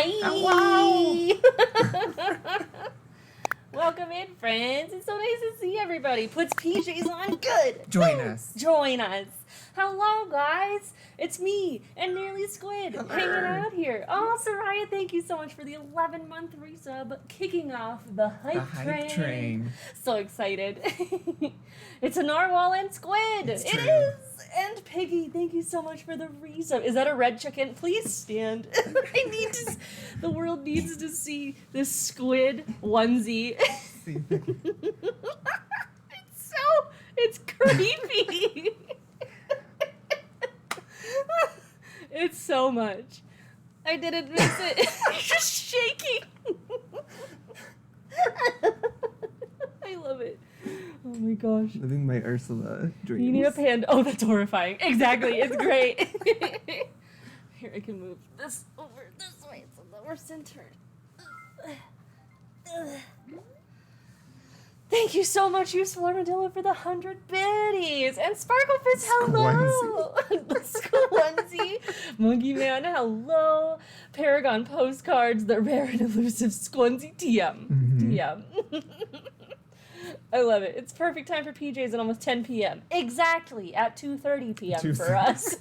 Hi! Hello! Welcome in, friends. It's so nice to see everybody. Puts PJs on. Good. Join us. Join us. Hello, guys. It's me and Nearly Squid hanging out here. Oh, Soraya, thank you so much for the 11-month resub, kicking off the hype train. So excited. It's a Narwhal and Squid. It's It true. is. And Piggy, thank you so much for the resub. Is that a red chicken? Please stand. The world needs to see this squid onesie. It's creepy. It's so much. I didn't miss it. You're just shaking. I love it. Oh my gosh. Living my Ursula dreams. You need a panda. Oh, that's horrifying. Exactly. It's great. Here, I can move this over this way so that we're centered. Thank you so much, Useful Armadillo, for the 100 biddies. And Sparklefish, hello. Squonesy. Monkey Man, hello. Paragon Postcards, the rare and elusive Squonesy TM. TM. I love it. It's perfect time for PJs at almost 10 p.m. Exactly at 2:30 p.m. for us.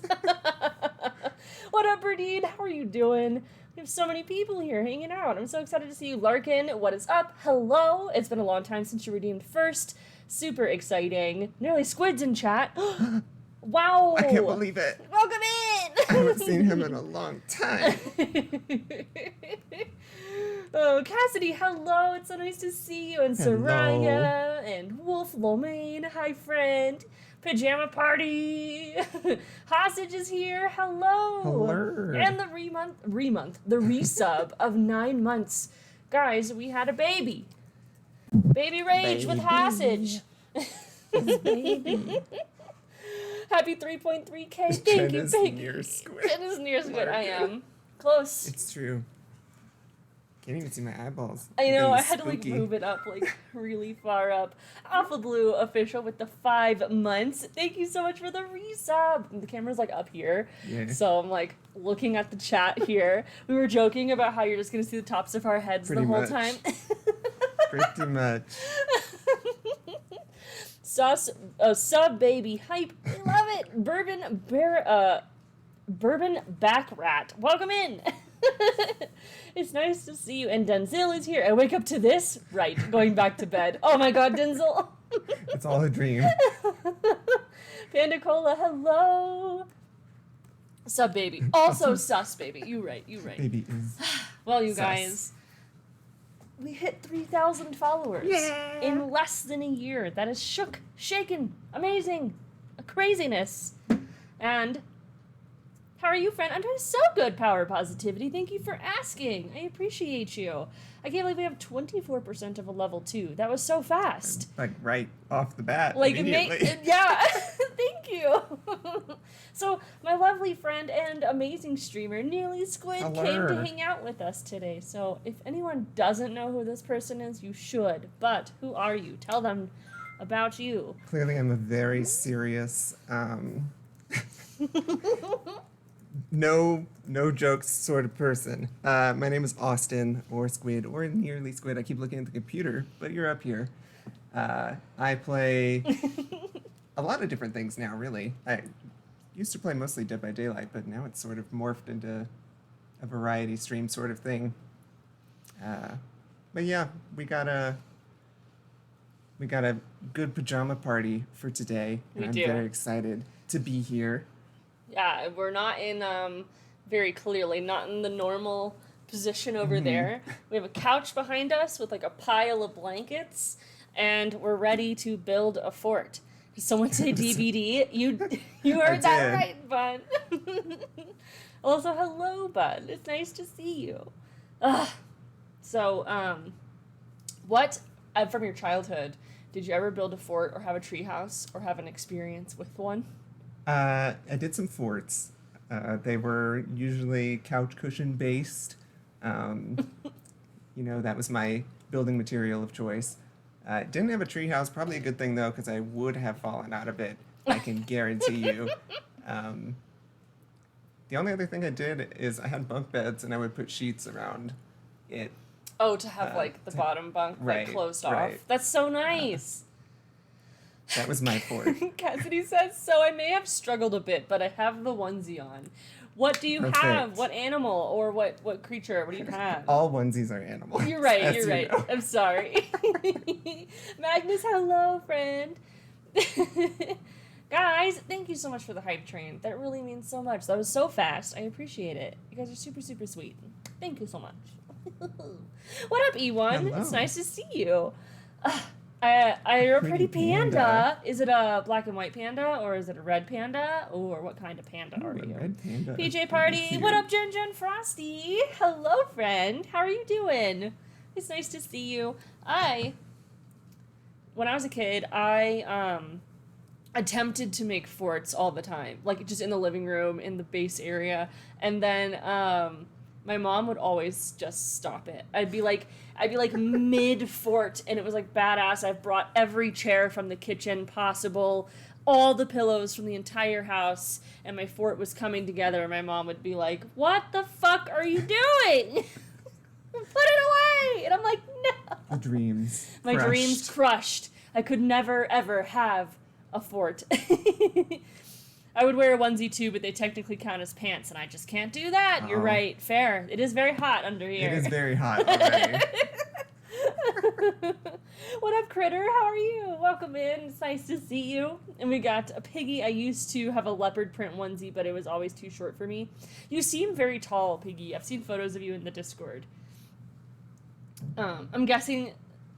What up, Berdine? How are you doing? We have so many people here hanging out. I'm so excited to see you. Larkin, what is up? Hello. It's been a long time since you redeemed first. Super exciting. Nearly Squid's in chat. Wow. I can't believe it. Welcome in. I haven't seen him in a long time. Oh, Cassidy, hello. It's so nice to see you. And Soraya and Wolf Lomain. Hi, friend. Pajama Party. Hostage is here. Hello. Hello. And the the resub of 9 months. Guys, we had a baby. Baby Rage with Hostage. Baby. Happy 3.3K. Thank you, Pig. Near Squid. Jen is near Squid. I am. Close. It's true. Can't even see my eyeballs. I know, Getting I had spooky. to move it up really far up. Alpha Blue official with the 5 months. Thank you so much for the resub. And the camera's up here. Yeah. So I'm looking at the chat here. We were joking about how you're just gonna see the tops of our heads Pretty the whole much. time. Pretty much. Sub baby hype. I love it. Bourbon Back Rat. Welcome in. It's nice to see you. And Denzel is here. I wake up to this. Right, going back to bed. Oh my god, Denzel. It's all a dream. Panda Cola, hello. Sub baby. Also sus baby. You right. Baby is. Well, you sus. guys, we hit 3,000 followers in less than a year. That is shaken, amazing, a craziness. And how are you, friend? I'm doing so good, Power Positivity. Thank you for asking. I appreciate you. I can't believe we have 24% of a level 2. That was so fast. Right off the bat. Like, immediately. yeah. Thank you. So, my lovely friend and amazing streamer, Nearly Squid, came to hang out with us today. So, if anyone doesn't know who this person is, you should. But, who are you? Tell them about you. Clearly, I'm a very serious, no jokes sort of person. My name is Austin, or Squid, or Nearly Squid. I keep looking at the computer, but you're up here. I play a lot of different things now, really. I used to play mostly Dead by Daylight, but now it's sort of morphed into a variety stream sort of thing. But yeah, we got a good pajama party for today, and I'm very excited to be here. Yeah, we're not in, very clearly, not in the normal position over there. We have a couch behind us with a pile of blankets, and we're ready to build a fort. Did someone say DVD? You heard that right, Bun. Also, hello, Bun. It's nice to see you. So, what, from your childhood, did you ever build a fort or have a treehouse or have an experience with one? I did some forts. They were usually couch cushion based. That was my building material of choice. Didn't have a treehouse, probably a good thing though, because I would have fallen out of it. I can guarantee you. The only other thing I did is I had bunk beds and I would put sheets around it. Oh, to have like the bottom bunk like closed off. That's so nice. That was my fort. Cassidy says, so I may have struggled a bit, but I have the onesie on. What do you have? What animal or what creature? What do you have? All onesies are animals. You're right, you're right. Know. I'm sorry. Magnus, hello, friend. Guys, thank you so much for the hype train. That really means so much. That was so fast. I appreciate it. You guys are super, super sweet. Thank you so much. What up, E1? Hello. It's nice to see you. You're a pretty panda. Is it a black and white panda, or is it a red panda, or what kind of panda are you? Red panda. PJ Party, what up, Jen Frosty? Hello, friend. How are you doing? It's nice to see you. When I was a kid, I attempted to make forts all the time, like just in the living room, in the base area, and then my mom would always just stop it. I'd be like mid fort, and it was like badass. I've brought every chair from the kitchen possible, all the pillows from the entire house, and my fort was coming together. And my mom would be like, "What the fuck are you doing? Put it away!" And I'm like, "No." The dreams. My dreams crushed. I could never ever have a fort. I would wear a onesie too, but they technically count as pants, and I just can't do that. Oh. You're right. Fair. It is very hot under here. It is very hot already. What up, Critter? How are you? Welcome in. It's nice to see you. And we got a Piggy. I used to have a leopard print onesie, but it was always too short for me. You seem very tall, Piggy. I've seen photos of you in the Discord. I'm guessing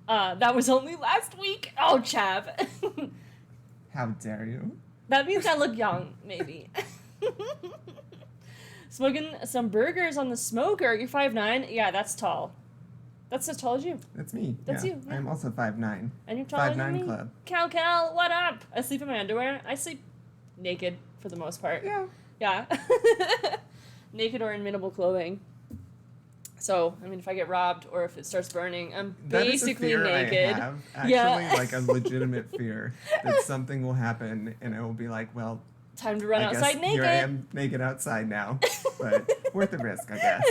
that was only last week. Oh, Chav. How dare you? That means I look young, maybe. Smoking some burgers on the smoker. You're 5'9". Yeah, that's tall. That's as tall as you. That's me. That's you. Yeah. I'm also 5'9". And you're taller than me. 5'9" club. Cal, what up? I sleep in my underwear. I sleep naked for the most part. Yeah. Yeah. Naked or in minimal clothing. So, I mean, if I get robbed or if it starts burning, I'm basically naked. I have. Actually, like a legitimate fear that something will happen and it will be like, well, time to run outside naked. Here I am naked outside now, but worth the risk, I guess.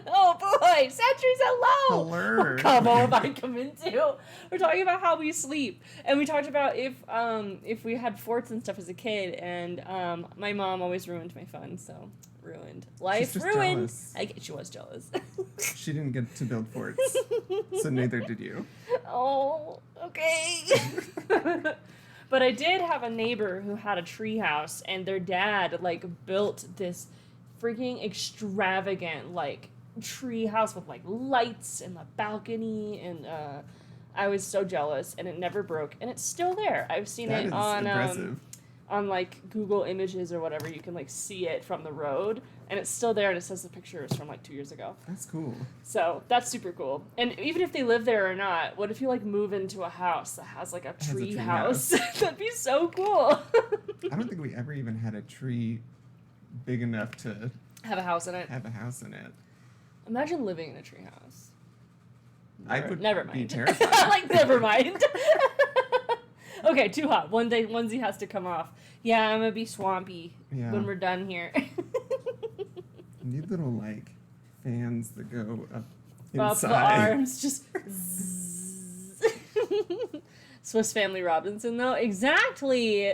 Oh boy, Sentries, hello! Hello. What combo have I come into? We're talking about how we sleep, and we talked about if we had forts and stuff as a kid, and my mom always ruined my fun, so ruined. Life ruined. She was jealous. She didn't get to build forts, so neither did you. Oh, okay. But I did have a neighbor who had a tree house, and their dad like built this freaking extravagant like tree house with like lights and the balcony, and I was so jealous, and it never broke, and it's still there. I've seen it on like Google Images or whatever. You can like see it from the road, and it's still there, and it says the picture is from like 2 years ago. That's cool. So that's super cool. And even if they live there or not, what if you like move into a house that has like a tree house? That'd be so cool. I don't think we ever even had a tree big enough to have a house in it. Imagine living in a tree house. Never mind. Be terrified. Like, never mind. Okay, too hot. One day, onesie has to come off. Yeah, I'm gonna be swampy when we're done here. Need little, like, fans that go up inside. The arms, just Swiss Family Robinson, though. Exactly!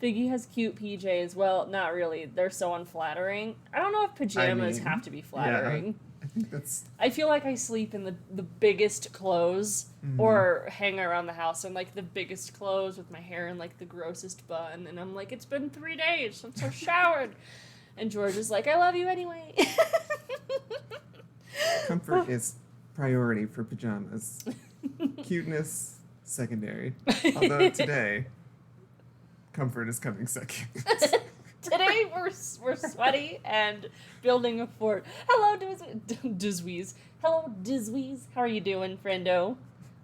Biggie has cute PJs. Well, not really. They're so unflattering. I don't know if pajamas have to be flattering. Yeah. I think that's... I feel like I sleep in the biggest clothes or hang around the house in, like, the biggest clothes with my hair in, like, the grossest bun. And I'm like, it's been 3 days since I've showered. And George is like, I love you anyway. Comfort is priority for pajamas. Cuteness, secondary. Although today, comfort is coming second. Today we're sweaty and building a fort. Hello, Dizweez. Hello, Dizweez. How are you doing, friendo?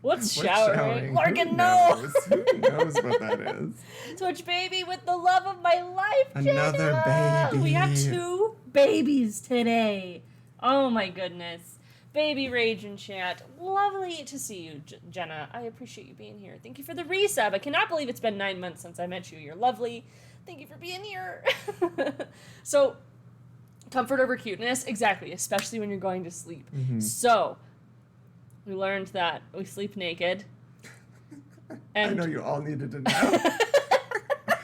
What's showering? Morgan knows. Who knows what that is? Twitch baby with the love of my life, Another Jenna. baby. We have 2 babies today. Oh my goodness. Baby rage in chat. Lovely to see you, Jenna. I appreciate you being here. Thank you for the resub. I cannot believe it's been 9 months since I met you. You're lovely. Thank you for being here. So, Comfort over cuteness, exactly, especially when you're going to sleep. Mm-hmm. So, we learned that we sleep naked. And I know you all needed to know.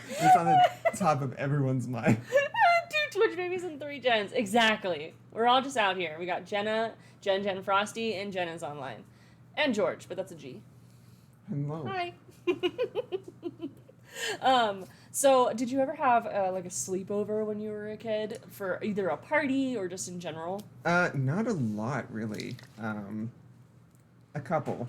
It's on the top of everyone's mind. 2 Twitch babies and 3 Jens. Exactly. We're all just out here. We got Jenna, Jen Frosty, and Jen is online. And George, but that's a G. Hello. Hi. So did you ever have like a sleepover when you were a kid for either a party or just in general? Not a lot, really. A couple.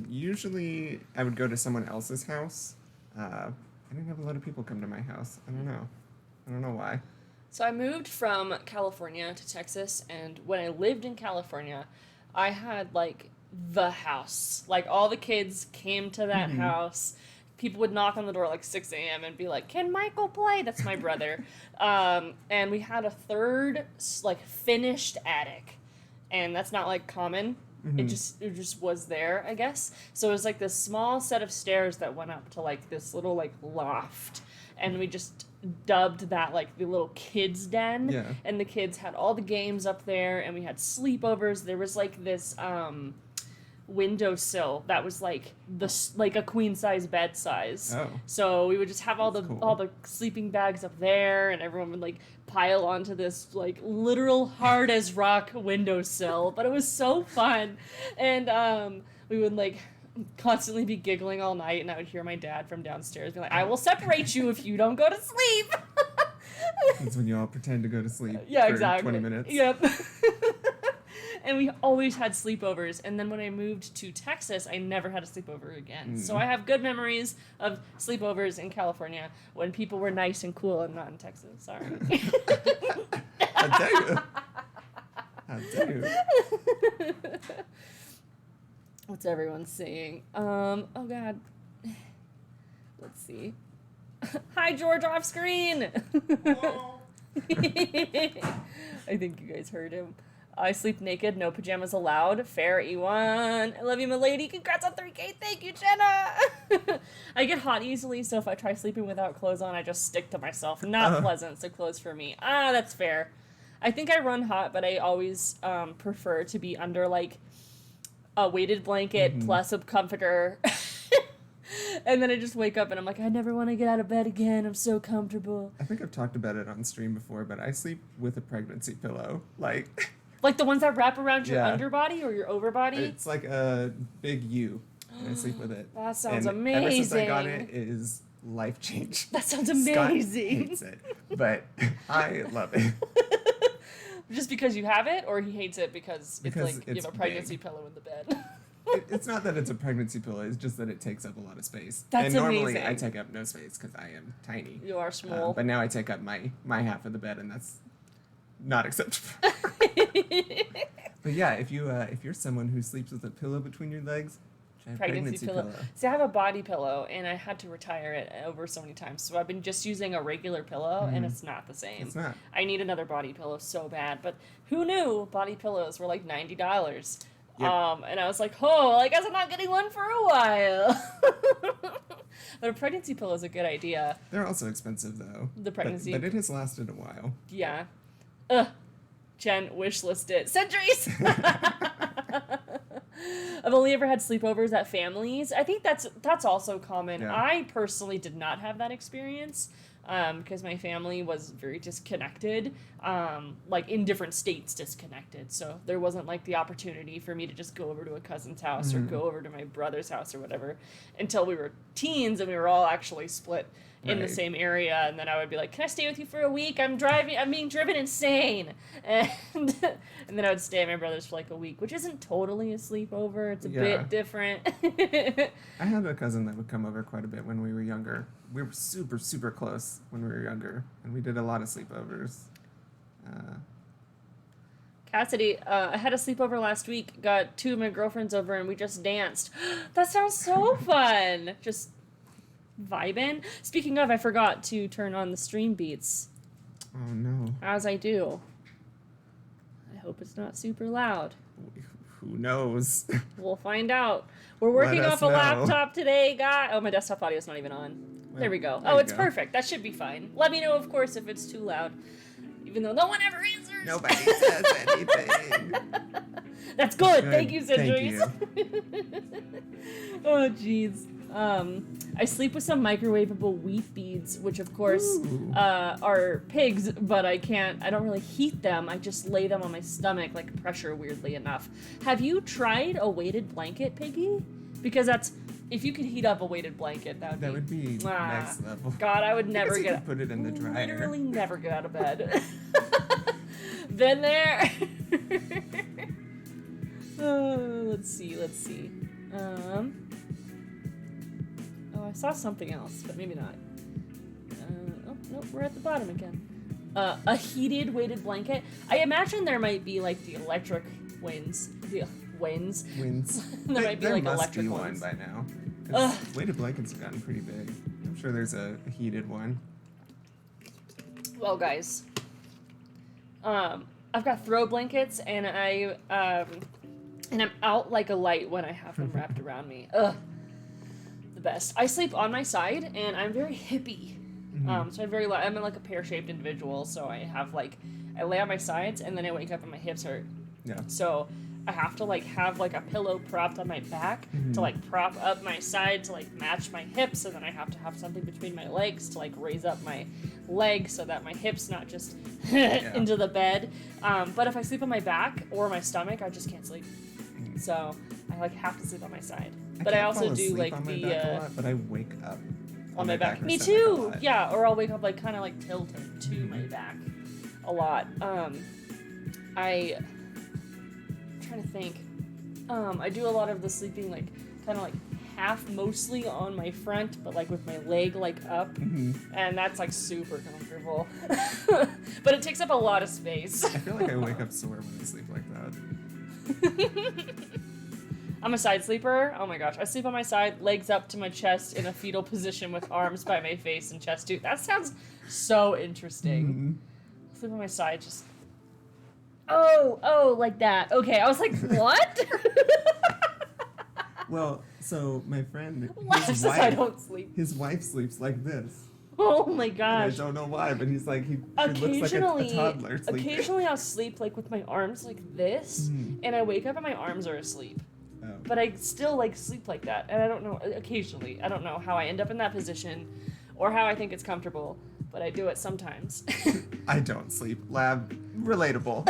Usually I would go to someone else's house. I didn't have a lot of people come to my house. I don't know why. So I moved from California to Texas, and when I lived in California, I had like the house. Like all the kids came to that house. People would knock on the door at like 6 a.m. and be like, "Can Michael play?" That's my brother. And we had a third like finished attic, and that's not like common. It just was there, I guess. So it was like this small set of stairs that went up to like this little like loft, and we just dubbed that like the little kids den. Yeah. And the kids had all the games up there, and we had sleepovers. There was like this windowsill that was like like a queen size bed size. Oh. So we would just have all That's cool. all the sleeping bags up there, and everyone would like pile onto this like literal hard as rock windowsill. But it was so fun, and we would like constantly be giggling all night, and I would hear my dad from downstairs be like, "I will separate you if you don't go to sleep." That's when you all pretend to go to sleep Yeah, for exactly. 20 minutes. Yep. And we always had sleepovers. And then when I moved to Texas, I never had a sleepover again. So I have good memories of sleepovers in California when people were nice and cool and not in Texas. Sorry. How dare you? How dare you? What's everyone saying? Oh God. Let's see. Hi, George, off screen. I think you guys heard him. I sleep naked, no pajamas allowed. Fair, E1. I love you, my lady. Congrats on 3K. Thank you, Jenna. I get hot easily, so if I try sleeping without clothes on, I just stick to myself. Not pleasant, so clothes for me. That's fair. I think I run hot, but I always prefer to be under, like, a weighted blanket plus a comforter. And then I just wake up and I'm like, I never want to get out of bed again. I'm so comfortable. I think I've talked about it on stream before, but I sleep with a pregnancy pillow. Like the ones that wrap around your Yeah. underbody or your overbody? It's like a big U, and I sleep with it. That sounds and amazing. Ever since I got it, it is life change. That sounds Scott amazing. hates it, but I love it. Just because you have it, or he hates it because it's like you it's have a pregnancy big. pillow in the bed? It's not that it's a pregnancy pillow, it's just that it takes up a lot of space. That's and normally amazing. I take up no space because I am tiny. You are small. But now I take up my half of the bed, and that's not acceptable. But yeah, if you're someone who sleeps with a pillow between your legs, try a pregnancy pillow. See, I have a body pillow, and I had to retire it over so many times. So I've been just using a regular pillow, and it's not the same. It's not. I need another body pillow so bad. But who knew body pillows were like $90? Yep. And I was like, oh, I guess I'm not getting one for a while. But a pregnancy pillow is a good idea. They're also expensive though. The pregnancy. But it has lasted a while. Yeah. Jen, wish list it. Centuries! I've only ever had sleepovers at families. I think that's also common. Yeah. I personally did not have that experience because my family was very disconnected, like in different states disconnected. So there wasn't like the opportunity for me to just go over to a cousin's house or go over to my brother's house or whatever until we were teens and we were all actually split in the Right. same area. And then I would be like, can I stay with you for a week? I'm being driven insane. And then I would stay at my brother's for like a week, which isn't totally a sleepover. It's a Yeah. bit different. I had a cousin that would come over quite a bit when we were younger. We were super, super close when we were younger, and we did a lot of sleepovers. Cassidy, I had a sleepover last week, got 2 of my girlfriends over, and we just danced. That sounds so fun. Just vibing. Speaking of, I forgot to turn on the stream beats. Oh no. As I do. I hope it's not super loud. Who knows? We'll find out. We're working Let off us a know. laptop today, guy. Oh, my desktop audio's not even on. There we go. There Oh, you it's go. perfect. That should be fine. Let me know, of course, if it's too loud. even though no one ever answers. Nobody says anything. That's good. Thank you, Centuries. Thank you. Oh, jeez. I sleep with some microwavable wheat beads, which of course are pigs, but I don't really heat them. I just lay them on my stomach like pressure, weirdly enough. Have you tried a weighted blanket, Piggy? Because if you could heat up a weighted blanket, that would be next level. God, I would never put it in the dryer. Literally never get out of bed. Been there. Let's see. I saw something else, but maybe not. Nope, we're at the bottom again. A heated weighted blanket. I imagine there might be like the electric winds. There might be like electric ones. One by now. 'Cause weighted blankets have gotten pretty big. I'm sure there's a heated one. Well, guys, I've got throw blankets, and I'm out like a light when I have them wrapped around me. Ugh. Best. I sleep on my side, and I'm very hippie. So I'm like a pear-shaped individual, so I lay on my sides, and then I wake up and my hips hurt. Yeah. So I have to have a pillow propped on my back to prop up my side to match my hips, and then I have to have something between my legs to raise up my leg so that my hips not just into the bed. But if I sleep on my back or my stomach, I just can't sleep. So I have to sleep on my side. But I also do on my back a lot, but I wake up on my back. Me too. Yeah, or I'll wake up kind of tilted to my back a lot. I'm trying to think. I do a lot of the sleeping kind of half mostly on my front, but with my leg up, and that's super comfortable. But it takes up a lot of space. I feel like I wake up sore when I sleep like that. I'm a side sleeper. Oh my gosh. I sleep on my side, legs up to my chest in a fetal position with arms by my face and chest too. That sounds so interesting. Sleep on my side, just... Oh, like that. Okay, I was like, what? Well, so my friend, I don't sleep. His wife sleeps like this. Oh my gosh. And I don't know why, but he's she looks like a toddler sleeping. Occasionally I'll sleep with my arms like this, and I wake up and my arms are asleep. Oh. But I still sleep like that, and I don't know, occasionally, I don't know how I end up in that position or how I think it's comfortable, but I do it sometimes. I don't sleep. Lab, relatable.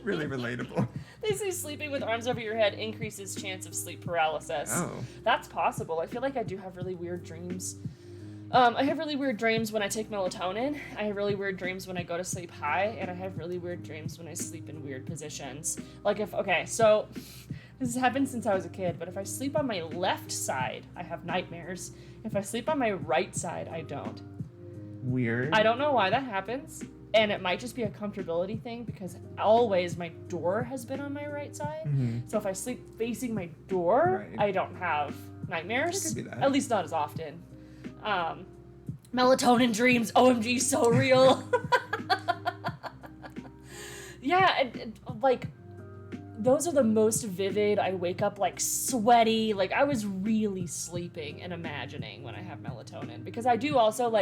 Really relatable. They say sleeping with arms over your head increases chance of sleep paralysis. Oh. That's possible. I feel like I do have really weird dreams. I have really weird dreams when I take melatonin. I have really weird dreams when I go to sleep high, and I have really weird dreams when I sleep in weird positions. So this has happened since I was a kid, but if I sleep on my left side, I have nightmares. If I sleep on my right side, I don't. Weird. I don't know why that happens, and it might just be a comfortability thing because always my door has been on my right side. So if I sleep facing my door, I don't have nightmares. That could be that. At least not as often. Melatonin dreams, OMG, so real. Yeah, those are the most vivid. I wake up sweaty, I was really sleeping and imagining when I have melatonin, because I do also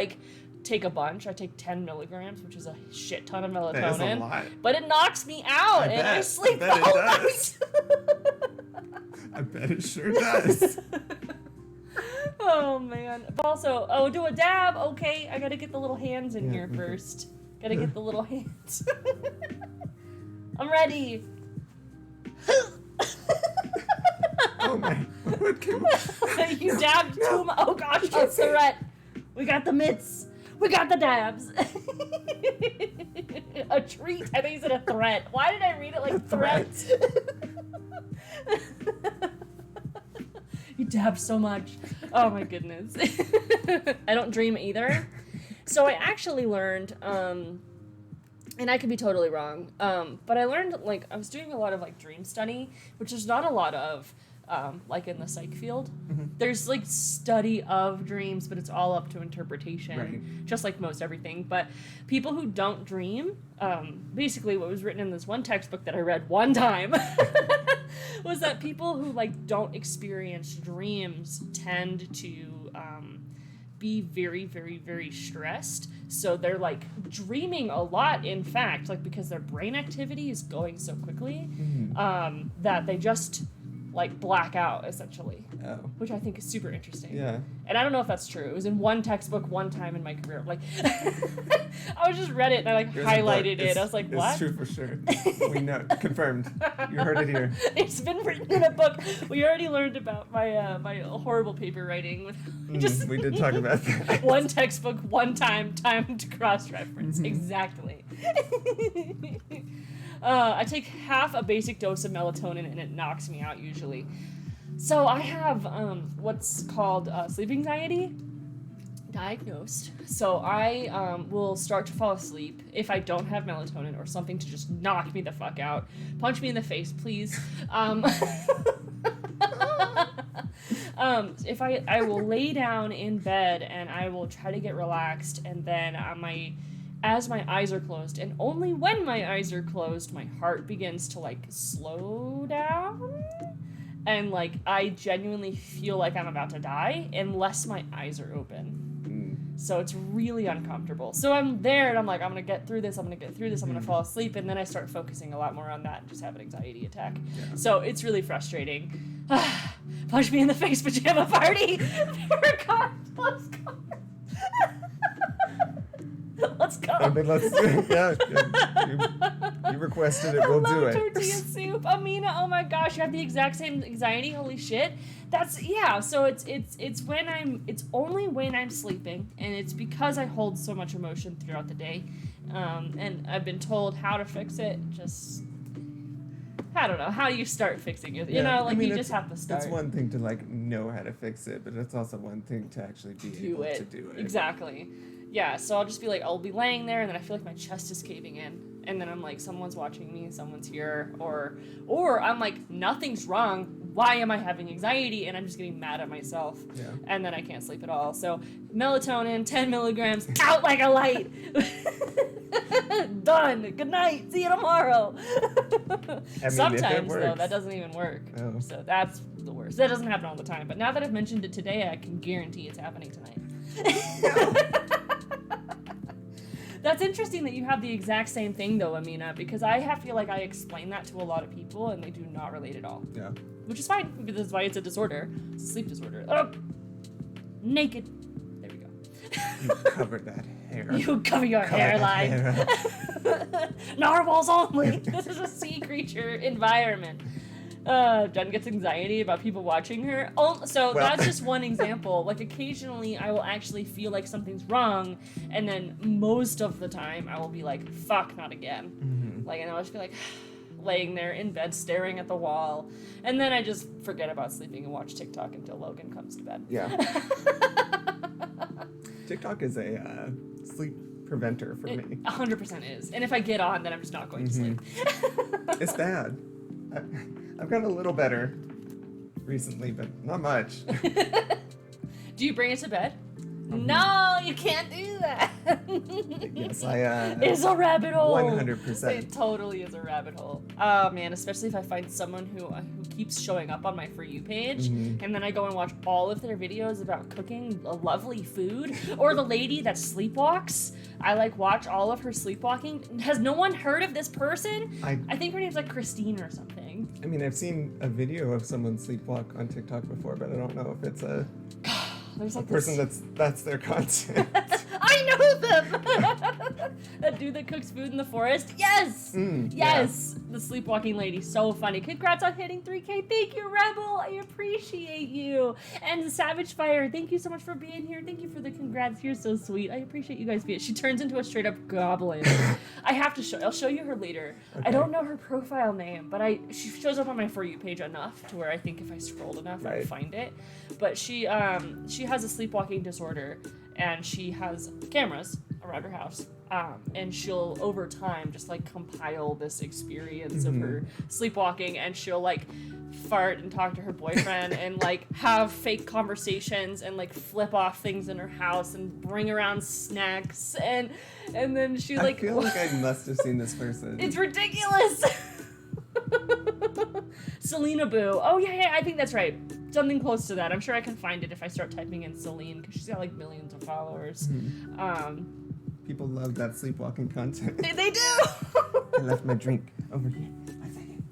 take a bunch. I take 10 milligrams, which is a shit ton of melatonin. That is a lot. But it knocks me out, I sleep I bet all it does. night. I bet it sure does. Oh man. But also, do a dab. Okay, I gotta get the little hands in here first. Gotta get the little hands. I'm ready. Oh my! What came up? You dabbed too much. Oh gosh, a threat. We got the mitts. We got the dabs. A treat. I think you said a threat. Why did I read it like threat? You dab so much. Oh my goodness. I don't dream either. So I actually learned, and I could be totally wrong, but I learned, I was doing a lot of, dream study, which there's not a lot of, in the psych field. There's, study of dreams, but it's all up to interpretation, just like most everything. But people who don't dream, basically what was written in this one textbook that I read one time was that people who, don't experience dreams tend to be very, very, very stressed. So they're like dreaming a lot, in fact, like because their brain activity is going so quickly that they just like black out essentially, which I think is super interesting. Yeah. And I don't know if that's true. It was in one textbook one time in my career. Like, I was just read it and I like highlighted it. I was like, what? It's true for sure. We know, confirmed. You heard it here. It's been written in a book. We already learned about my my horrible paper writing. With just we did talk about that. One textbook, one time to cross-reference. Exactly. I take half a basic dose of melatonin and it knocks me out usually. So I have what's called sleep anxiety diagnosed. So I will start to fall asleep if I don't have melatonin or something to just knock me the fuck out. Punch me in the face, please. If I will lay down in bed and I will try to get relaxed, and then as my eyes are closed, and only when my eyes are closed, my heart begins to like slow down, and like I genuinely feel like I'm about to die unless my eyes are open. So it's really uncomfortable. So I'm there and I'm like, I'm gonna get through this, I'm gonna fall asleep, and then I start focusing a lot more on that and just have an anxiety attack. Yeah. So it's really frustrating. Punch me in the face, pajama party! Let's go. Let's go. I mean, let's do it. Yeah. You requested it, we'll do it. Tortilla soup. Amina, oh my gosh, you have the exact same anxiety. Holy shit. So it's only when I'm sleeping, and it's because I hold so much emotion throughout the day. And I've been told how to fix it. Just I don't know. How do you start fixing it? You know, like, I mean, you just have to start. It's one thing to like know how to fix it, but it's also one thing to actually be able to do it. Exactly. Yeah, so I'll just be like, I'll be laying there, and then I feel like my chest is caving in. And then I'm like, someone's watching me, someone's here. Or I'm like, nothing's wrong. Why am I having anxiety? And I'm just getting mad at myself. Yeah. And then I can't sleep at all. So melatonin, 10 milligrams, out like a light. Done. Good night. See you tomorrow. Sometimes, though, that doesn't even work. Oh. So that's the worst. That doesn't happen all the time. But now that I've mentioned it today, I can guarantee it's happening tonight. That's interesting that you have the exact same thing, though, Amina, because I feel like I explain that to a lot of people, and they do not relate at all. Yeah. Which is fine, because that's why it's a disorder. It's a sleep disorder. Oh! Naked. There we go. You covered that hair. You cover your hairline. Narwhals only. This is a sea creature environment. Jen gets anxiety about people watching her. That's just one example. Like, occasionally I will actually feel like something's wrong, and then most of the time I will be like, fuck, not again. Mm-hmm. Like, and I'll just be like, laying there in bed staring at the wall, and then I just forget about sleeping and watch TikTok until Logan comes to bed. Yeah. TikTok is a sleep preventer for me. 100% is. And if I get on, then I'm just not going to sleep. It's bad. I've gotten a little better recently, but not much. Do you bring it to bed? No, you can't do that. Yes, it's a rabbit hole. 100%. It totally is a rabbit hole. Oh man, especially if I find someone who keeps showing up on my For You page, and then I go and watch all of their videos about cooking a lovely food, or the lady that sleepwalks. I watch all of her sleepwalking. Has no one heard of this person? I think her name's like Christine or something. I mean, I've seen a video of someone sleepwalk on TikTok before, but I don't know if it's a person that's their content. I know them! That dude that cooks food in the forest? Yes! Yes! Yeah. The sleepwalking lady. So funny. Congrats on hitting 3K. Thank you, Rebel. I appreciate you. And Savage Fire, thank you so much for being here. Thank you for the congrats. You're so sweet. I appreciate you guys being. She turns into a straight up goblin. I have to I'll show you her later. Okay. I don't know her profile name, but she shows up on my For You page enough to where I think if I scrolled enough, I'd find it. But she has a sleepwalking disorder, and she has cameras around her house, and she'll over time just compile this experience of her sleepwalking, and she'll fart and talk to her boyfriend and have fake conversations and flip off things in her house and bring around snacks, and then she I feel like I must have seen this person. It's ridiculous. Selena Boo. Oh yeah, I think that's right. something close to that. I'm sure I can find it if I start typing in Celine, because she's got like millions of followers. People love that sleepwalking content. They do! I left my drink over here. One second.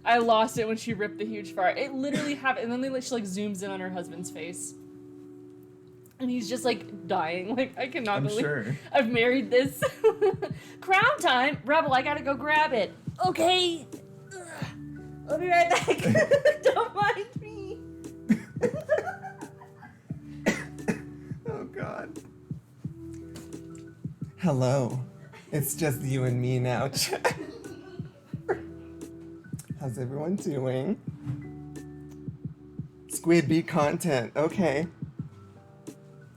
I lost it when she ripped the huge fart. It literally happened, and then she like zooms in on her husband's face. And he's just like dying. Like, I cannot believe sure. I've married this. Crown time! Rebel, I gotta go grab it. Okay. Ugh. I'll be right back. Don't mind me. Oh, God. Hello. It's just you and me now, chat. How's everyone doing? Squid Bee content. Okay.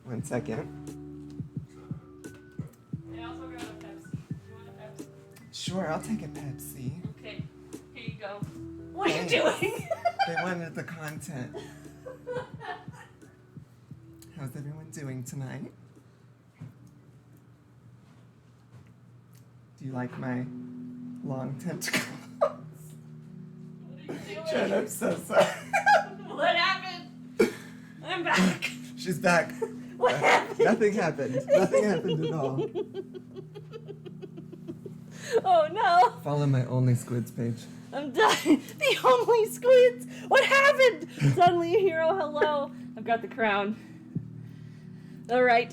1 second. I also got a Pepsi. You want a Pepsi? Sure, I'll take a Pepsi. Okay. Here you go. What are Thanks. you doing? They wanted the content. How's everyone doing tonight? Do you like my long tentacles? What are you doing? Jen, I'm so sorry. What happened? I'm back. She's back. What happened? Nothing happened. Nothing happened at all. Oh no. Follow my Only Squids page. I'm dying. The only squids. What happened? Suddenly a hero. Hello. I've got the crown. All right.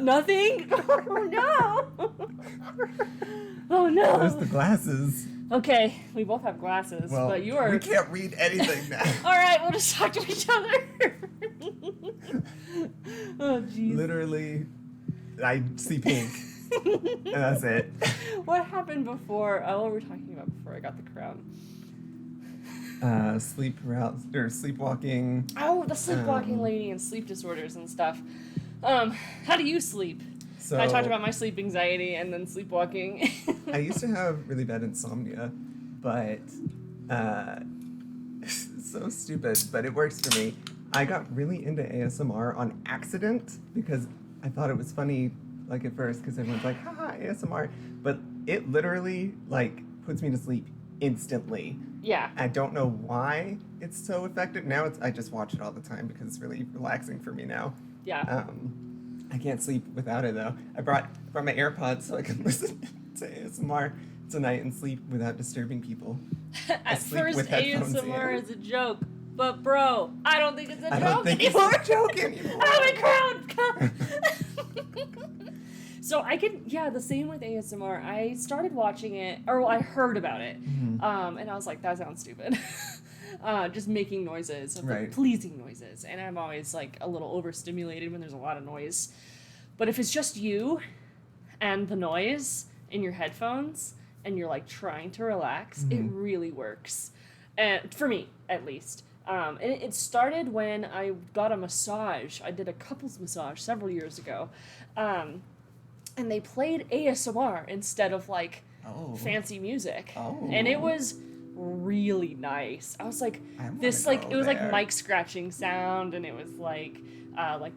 Nothing. Oh no. Oh no. There's the glasses. Okay, we both have glasses, Well, but you are. we can't read anything now. All right, we'll just talk to each other. Oh jeez. Literally, I see pink. And that's it. What happened before? What were we talking about before I got the crown? Sleepwalking. Oh, the sleepwalking lady and sleep disorders and stuff. How do you sleep? So I talked about my sleep anxiety and then sleepwalking. I used to have really bad insomnia, but so stupid, but it works for me. I got really into ASMR on accident because I thought it was funny, like at first, because everyone's like, haha, ASMR, but it literally like puts me to sleep instantly. Yeah. I don't know why it's so effective. Now I just watch it all the time because it's really relaxing for me now. Yeah. I can't sleep without it though. I brought my AirPods so I can listen to ASMR tonight and sleep without disturbing people. At sleep first, with headphones ASMR in. is a joke, but bro, I don't think it's a I joke don't think anymore. it's a joke anymore. Oh my crown! So I can, the same with ASMR. I started watching it, or well, I heard about it, and I was like, that sounds stupid. Just making noises, like, Right. pleasing noises, and I'm always like a little overstimulated when there's a lot of noise. But if it's just you and the noise in your headphones, and you're like trying to relax, it really works, and for me at least. And it started when I got a massage. I did a couples massage several years ago. And they played ASMR instead of like fancy music. And it was really nice. I was like, this like it was like mic scratching sound, and it was like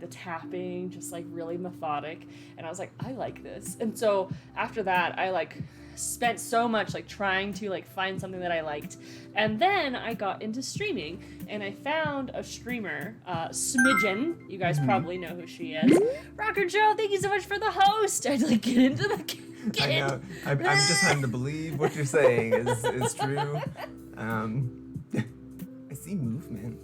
the tapping, just like really methodic. And I was like, I like this. And so after that, I like spent so much like trying to like find something that I liked. And then I got into streaming, and I found a streamer, Smidgen. You guys probably know who she is. Rocker Joe, thank you so much for the host. I'd like get into the I know. I'm just having to believe what you're saying is true. I see movement.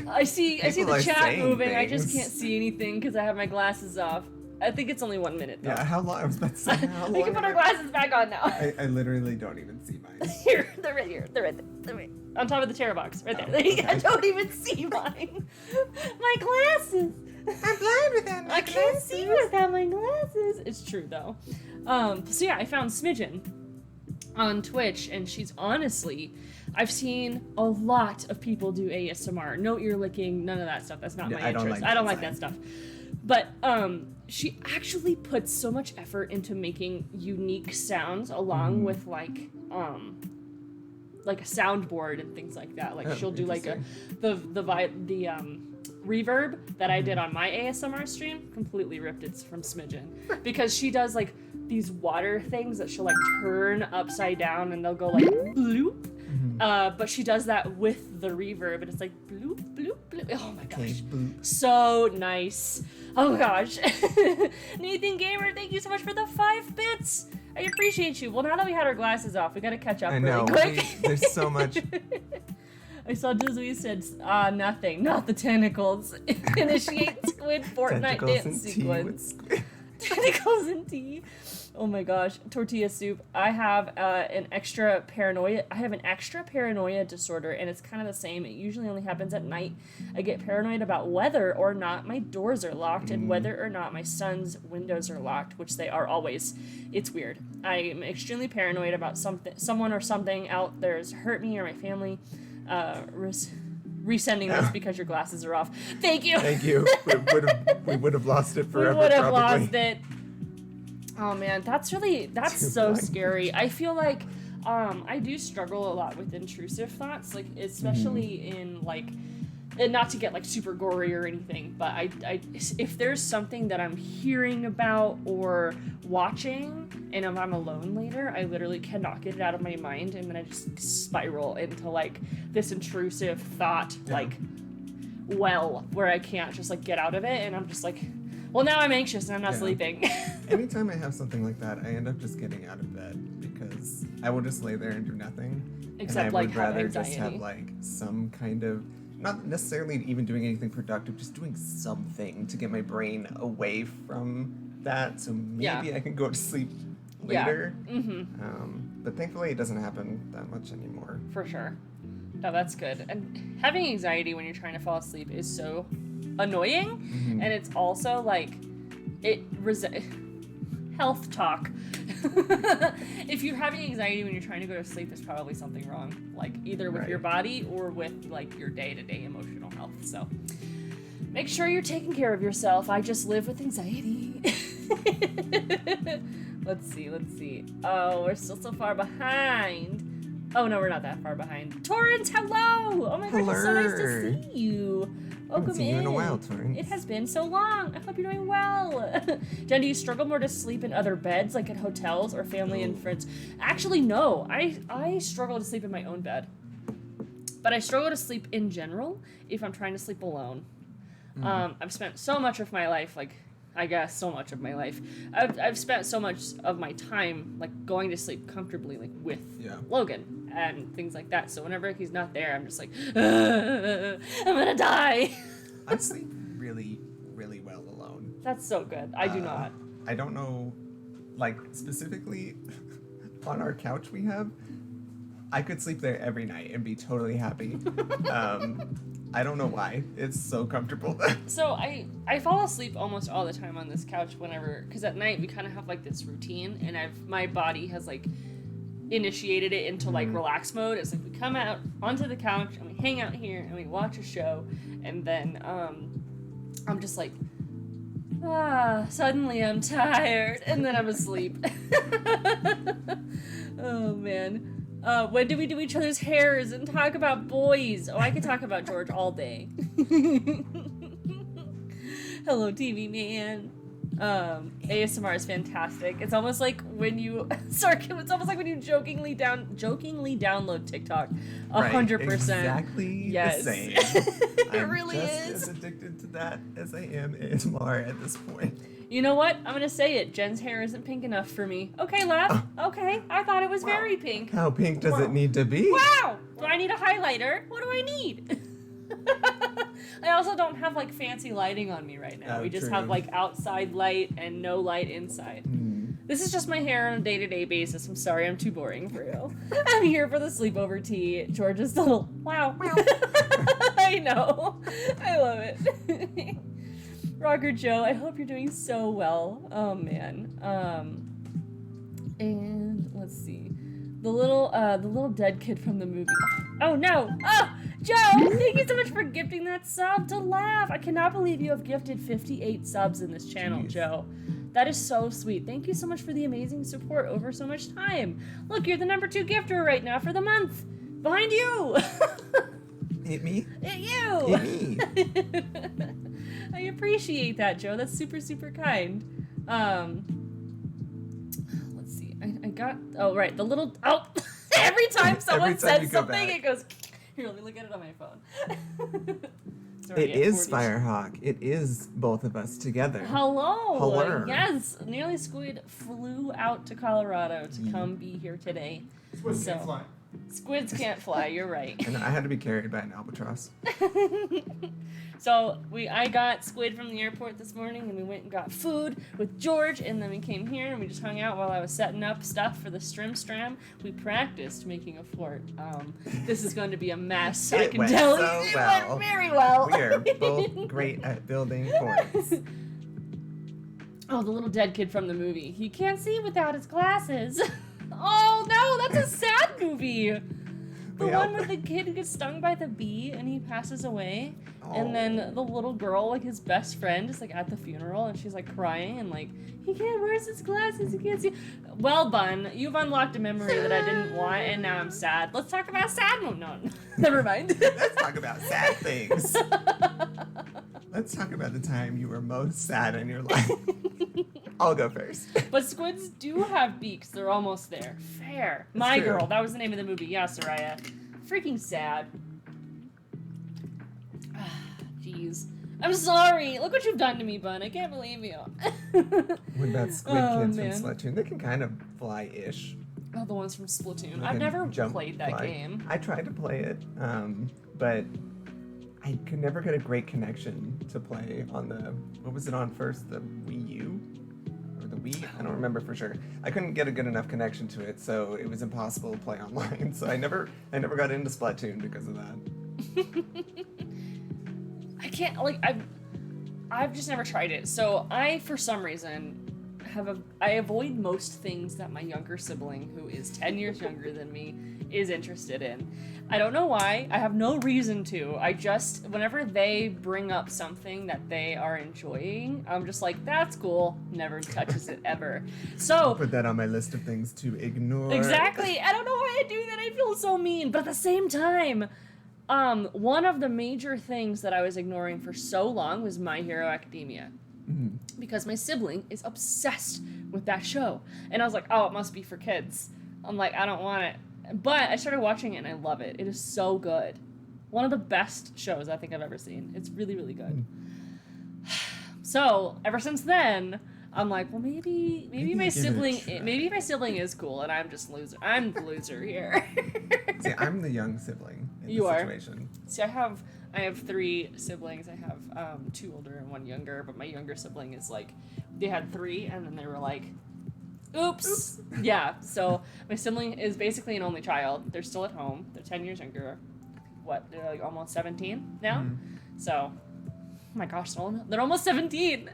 I see People the are chat saying moving. I just things. can't see anything because I have my glasses off. I think it's only 1 minute though. Yeah, how long? I was about to say, how long? We can put our glasses back on now. I literally don't even see mine. Here, they're right here. They're right there. They're right on top of the terror box, right there. Oh, There you go. okay. I don't even see mine. My glasses. I'm blind without my I can't see without my glasses. It's true though. So yeah, I found Smidgen on Twitch, and she's honestly, I've seen a lot of people do ASMR. No ear licking, none of that stuff. That's not my interest. I don't like that stuff. But she actually puts so much effort into making unique sounds along with like a soundboard and things like that. Like she'll do like the reverb that I did on my ASMR stream, completely ripped it from Smidgen, because she does like these water things that she'll like turn upside down, and they'll go like bloop. But she does that with the reverb, and it's like bloop, bloop, bloop. Oh my gosh. Okay, boop. So nice. Oh gosh. Nathan Gamer, thank you so much for the 5 bits. I appreciate you. Well, now that we had our glasses off, we gotta catch up I know. really quick. There's so much. I saw Disney said, nothing, not the tentacles. Initiate squid Fortnite Tentacles dance and tea sequence. with squid. Tentacles and tea. Oh my gosh, tortilla soup. I have an extra paranoia. I have an extra paranoia disorder, and it's kind of the same. It usually only happens at night. I get paranoid about whether or not my doors are locked and whether or not my son's windows are locked, which they are always. It's weird. I am extremely paranoid about someone or something out there's hurt me or my family. Resending this because your glasses are off. Thank you. Thank you. We would have lost it forever. We would have probably. lost it. Oh man, that's Too so blind. scary. I feel like I do struggle a lot with intrusive thoughts, like especially in like, and not to get like super gory or anything, but I if there's something that I'm hearing about or watching, and if I'm alone later, I literally cannot get it out of my mind, and then I just spiral into like this intrusive thought, like well, where I can't just like get out of it, and I'm just like, well, now I'm anxious and I'm not sleeping. Anytime I have something like that, I end up just getting out of bed because I will just lay there and do nothing. Except and I like would have rather anxiety. just have like some kind of, not necessarily even doing anything productive, just doing something to get my brain away from that. So maybe I can go to sleep later. Yeah. Mm-hmm. But thankfully, it doesn't happen that much anymore. For sure. No, that's good. And having anxiety when you're trying to fall asleep is so annoying, and it's also like health talk. If you're having anxiety when you're trying to go to sleep, there's probably something wrong, like either with your body or with like your day-to-day emotional health. So make sure you're taking care of yourself. I just live with anxiety. Let's see. Oh, we're still so far behind. Oh no, we're not that far behind. Torrance, hello! Oh my gosh, it's so nice to see you. Welcome seen you in a while, Torrance. It has been so long. I hope you're doing well. Jen, do you struggle more to sleep in other beds, like at hotels or family and friends? Actually, no. I struggle to sleep in my own bed. But I struggle to sleep in general if I'm trying to sleep alone. I've spent so much of my life, I've spent so much of my time, like, going to sleep comfortably, like, with Logan and things like that. So whenever he's not there, I'm just like, I'm gonna die. I sleep really, really well alone. That's so good. I do not. I don't know, like, specifically on our couch we have, I could sleep there every night and be totally happy. I don't know why. It's so comfortable. So I fall asleep almost all the time on this couch whenever, because at night we kind of have like this routine, and my body has like initiated it into like relax mode. It's like we come out onto the couch and we hang out here and we watch a show, and then I'm just like, suddenly I'm tired, and then I'm asleep. Oh man. When do we do each other's hairs and talk about boys? Oh, I could talk about George all day. Hello, TV man. ASMR is fantastic. It's almost like when you it's almost like when you jokingly download TikTok. 100%. Exactly yes. the same. It really just is. as addicted to that as I am ASMR at this point. You know what? I'm gonna say it. Jen's hair isn't pink enough for me. Okay, laugh. Okay, I thought it was very pink. How pink does it need to be? Wow! Do I need a highlighter? What do I need? I also don't have like fancy lighting on me right now. We just have like outside light and no light inside. This is just my hair on a day-to-day basis. I'm sorry, I'm too boring for you. I'm here for the sleepover tea. George's little wow. I know. I love it. Rocker Joe, I hope you're doing so well. Oh man. And let's see. The little dead kid from the movie. Oh no! Oh, Joe, thank you so much for gifting that sub to Laugh. I cannot believe you have gifted 58 subs in this channel, Joe. That is so sweet. Thank you so much for the amazing support over so much time. Look, you're the #2 gifter right now for the month. Behind you. Hit me. Hit you. Hit me. I appreciate that, Joe. That's super, super kind. Let's see. I got... Oh, right. The little... Oh! Every time someone Every time you says go something, back. it goes. Here, let me look at it on my phone. It is Firehawk. It is both of us together. Hello. Hello. Yes, Nearly Squid flew out to Colorado to come be here today. Squids can't fly. Squids can't fly. You're right. And I had to be carried by an albatross. So I got Squid from the airport this morning, and we went and got food with George, and then we came here and we just hung out while I was setting up stuff for the Stram. We practiced making a fort. This is going to be a mess. I can tell you. It went very well. We are both great at building forts. Oh, the little dead kid from the movie. He can't see without his glasses. Oh no, that's a sad movie. The one where the kid gets stung by the bee and he passes away. Oh. And then the little girl, like his best friend, is like at the funeral and she's like crying and like, where's his glasses? He can't see. Well, Bun, you've unlocked a memory that I didn't want and now I'm sad. Let's talk about sad. No, never mind. Let's talk about sad things. Let's talk about the time you were most sad in your life. I'll go first. But squids do have beaks. They're almost there. Fair. My Girl. That was the name of the movie. Yeah, Soraya. Freaking sad. Jeez. I'm sorry. Look what you've done to me, Bun. I can't believe you. What about Squid Kids man. from Splatoon? They can kind of fly-ish. Oh, the ones from Splatoon. They I've can never jump, played that fly. game. I tried to play it, but I could never get a great connection to play on the, what was it on first? The Wii U? Or the Wii? I don't remember for sure. I couldn't get a good enough connection to it, so it was impossible to play online. So I never got into Splatoon because of that. I can't, like, I've just never tried it. So I, for some reason, I avoid most things that my younger sibling, who is 10 years younger than me, is interested in. I don't know why. I have no reason to. I just, whenever they bring up something that they are enjoying, I'm just like, that's cool. Never touches it ever. So Put that on my list of things to ignore. exactly. I don't know why I do that. I feel so mean. But at the same time, one of the major things that I was ignoring for so long was My Hero Academia. Mm-hmm. Because my sibling is obsessed with that show. And I was like, oh, it must be for kids. I'm like, I don't want it. But I started watching it and I love it. It is so good. One of the best shows I think I've ever seen. It's really, really good. So, ever since then, I'm like, well, maybe my sibling is cool and I'm just loser. I'm the loser here. See, I'm the young sibling in You this are. situation. See, I have 3 siblings. I have 2 older and 1 younger, but my younger sibling is like, they had 3 and then they were like, oops. Yeah, so my sibling is basically an only child. They're still at home. They're 10 years younger. What, they're like almost 17 now? Mhm. So, oh my gosh, they're almost 17.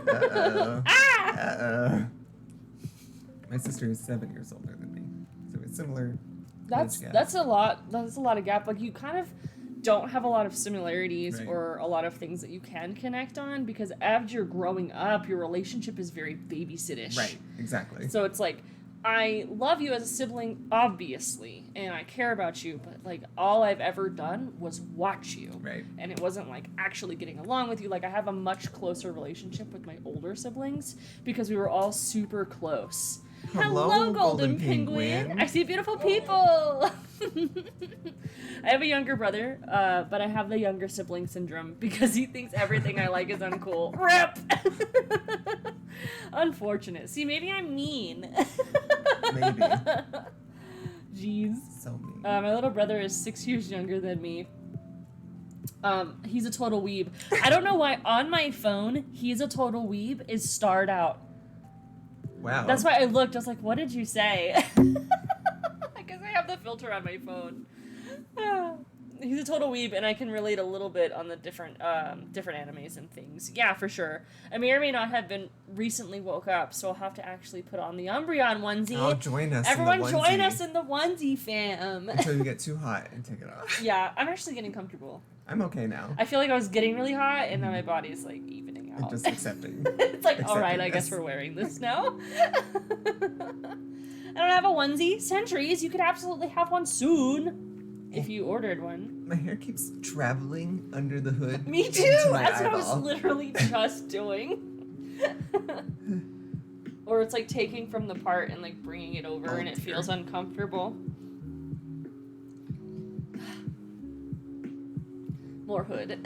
Uh-oh. Ah! Uh-oh. My sister is 7 years older than me, so it's similar. That's age gap. a lot of gap. Like, you kind of don't have a lot of similarities Right. or a lot of things that you can connect on because as you're growing up, your relationship is very babysit-ish. Right, exactly. So it's like, I love you as a sibling, obviously, and I care about you, but like all I've ever done was watch you. Right. And it wasn't like actually getting along with you. Like I have a much closer relationship with my older siblings because we were all super close. Hello, Golden Golden Penguin. Penguin. I see beautiful people. I have a younger brother, but I have the younger sibling syndrome because he thinks everything I like is uncool. RIP! Unfortunate. See, maybe I'm mean. Maybe. Jeez. So mean. My little brother is 6 years younger than me. He's a total weeb. I don't know why on my phone, he's a total weeb is starred out. Wow. That's why I looked. I was like, what did you say? I guess I have the filter on my phone. He's a total weeb, and I can relate a little bit on the different animes and things. Yeah, for sure. I may or may not have been recently woke up, so I'll have to actually put on the Umbreon onesie. Oh, join us. Everyone in the join onesie us in the onesie, fam. until you get too hot and take it off. Yeah, I'm actually getting comfortable. I'm okay now. I feel like I was getting really hot, and now my body's like evening out. I'm just accepting. It's like, all right, I accepting guess this. we're wearing this now. I don't have a onesie. Sentries, you could absolutely have one soon if you ordered one. My hair keeps traveling under the hood. Me too. into my That's what I was eyeball. literally just doing. Or it's like taking from the part and like bringing it over, and it feels uncomfortable. More hood.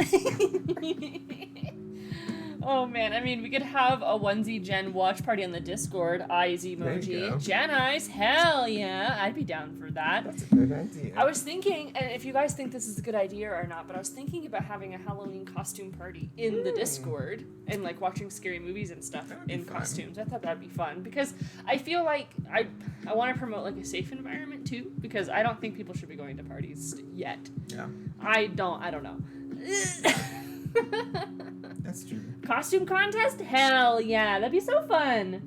Oh man, I mean, we could have a onesie Jen watch party on the Discord. Eyes emoji. Jen eyes, hell yeah. I'd be down for that. That's a good idea. I was thinking, and if you guys think this is a good idea or not, but I was thinking about having a Halloween costume party in the Discord and like watching scary movies and stuff in costumes. I thought that'd be fun because I feel like I want to promote like a safe environment too, because I don't think people should be going to parties yet. Yeah. I don't know. That's true. Costume contest? Hell yeah, that'd be so fun.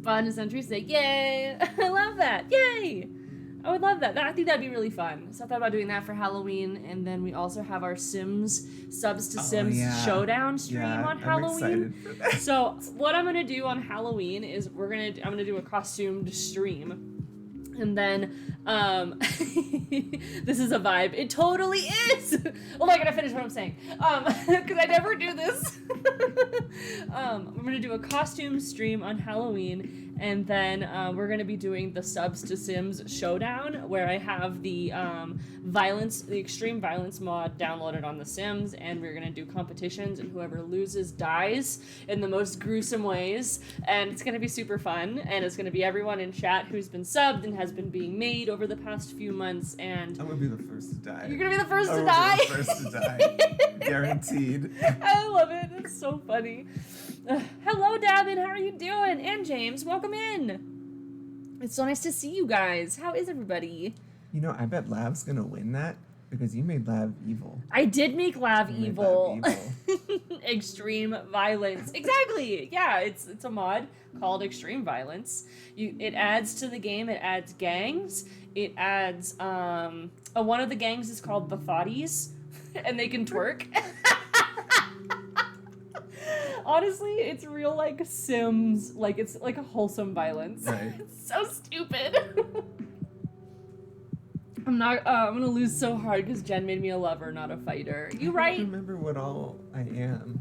Fun Century say, yay! I love that, yay! I would love that. I think that'd be really fun. So I thought about doing that for Halloween, and then we also have our Sims Subs to Sims Showdown stream on Halloween. I'm excited for that. So what I'm gonna do on Halloween is I'm gonna do a costumed stream. And then, this is a vibe. It totally is! Well, I gotta finish what I'm saying. Because I never do this. I'm gonna do a costume stream on Halloween, and then we're gonna be doing the Subs to Sims Showdown, where I have the extreme violence mod downloaded on The Sims, and we're gonna do competitions, and whoever loses dies in the most gruesome ways, and it's gonna be super fun, and it's gonna be everyone in chat who's been subbed and has been being made over the past few months, and I'm gonna be the first to die. You're gonna be the first to die? I'm the first to die. Guaranteed. I love it. It's so funny. Hello, Davin. How are you doing? And James, welcome in. It's so nice to see you guys. How is everybody? You know, I bet Lav's gonna win that because you made Lav evil. I did make Lav evil. Extreme violence. Exactly. Yeah, it's a mod called Extreme Violence. It adds to the game. It adds gangs. It adds one of the gangs is called the Thoughties, and they can twerk. Honestly, it's real like Sims. Like it's like a wholesome violence. Right. It's so stupid. I'm gonna lose so hard because Jen made me a lover, not a fighter. You right? I don't remember what all I am.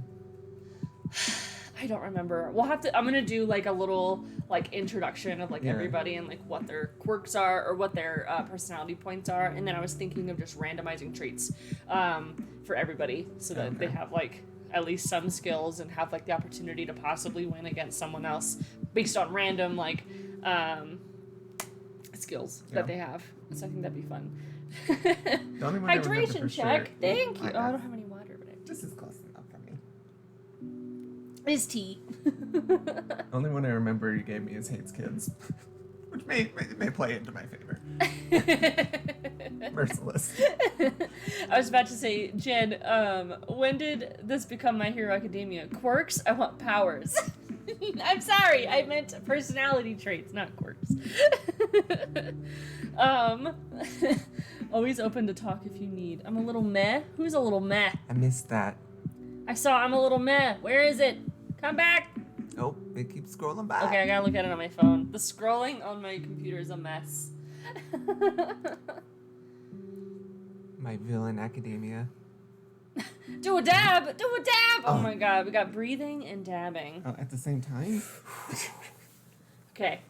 I don't remember. I'm gonna do like a little like introduction of like everybody and like what their quirks are or what their personality points are, and then I was thinking of just randomizing traits for everybody so that they have like at least some skills and have like the opportunity to possibly win against someone else based on random like skills that they have. So I think that'd be fun. The only one Hydration check. Sure. Thank you. Oh, I don't have any water, but This is close enough for me. It's tea. Only one I remember you gave me is Hates Kids, which may play into my favor. Merciless. I was about to say, Jen, when did this become My Hero Academia? Quirks? I want powers. I'm sorry, I meant personality traits, not quirks. Always open to talk if you need. I'm a little meh. Who's a little meh? I missed that. I'm a little meh. Where is it? Come back. Oh, it keeps scrolling back. Okay, I gotta look at it on my phone. The scrolling on my computer is a mess. My villain academia. Do a dab! Do a dab! Oh my god, we got breathing and dabbing. Oh, at the same time? Okay.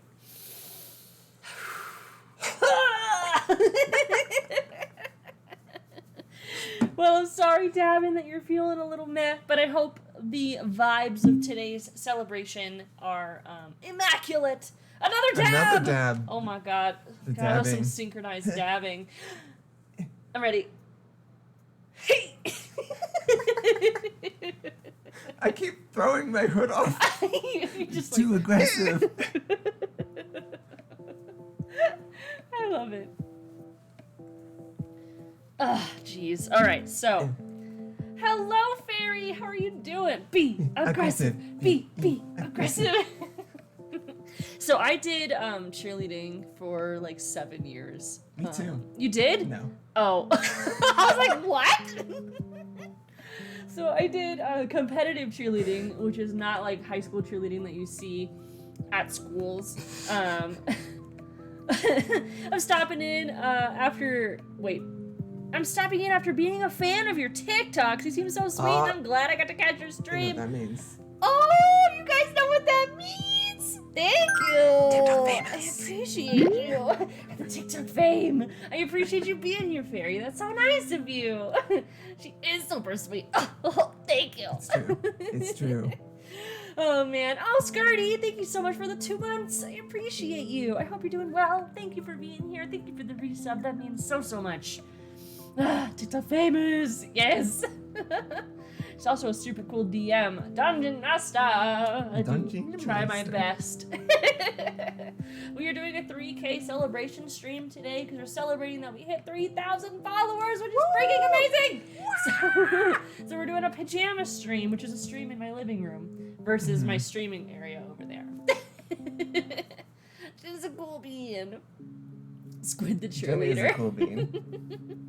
Well, I'm sorry, Davin, that you're feeling a little meh, but I hope the vibes of today's celebration are immaculate. Another dab! Another dab. Oh my god. The Gotta have some dabbing. synchronized dabbing. I'm ready. I keep throwing my hood off. You're just Too aggressive. I love it. Ah, jeez. All right, so. Hello, Fairy. How are you doing? Be aggressive. Be aggressive. So I did cheerleading for like 7 years. Me too. You did? No. Oh. I was like, what? So I did competitive cheerleading, which is not like high school cheerleading that you see at schools. I'm stopping in after being a fan of your TikToks. You seem so sweet, and I'm glad I got to catch your You know stream. what that means? Oh, you guys know what that means? Thank you. TikTok famous. I appreciate you. TikTok fame. I appreciate you being here, Fairy. That's so nice of you. She is super sweet. Oh, thank you. It's true. It's true. Oh, man. Oh, Skirty, thank you so much for the 2 months. I appreciate you. I hope you're doing well. Thank you for being here. Thank you for the resub. That means so, so much. TikTok famous. Yes. It's also a super cool DM. Dungeon Master. I try my best. We are doing a 3K celebration stream today because we're celebrating that we hit 3,000 followers, which is freaking amazing. So we're doing a pajama stream, which is a stream in my living room versus my streaming area over there. She's a cool bean. Squid the cheerleader. Jen is a cool bean.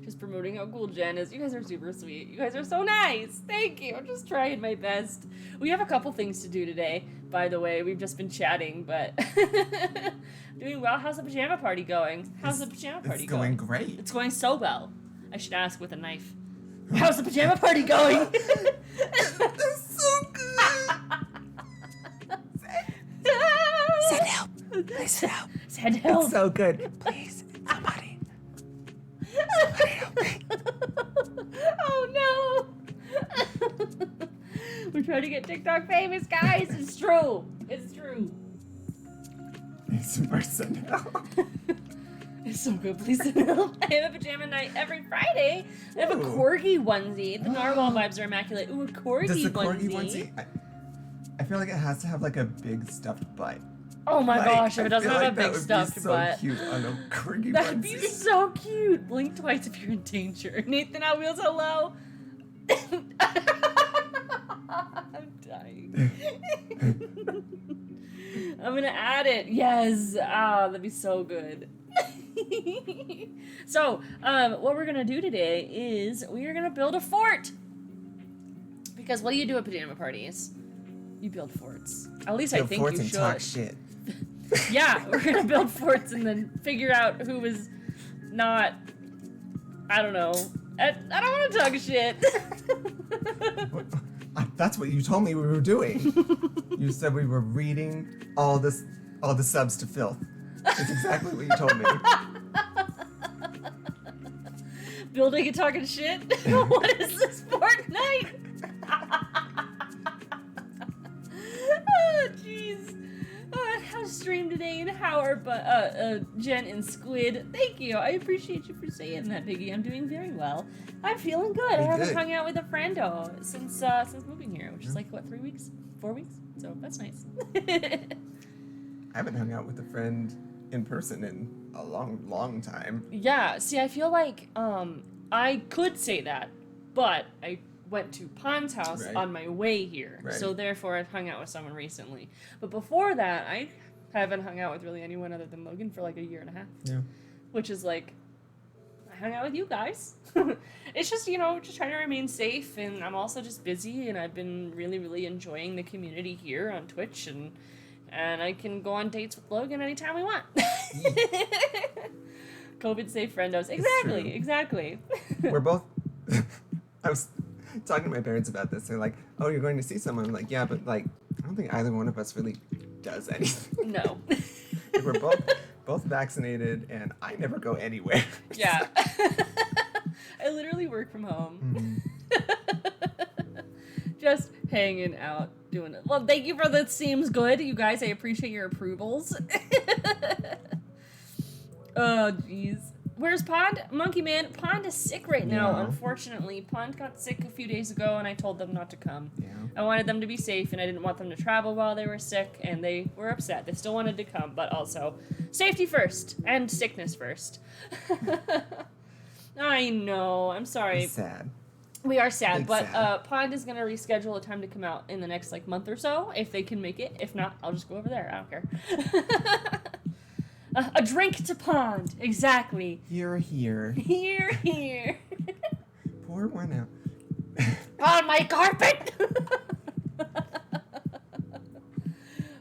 Just promoting how cool Jen is. You guys are super sweet. You guys are so nice. Thank you. I'm just trying my best. We have a couple things to do today, by the way. We've just been chatting, but doing well. How's the pajama party going? How's the pajama party going? It's going great. It's going so well. I should ask with a knife. How's the pajama party going? It's so good. Send help. Please send help. Send help. It's so good. Please, somebody. Oh no! We're trying to get TikTok famous, guys. It's true. It's true. Super send help. It's so good. Please send help. I have a pajama night every Friday. I have a corgi onesie. The narwhal vibes are immaculate. Ooh, a corgi Does the onesie. corgi onesie? I feel like it has to have like a big stuffed butt. Oh my gosh, if it doesn't have a big that stuffed would be butt. so cute on a corgi That'd onesie. be so cute. Blink twice if you're in danger. Nathan Out Wheels, hello. I'm dying. I'm gonna add it. Yes. Ah, that'd be so good. So, what we're gonna do today is we are gonna build a fort. Because what do you do at pajama parties? You build forts. At least I think you should. Talk shit. Yeah, we're gonna build forts and then figure out who is not. I don't know. I don't want to talk shit. That's what you told me we were doing. You said we were reading all the subs to filth. That's exactly what you told me. Building and talking shit? What is this Fortnite? Oh, jeez. How stream today and how are Jen and Squid? Thank you. I appreciate you for saying that, Biggie. I'm doing very well. I'm feeling good. I haven't hung out with a friendo since moving here, which is like what, 3 weeks? 4 weeks? So that's nice. I haven't hung out with a friend in person in a long time. Yeah, see, I feel like I could say that, but I went to Pond's house on my way here, so therefore I've hung out with someone recently. But before that, I haven't hung out with really anyone other than Logan for like a year and a half. Yeah. Which is like, I hung out with you guys. It's just, just trying to remain safe, and I'm also just busy, and I've been really, really enjoying the community here on Twitch, and I can go on dates with Logan anytime we want. COVID safe friendos. Exactly. We're both. I was talking to my parents about this. They're like, "Oh, you're going to see someone." I'm like, "Yeah, but like, I don't think either one of us really does anything." No. Like, we're both vaccinated, and I never go anywhere. Yeah. I literally work from home. Mm-hmm. Just hanging out, doing it. Well, thank you for that. Seems good, you guys. I appreciate your approvals. Oh, jeez. Where's Pond? Monkey Man. Pond is sick right now, unfortunately. Pond got sick a few days ago, and I told them not to come. Yeah. I wanted them to be safe, and I didn't want them to travel while they were sick, and they were upset. They still wanted to come, but also safety first, and sickness first. I know. I'm sorry. It's sad. We are sad, but Pond is going to reschedule a time to come out in the next, month or so, if they can make it. If not, I'll just go over there. I don't care. A drink to Pond. Exactly. Here. Here. Pour one out. On my carpet!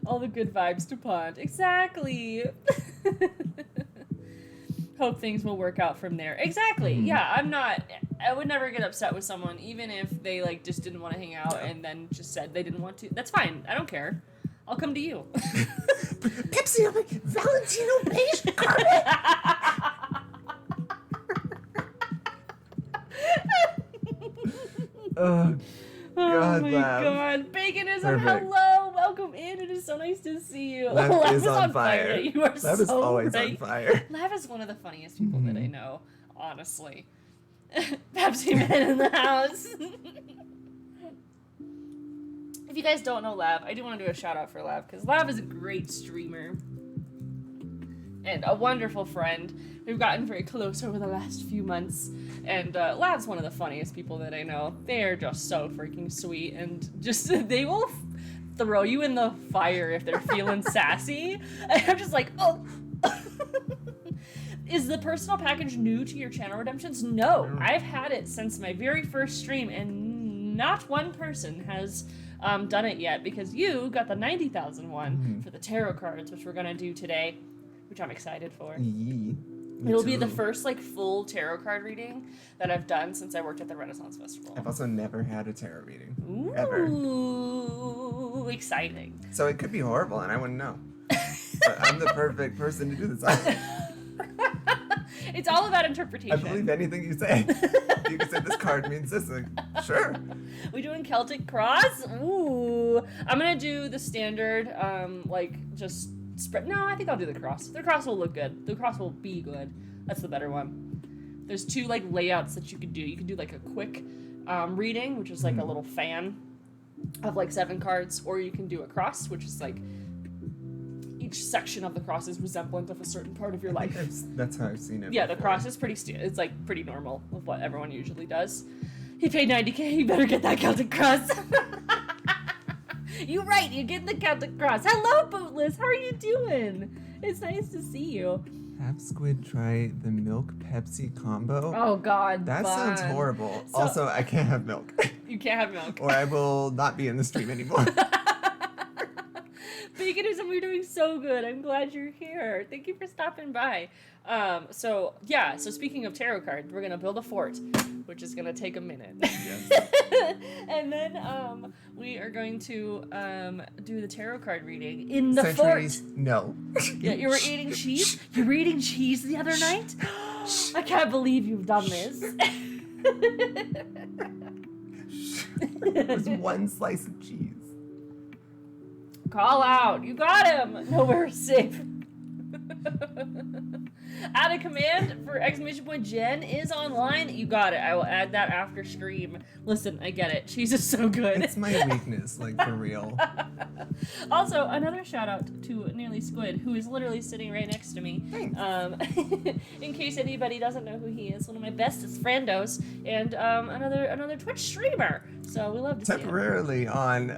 All the good vibes to Pond. Exactly. Hope things will work out from there. Exactly. Mm-hmm. Yeah, I would never get upset with someone, even if they, just didn't want to hang out and then just said they didn't want to. That's fine. I don't care. I'll come to you. Pepsi on my Valentino beige carpet. Oh, God, my Lav. God. Baconism, Perfect. hello. Welcome in. It is so nice to see you. Lav is on fire. You are Lav so is always right. on fire. Lav is one of the funniest people that I know, honestly. Pepsi Man in the house. If you guys don't know Lav, I do want to do a shout out for Lav, because Lav is a great streamer and a wonderful friend. We've gotten very close over the last few months, and Lav's one of the funniest people that I know. They are just so freaking sweet, and just, they will throw you in the fire if they're feeling sassy. And I'm just like, oh. Is the personal package new to your channel redemptions? No, I've had it since my very first stream, and not one person has done it yet, because you got the 90,000 one for the tarot cards, which we're gonna do today, which I'm excited for. It'll be the first like full tarot card reading that I've done since I worked at the Renaissance Festival. I've also never had a tarot reading. Ooh, Ever. Exciting. So it could be horrible and I wouldn't know. But I'm the perfect person to do this. It's all about interpretation. I believe anything you say. You can say this card means this. Like, sure. We doing Celtic Cross? Ooh. I'm gonna do the standard, like, just spread. No, I think I'll do the cross. The cross will look good. The cross will be good. That's the better one. There's two, like, layouts that you could do. You could do, like, a quick reading, which is, like, a little fan of, like, 7 cards. Or you can do a cross, which is, like, each section of the cross is resemblant of a certain part of your life. That's how I've seen it. Yeah, before. the cross is it's like pretty normal of what everyone usually does. He paid 90K, you better get that Celtic Cross. You're right, you're getting the Celtic Cross. Hello, Bootless, how are you doing? It's nice to see you. Have Squid try the milk Pepsi combo. Oh God, that fun. sounds horrible. So- Also, I can't have milk. You can't have milk. Or I will not be in the stream anymore. Veganism, we're doing so good. I'm glad you're here. Thank you for stopping by. So speaking of tarot cards, we're gonna build a fort, which is gonna take a minute. Yes. And then we are going to do the tarot card reading in the Centuries? fort. No. Yeah, you were eating cheese? You were eating cheese the other night? I can't believe you've done this. It was one slice of cheese. Call out. You got him. Nowhere safe. Add a command for !Jen is online. You got it. I will add that after stream. Listen, I get it. Cheese is so good. It's my weakness, like, for real. Also, another shout out to Nearly Squid, who is literally sitting right next to me. Thanks. In case anybody doesn't know who he is, one of my bestest friendos, and another Twitch streamer. So we love to see him. Temporarily on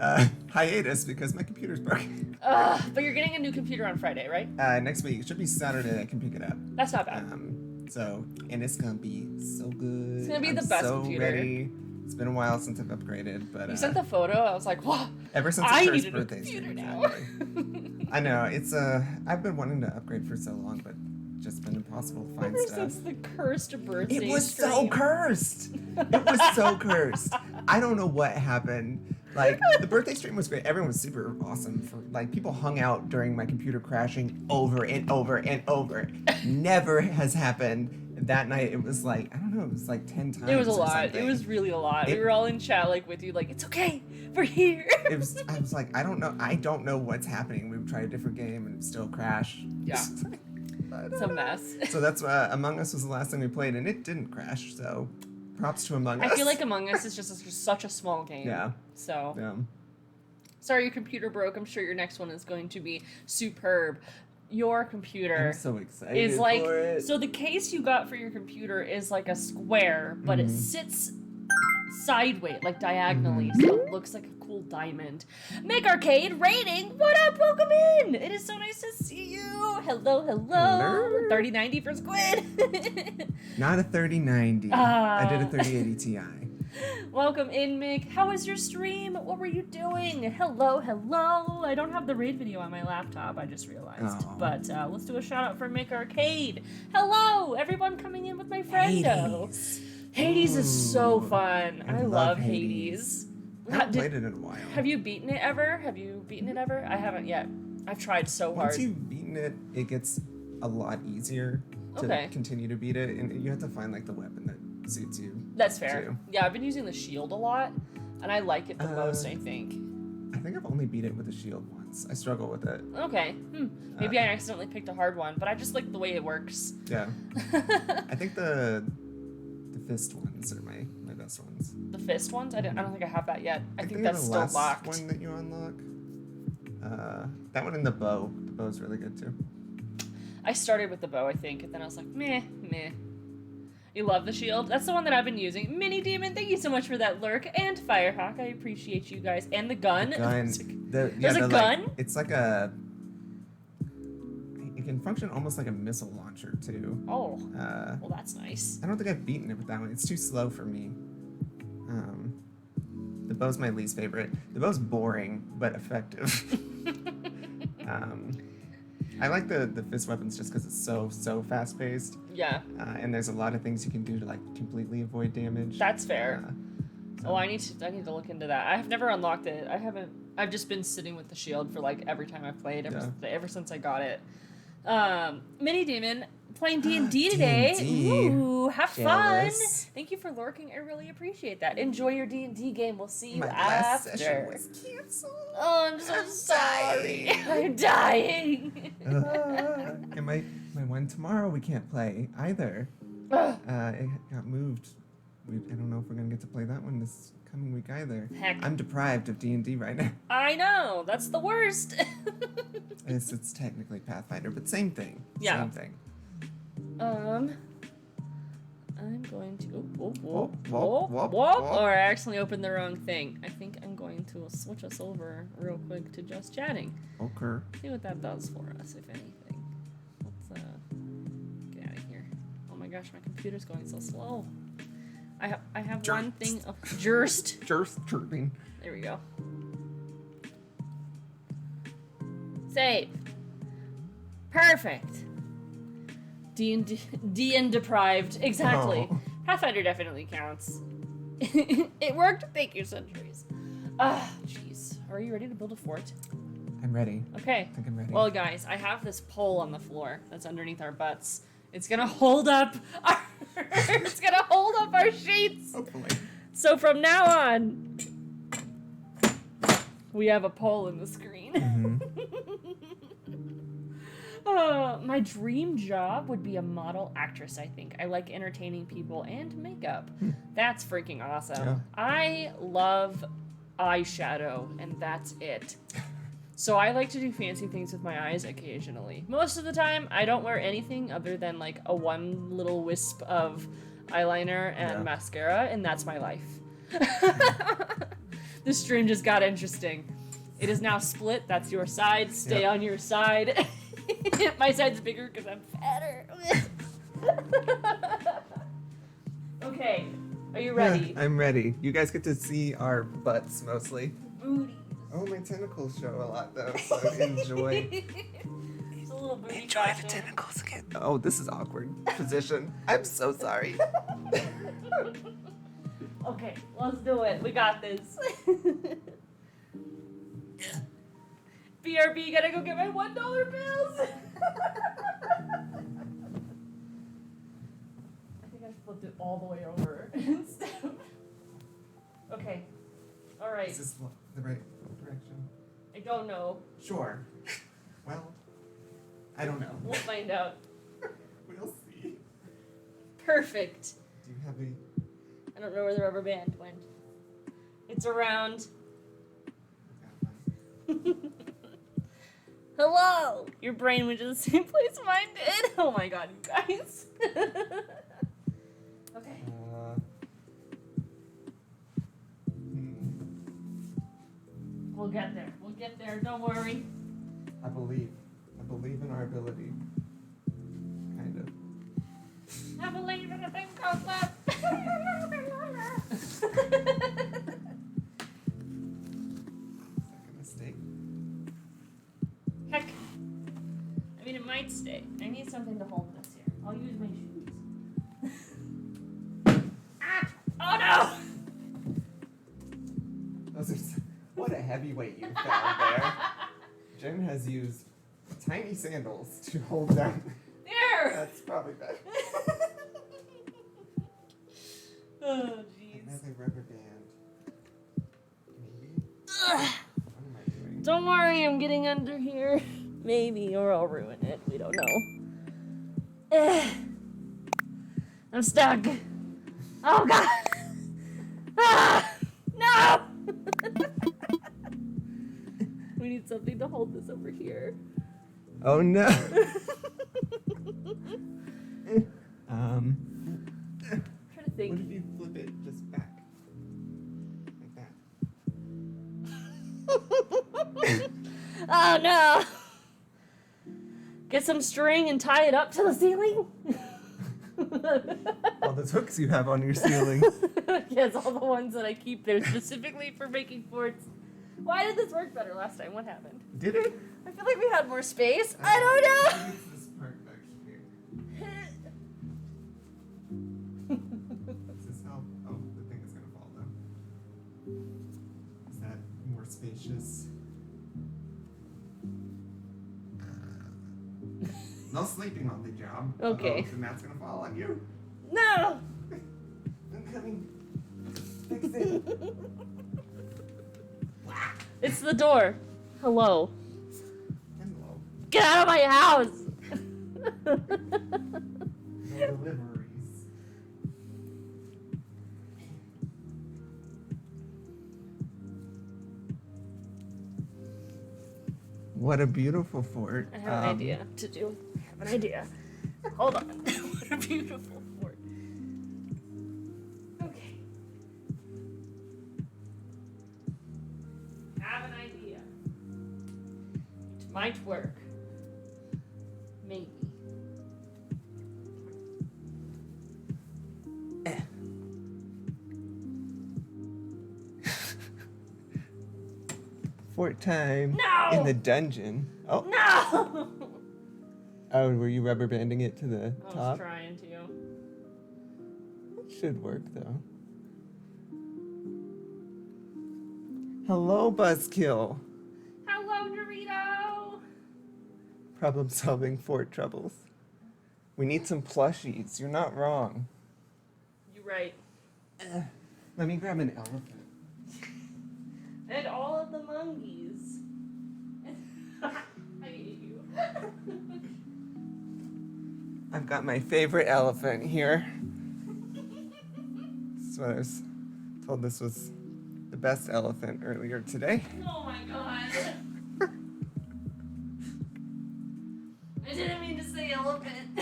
hiatus because my computer's broken. But you're getting a new computer on Friday, right? Next week. It should be Saturday. I can pick it up. That's not bad. And it's gonna be so good. It's gonna be I'm the best so computer. ready. It's been a while since I've upgraded, but You sent the photo. I was like, "Wow!" ever since I the need first a new birthday computer stream in now. January. I know it's I've been wanting to upgrade for so long, but just been impossible to find Ever stuff. since the cursed birthday It was so stream. cursed. It was so cursed. I don't know what happened. Like, the birthday stream was great. Everyone was super awesome. People hung out during my computer crashing over and over and over. Never has happened. That night, it was like, I don't know, it was like 10 times. It was a or lot. something. It was really a lot. We were all in chat, like, with you, like, it's okay. We're here. I was like, I don't know what's happening. We would try a different game and still crash. Yeah. It's a mess. So that's Among Us was the last thing we played, and it didn't crash. So props to Among Us. I feel like Among Us is just such a small game. Yeah. So. Yeah. Sorry your computer broke. I'm sure your next one is going to be superb. Your computer I'm so excited is like, for it. so the case you got for your computer is like a square, but it sits sideways, like diagonally, so it looks like a cool diamond. Make Arcade rating. What up? Welcome in. It is so nice to see you. Hello, hello. 3090 for Squid. Not a 3090. I did a 3080 Ti. Welcome in, Mick. How was your stream? What were you doing? Hello, hello. I don't have the raid video on my laptop, I just realized. Oh. But let's do a shout out for Mick Arcade. Hello, everyone coming in with my friendo. Hades is so fun. I I love love Hades. Hades. I haven't played it in a while. Have you beaten it ever? Have you beaten it ever? I haven't yet. I've tried so hard. Once you've beaten it, it gets a lot easier to continue to beat it, and you have to find like the weapon that suits you. That's fair. Too. Yeah, I've been using the shield a lot, and I like it the most, I think. I think I've only beat it with the shield once. I struggle with it. Okay. Maybe I accidentally picked a hard one, but I just like the way it works. Yeah. I think the fist ones are my best ones. The fist ones? I don't think I have that yet. I think that's the still locked. One that you unlock. That one and the bow. The bow's really good too. I started with the bow, I think, and then I was like, meh. You love the shield? That's the one that I've been using. Mini Demon, thank you so much for that lurk. And Firehawk, I appreciate you guys. And the gun. There's a gun? Like, it's like a... It can function almost like a missile launcher, too. Oh. Well, that's nice. I don't think I've beaten it with that one. It's too slow for me. The bow's my least favorite. The bow's boring, but effective. I like the fist weapons just because it's so fast paced. Yeah. And there's a lot of things you can do to like completely avoid damage. That's fair. Oh, I need to look into that. I've never unlocked it. I've just been sitting with the shield for like every time I've played ever since I got it. Mini Demon playing D&D today. D&D. Ooh, have Jealous. fun. Thank you for lurking. I really appreciate that. Enjoy your D&D game. We'll see you My after. last session was canceled. Oh, I'm so sorry. I'm dying. And my one tomorrow we can't play either. It got moved. I don't know if we're gonna get to play that one this coming week either. Heck. I'm deprived of D&D right now. I know. That's the worst. It's technically Pathfinder, but same thing. Yeah. Same thing. I'm going to... Whoop. Or I accidentally opened the wrong thing. I think I'm going to switch us over real quick to just chatting. Okay. See what that does for us, if anything. Let's get out of here. Oh my gosh, my computer's going so slow. I have one thing. Oh, Jurst chirping. There we go. Save. Perfect. DN deprived. Exactly. Oh. Pathfinder definitely counts. It worked. Thank you, Centuries. Jeez. Are you ready to build a fort? I'm ready. Okay. I think I'm ready. Well, guys, I have this pole on the floor that's underneath our butts. It's gonna hold up our sheets. Hopefully. So from now on, we have a pole in the screen. My dream job would be a model actress, I think. I like entertaining people and makeup. That's freaking awesome. Yeah. I love eyeshadow, and that's it. So I like to do fancy things with my eyes occasionally. Most of the time, I don't wear anything other than like a one little wisp of eyeliner and mascara, and that's my life. This stream just got interesting. It is now split. That's your side. Stay on your side. My side's bigger because I'm fatter. Okay, are you ready? I'm ready. You guys get to see our butts mostly. Booty. Oh, my tentacles show a lot though, so enjoy. It's a little booty Enjoy fashion. the tentacles again. Oh, this is awkward position. I'm so sorry. Okay, let's do it. We got this. BRB, gotta go get my $1 bills. I think I flipped it all the way over instead of... Okay. All right. Is this the right direction? I don't know. Sure. Well, I don't know. We'll find out. We'll see. Perfect. Do you have a... I don't know where the rubber band went. It's around. Hello! Your brain went to the same place mine did. Oh my god, you guys. Okay. We'll get there. We'll get there. Don't worry. I believe in our ability. Kind of. I believe in a thing called love. Second mistake. Heck. I mean, it might stay. I need something to hold this here. I'll use my shoes. Ah! Oh no! That was heavyweight you found there. Jen has used tiny sandals to hold down. There! That's probably better. Oh, jeez. Another rubber band. Maybe? What am I doing? Don't worry, I'm getting under here. Maybe, or I'll ruin it. We don't know. I'm stuck. Oh, God. Ah! No! We need something to hold this over here. Oh no. Trying to think. What if you flip it just back? Like that. Oh no! Get some string and tie it up to the ceiling? All those hooks you have on your ceiling. Yes, all the ones that I keep there specifically for making forts. Why did this work better last time? What happened? Did it? I feel like we had more space. I don't know! It's this part back here. Is this how? Oh, the thing is gonna fall though. Is that more spacious? No sleeping on the job. Okay. Uh-oh, the mat's gonna fall on you. No! I'm coming. Fix it. It's the door. Hello. Hello. Get out of my house! No deliveries. What a beautiful fort. I have an idea to do. I have an idea. Hold on. What a beautiful fort. Okay. Have an idea. It might work. Maybe. Fort time. No! In the dungeon. Oh. No! Oh, were you rubber banding it to the I was top? trying to. It should work though. Hello, Buzzkill. Hello, Dorito! Problem solving fort troubles. We need some plushies. You're not wrong. You're right. Let me grab an elephant. And all of the monkeys. I hate you. I've got my favorite elephant here. So I was told this was the best elephant earlier today. Oh my god. I didn't mean to say elephant.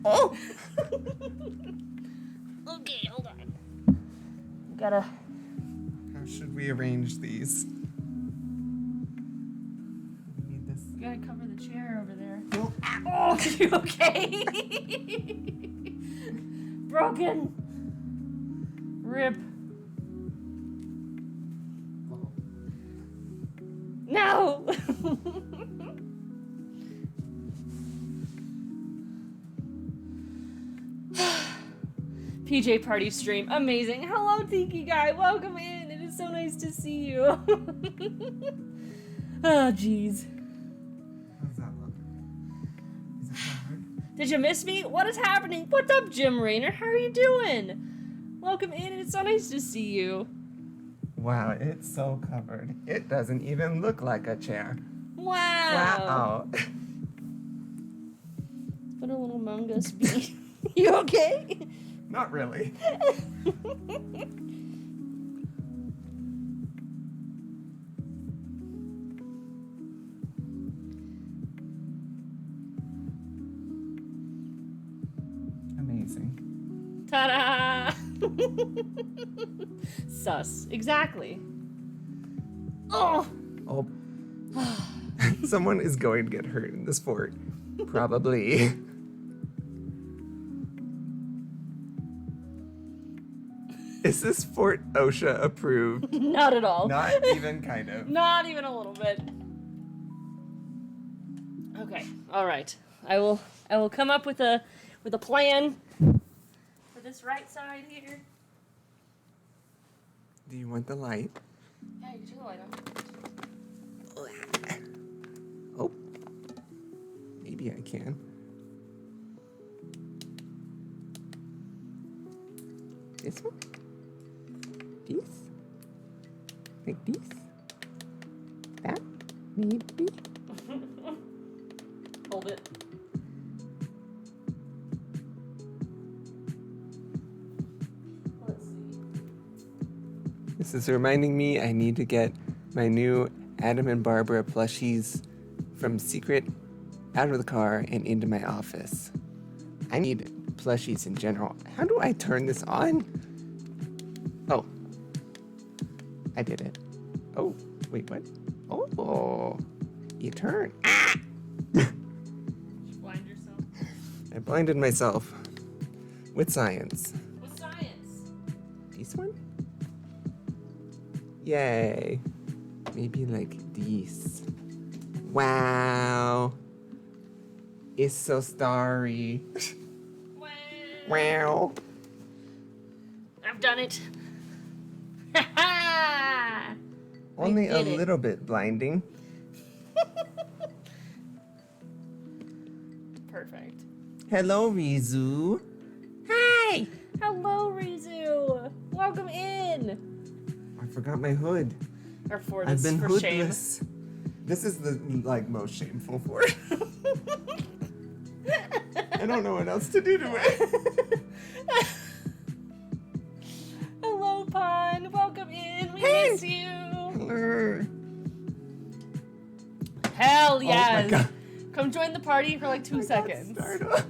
Oh! Okay, hold on. Gotta. How should we arrange these? We need this. Gotta cover the chair over there. Oh, Oh, you okay? Broken. Rip. oh. No. PJ party stream. Amazing. Hello, Tiki Guy. Welcome in. It is so nice to see you. Oh, jeez. How's that look? Is it hard? Did you miss me? What is happening? What's up, Jim Raynor? How are you doing? Welcome in. It's so nice to see you. Wow, it's so covered. It doesn't even look like a chair. Wow. Wow. Put a little Among Us beat. You okay? Not really. Amazing. Ta-da! Sus. Exactly. Oh! Oh. Someone is going to get hurt in this fort. Probably. Is this fort OSHA approved? Not at all. Not even kind of. Not even a little bit. Okay. All right. I will come up with a plan. this right side here. Do you want the light? Yeah, you can turn the light on. Oh. Maybe I can. This one? This? Like this? That? Maybe? Hold it. Let's see. This is reminding me I need to get my new Adam and Barbara plushies from Secret out of the car and into my office. I need plushies in general. How do I turn this on? Oh. I did it. Oh, wait, what? Oh, you turn. Ah! Did you blind yourself? I blinded myself with science. With science. This one? Yay. Maybe like this. Wow. It's so starry. Wow. I've done it. Ha ha! Only a did it. little bit blinding. Perfect. Hello, Rizu. Hi. Hello, Rizu. Welcome in. I forgot my hood. Or for I've this, been for hoodless. This is the most shameful for it. I don't know what else to do to it. Hello, Pun. Welcome in. We miss you. Hello. Hell Oh my yes. God. Come join the party for like 2 seconds. Start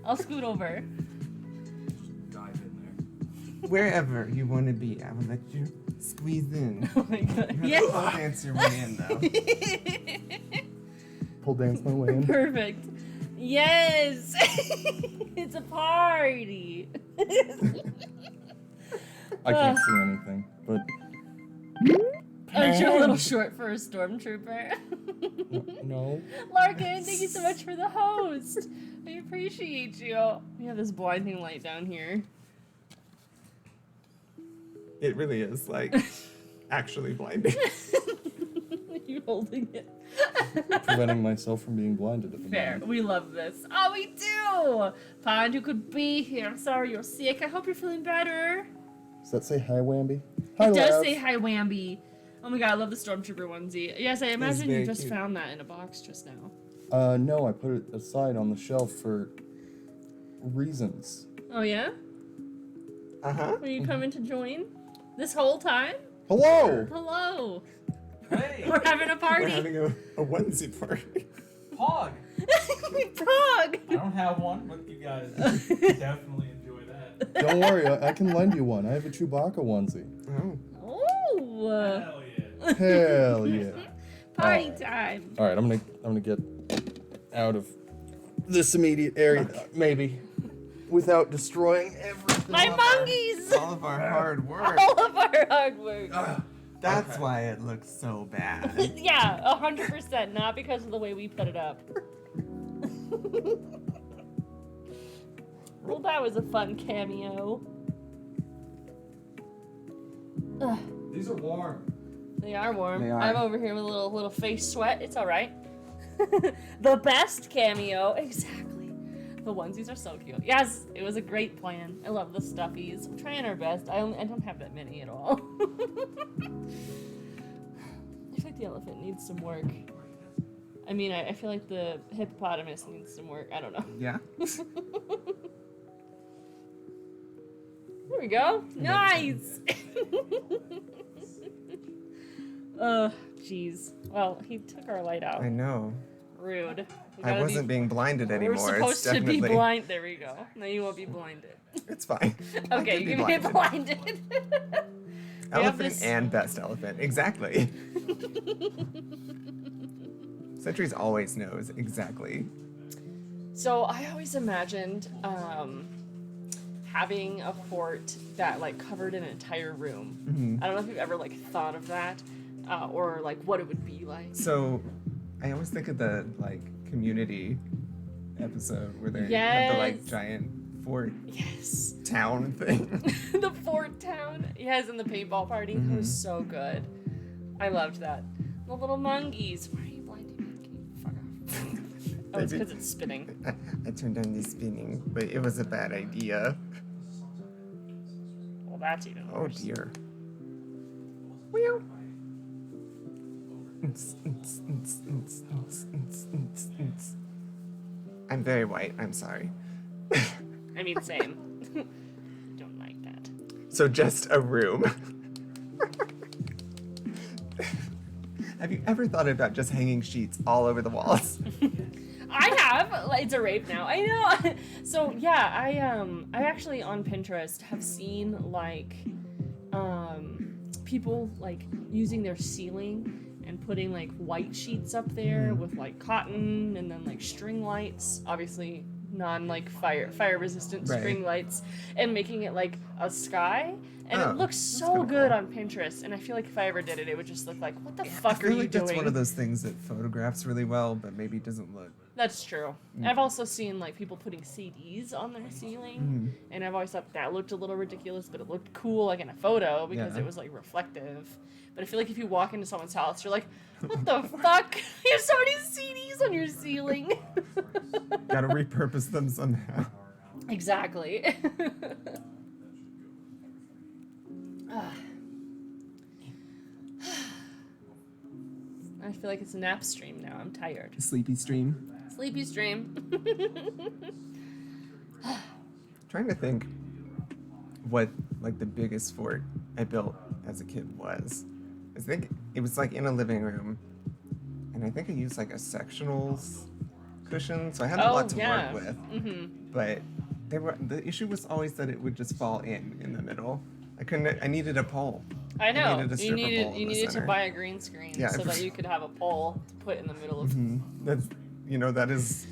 I'll scoot over. Dive in there. Wherever you want to be, I will let you squeeze in. Oh my god. You Yes. have to dance your way in, though. Pull dance my way in. Perfect. Yes. It's a party. I can't see anything, but Aren't you a little short for a stormtrooper? no. Larkin, thank you so much for the host. I appreciate you. We have this blinding light down here. It really is, like, actually blinding. You holding it. Preventing myself from being blinded at the Fair. moment. We love this. Oh, we do. Pond, you could be here. I'm sorry you're sick. I hope you're feeling better. Does that say hi, Wamby? Hi, It does Labs. say hi, Wamby. Oh my god, I love the Stormtrooper onesie. Yes, I imagine you very just cute. found that in a box just now. No, I put it aside on the shelf for reasons. Oh yeah? Uh-huh. Were you coming to join? This whole time? Hello! Hello. Hey, We're having a We're party. having a onesie party. Pog. Pog. I don't have one, but you guys definitely enjoy that. Don't worry, I can lend you one. I have a Chewbacca onesie. Oh. Oh. Hell yeah. Hell yeah. Party time. Alright, I'm gonna get out of this immediate area, maybe. Without destroying everything. My monkeys. All of our hard work. All of our hard work. That's Okay. why it looks so bad. Yeah, 100%. Not because of the way we put it up. Well, that was a fun cameo. Ugh, These are warm. they are warm. They are. I'm over here with a little face sweat. It's all right. The best cameo, exactly. The onesies are so cute. Yes, it was a great plan. I love the stuffies. We're trying our best. I don't have that many at all. I feel like the elephant needs some work. I mean, I feel like the hippopotamus needs some work. I don't know. Yeah? There we go. Nice. Jeez. Well, he took our light out. I know. Rude. We I gotta wasn't being blinded anymore. We're supposed it's to definitely... be blind. There we go. No, you won't be blinded. It's fine. I Okay, could you be can be blinded. We have Elephant this- and best elephant. Exactly. Sentry's always knows exactly. So I always imagined having a fort that like covered an entire room. Mm-hmm. I don't know if you've ever like thought of that, or like what it would be like. So, I always think of the like Community episode where they have the like Yes. giant fort Yes. town thing. The fort town. Yes, and the paintball party. That was so good. I loved that. The little monkeys. Why are you blinding me? Can you fuck off? Oh, it's because it's spinning. I turned on the spinning, but it was a bad idea. Well, that's even Oh worse. dear. Well. I'm very white. I'm sorry. I mean, same. Don't like that. So just a room. Have you ever thought about just hanging sheets all over the walls? I have. It's a rave now. I know. So yeah, I actually on Pinterest have seen like people like using their ceiling and putting like white sheets up there with like cotton and then like string lights, obviously non like fire resistant Right. string lights, and making it like a sky. And Oh, it looks that's so kinda good cool. on Pinterest, and I feel like if I ever did it, it would just look like, what the I fuck are feel you like doing? that's one of those things that photographs really well, but maybe doesn't look. That's true. I've also seen like people putting CDs on their ceiling, and I've always thought that looked a little ridiculous, but it looked cool like in a photo because Yeah. it was like reflective. But I feel like if you walk into someone's house, you're like, what the fuck? You have so many CDs on your ceiling. Gotta repurpose them somehow. Exactly. I feel like it's a nap stream now. I'm tired. Sleepy stream. Sleepy stream. Trying to think what like the biggest fort I built as a kid was. I think it was like in a living room, and I think I used like a sectionals cushion, so I had a lot to work with. But the issue was always that it would just fall in the middle. I needed a pole. I know. needed a stripper pole in You the needed to center. buy a green screen Yeah. so that you could have a pole to put in the middle of. That's that is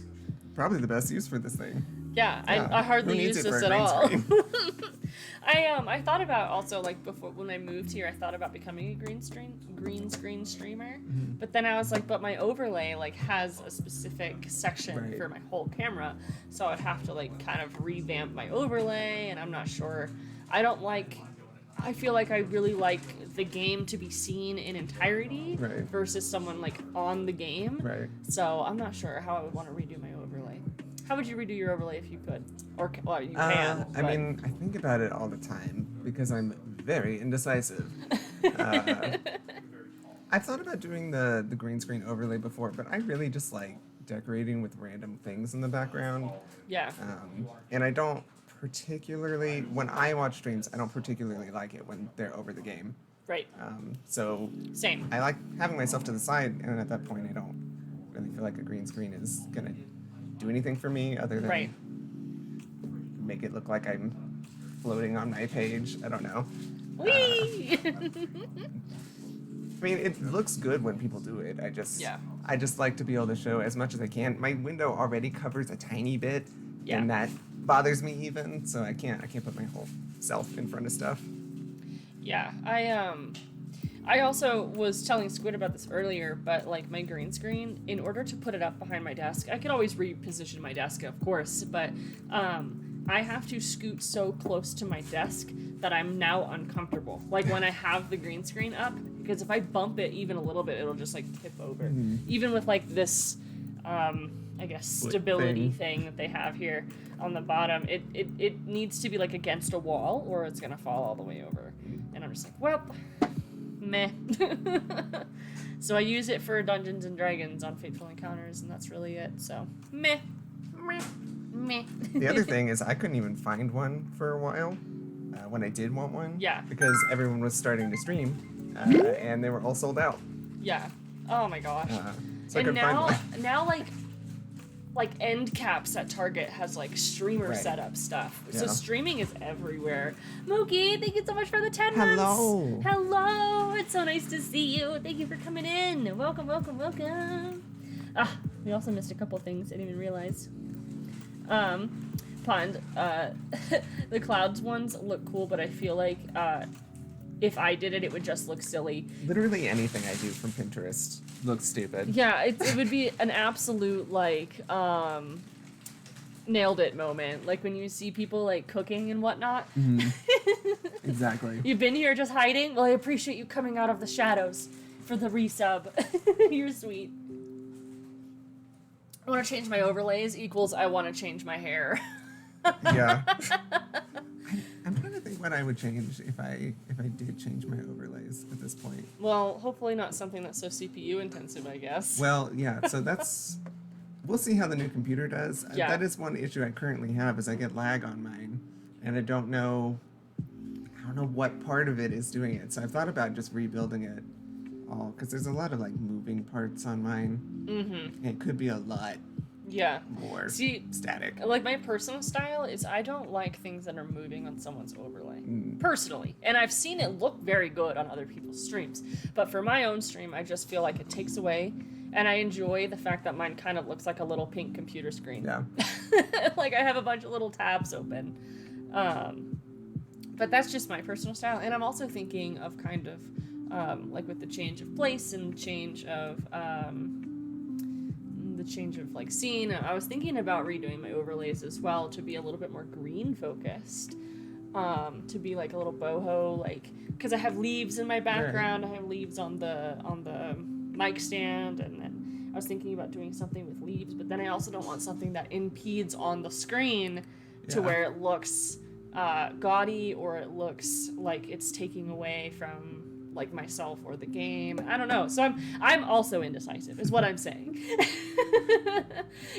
probably the best use for this thing. Yeah, Yeah, I hardly who needs use it for this a at green all. screen? I thought about also like before when I moved here, I thought about becoming a green screen streamer, but then I was like, but my overlay like has a specific section Right. for my whole camera, so I'd have to like kind of revamp my overlay, and I'm not sure. I feel like I really like the game to be seen in entirety Right. versus someone like on the game. Right. So I'm not sure how I would want to redo my overlay. How would you redo your overlay if you could? Or well, you can. I but- mean, I think about it all the time because I'm very indecisive. I've thought about doing the green screen overlay before, but I really just like decorating with random things in the background. Yeah. And I don't particularly, when I watch streams, I don't particularly like it when they're over the game. Right. So Same. I like having myself to the side, and at that point, I don't really feel like a green screen is gonna do anything for me other than Right. make it look like I'm floating on my page. I don't know. Whee! I mean, it looks good when people do it. Yeah. I just like to be able to show as much as I can. My window already covers a tiny bit, Yeah. and that bothers me even. So I can't put my whole self in front of stuff. Yeah. I also was telling Squid about this earlier, but like my green screen, in order to put it up behind my desk, I could always reposition my desk, of course, but I have to scoot so close to my desk that I'm now uncomfortable. Like when I have the green screen up, because if I bump it even a little bit, it'll just like tip over. Even with like this, I guess, Foot stability thing. thing that they have here on the bottom, it needs to be like against a wall or it's gonna fall all the way over. And I'm just like, well, meh. So I use it for Dungeons and Dragons on Fateful Encounters, and that's really it. So meh, meh, meh. The other thing is I couldn't even find one for a while when I did want one. Yeah. Because everyone was starting to stream, and they were all sold out. Yeah. Oh my gosh. So I And couldn't find one. now like end caps at Target has like streamer Right. setup stuff. So Yeah. streaming is everywhere. Mookie, thank you so much for the 10 Hello. months. Hello. It's so nice to see you. Thank you for coming in. Welcome, welcome, welcome. We also missed a couple things I didn't even realize. Pond, the clouds ones look cool, but I feel like if I did it, it would just look silly. Literally anything I do from Pinterest looks stupid. Yeah, it would be an absolute like nailed it moment. Like when you see people like cooking and whatnot. Exactly. You've been here just hiding? Well, I appreciate you coming out of the shadows for the resub. You're sweet. I want to change my overlays equals I want to change my hair. Yeah. I'm trying to think what I would change if I did change my overlays at this point. Well, hopefully not something that's so CPU intensive, I guess. Well, yeah, so that's... We'll see how the new computer does. Yeah. That is one issue I currently have, is I get lag on mine, and I don't know what part of it is doing it. So I've thought about just rebuilding it all, because there's a lot of like moving parts on mine. And it could be a lot more static. Like my personal style is I don't like things that are moving on someone's overlay. Personally. And I've seen it look very good on other people's streams. But for my own stream, I just feel like it takes away. And I enjoy the fact that mine kind of looks like a little pink computer screen. Yeah. Like I have a bunch of little tabs open. But that's just my personal style. And I'm also thinking of kind of like with the change of place and change of like scene. I was thinking about redoing my overlays as well to be a little bit more green focused. To be like a little boho, like because I have leaves in my background. Right. I have leaves on the mic stand, and then I was thinking about doing something with leaves, but then I also don't want something that impedes on the screen to where it looks gaudy or it looks like it's taking away from like myself or the game. I don't know. So I'm also indecisive is what I'm saying.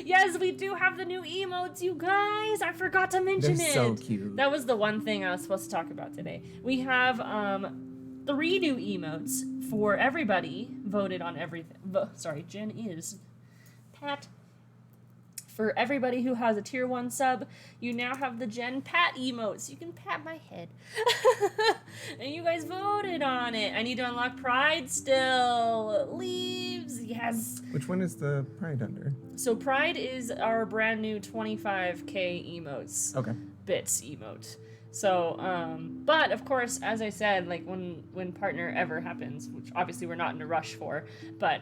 Yes, we do have the new emotes, you guys. I forgot to mention They're it. so cute. That was the one thing I was supposed to talk about today. We have 3 new emotes for everybody voted on everything. Jen is Pat. For everybody who has a tier 1 sub, you now have the Jen Pat emotes. You can pat my head. And you guys voted on it. I need to unlock Pride still. Leaves. Yes. Which one is the Pride under? So Pride is our brand new 25k emotes. Okay. Bits emote. So, but of course, as I said, like when partner ever happens, which obviously we're not in a rush for, but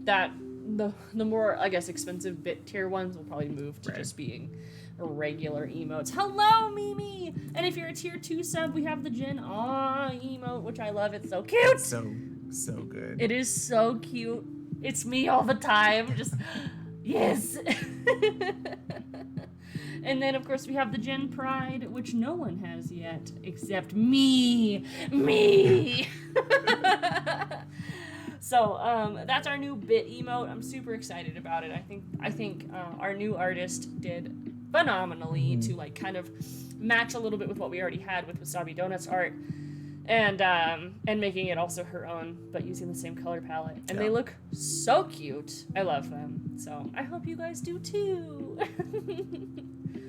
that the more, I guess, expensive bit tier ones will probably move to just being regular emotes. Hello, Mimi! And if you're a tier 2 sub, we have the Jen Aw emote, which I love. It's so cute! It's so good. It is so cute. It's me all the time. Just, yes! And then, of course, we have the Jen Pride, which no one has yet, except me! Me! So, that's our new bit emote. I'm super excited about it. I think our new artist did phenomenally to, like, kind of match a little bit with what we already had with Wasabi Donuts art. And making it also her own, but using the same color palette. And they look so cute. I love them. So, I hope you guys do too.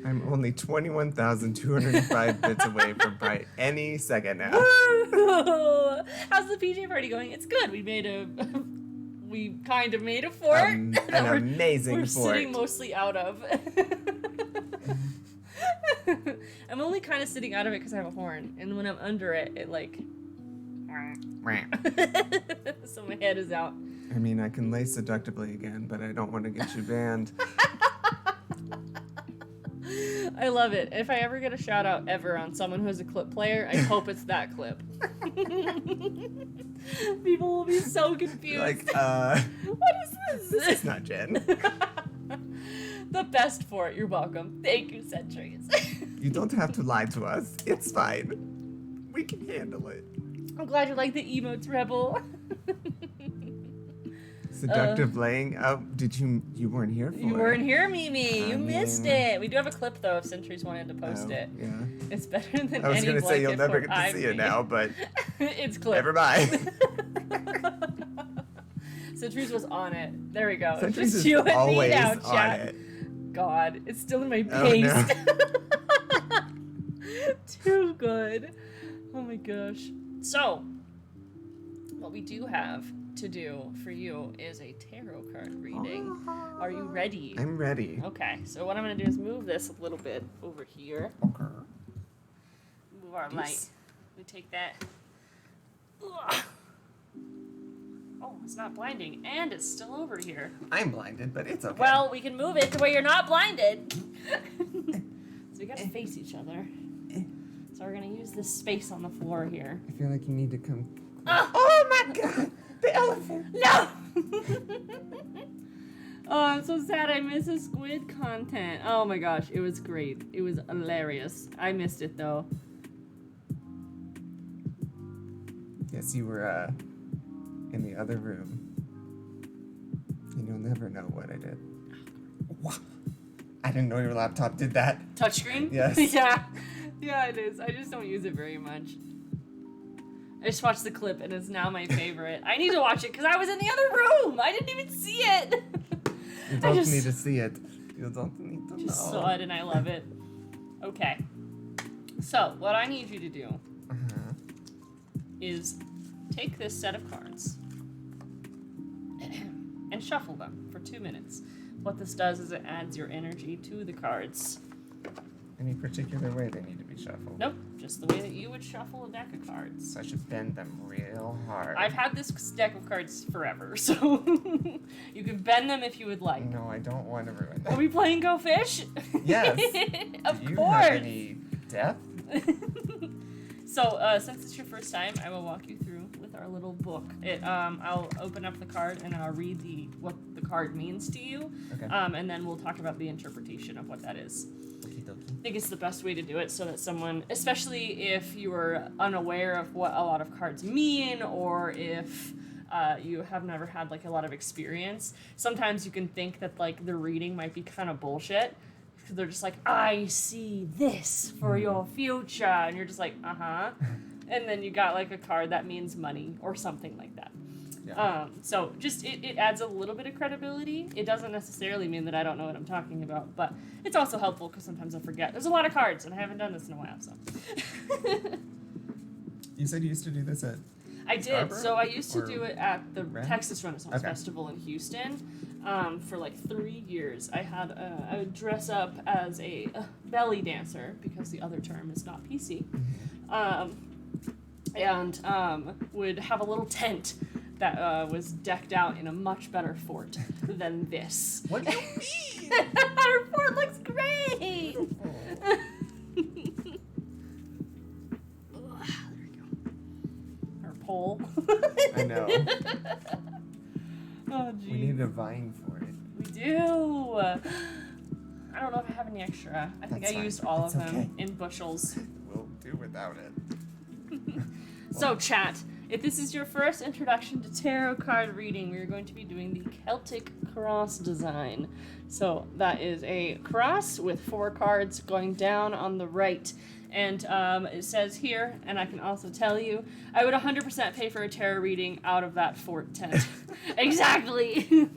I'm only 21,205 bits away from Pride any second now. How's the PJ party going? It's good. We kind of made a fort. An amazing we're fort. Sitting mostly out of. I'm only kind of sitting out of it because I have a horn, and when I'm under it, it like. So my head is out. I mean, I can lay seductively again, but I don't want to get you banned. I love it. If I ever get a shout out ever on someone who's a clip player, I hope it's that clip. People will be so confused. Like, what is this? This is not Jen. The best for it. You're welcome. Thank you, Centuries. You don't have to lie to us. It's fine. We can handle it. I'm glad you like the emotes, Rebel. Seductive laying. Oh, you weren't here for it. You weren't here, Mimi. You missed it. We do have a clip, though, if Centuries wanted to post it. Yeah. It's better than any I was going to say you'll never blanket get to fort see I've it now, made. but It's clip. never mind. Centuries was on it. There we go. Centuries Just is you and me always now, on chat. it. God, it's still in my Oh, paste. no. Too good. Oh my gosh. So, what we do have to do for you is a tarot card reading. Are you ready? I'm ready. Okay, so what I'm going to do is move this a little bit over here. Okay. Move our light. We take that. Ugh. Oh It's not blinding, and it's still over here. I'm blinded, but it's okay. Well, we can move it to where you're not blinded. So we gotta face each other. So we're gonna use this space on the floor here. I feel like you need to come. Oh my god! The elephant! no! Oh, I'm so sad I missed the squid content. Oh my gosh, it was great. It was hilarious. I missed it though. Yes, you were in the other room. And you'll never know what I did. What? I didn't know your laptop did that. Touchscreen? Yes. Yeah. Yeah, it is. I just don't use it very much. I just watched the clip and it's now my favorite. I need to watch it because I was in the other room. I didn't even see it. You don't need to see it. You don't need to know. Just saw it and I love it. Okay. So, what I need you to do is take this set of cards and shuffle them for 2 minutes. What this does is it adds your energy to the cards. Any particular way they need to be shuffled? Nope, just the way that you would shuffle a deck of cards. So I should bend them real hard. I've had this deck of cards forever, so you can bend them if you would like. No, I don't want to ruin Are them. we playing Go Fish? Yes. Of Do you course. have any depth? So, since it's your first time, I will walk you through with our little book. I'll open up the card and I'll read what the card means to you. Okay. And then we'll talk about the interpretation of what that is. I think it's the best way to do it so that someone, especially if you are unaware of what a lot of cards mean, or if you have never had like a lot of experience, sometimes you can think that like the reading might be kind of bullshit. They're just like, I see this for your future, and you're just like, uh-huh. And then you got like a card that means money or something like that. Yeah. So just it adds a little bit of credibility. It doesn't necessarily mean that I don't know what I'm talking about, but it's also helpful because sometimes I forget. There's a lot of cards, and I haven't done this in a while, so. You said you used to do this at... I did. Scarborough? So I used to Or do it at the Ren? Texas Renaissance Okay. Festival in Houston for like 3 years. I would dress up as a belly dancer because the other term is not PC, and would have a little tent that was decked out in a much better fort than this. What do you mean? Our fort looks great. There we go. Our pole. I know. Oh, geez. We need a vine for it. We do. I don't know if I have any extra. I think That's I fine. used all It's of them okay. in bushels. We'll do without it. So, chat, if this is your first introduction to tarot card reading, we're going to be doing the Celtic cross design. So that is a cross with 4 cards going down on the right. And it says here, and I can also tell you, I would 100% pay for a tarot reading out of that fort tent. Exactly.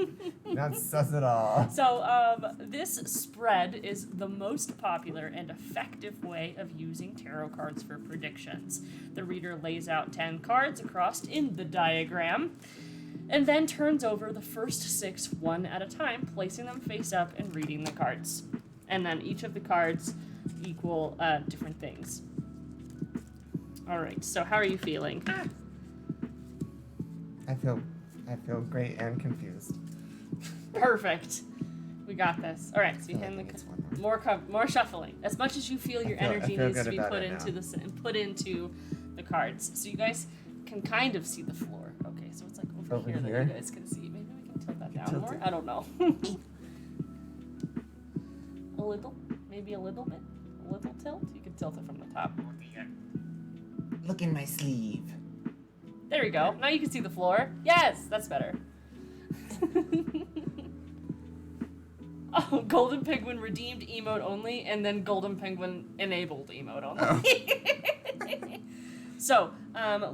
That says it all. So this spread is the most popular and effective way of using tarot cards for predictions. The reader lays out 10 cards across in the diagram, and then turns over the first 6 one at a time, placing them face up and reading the cards. And then each of the cards equal different things. Alright, so how are you feeling? I feel great and confused. Perfect. We got this. Alright, so you hand it's one the more shuffling. As much as you feel your energy feel needs good to be about put it into put into the cards. So you guys can kind of see the floor. Okay, so it's like over here here? that you guys can see. Maybe we can tilt that down tilt more. it. I don't know. A little, maybe a little bit, a little tilt. You can tilt it from the top. Look in my sleeve. There we go. Now you can see the floor. Yes, that's better. Oh, Golden Penguin redeemed emote only, and then Golden Penguin enabled emote only. So,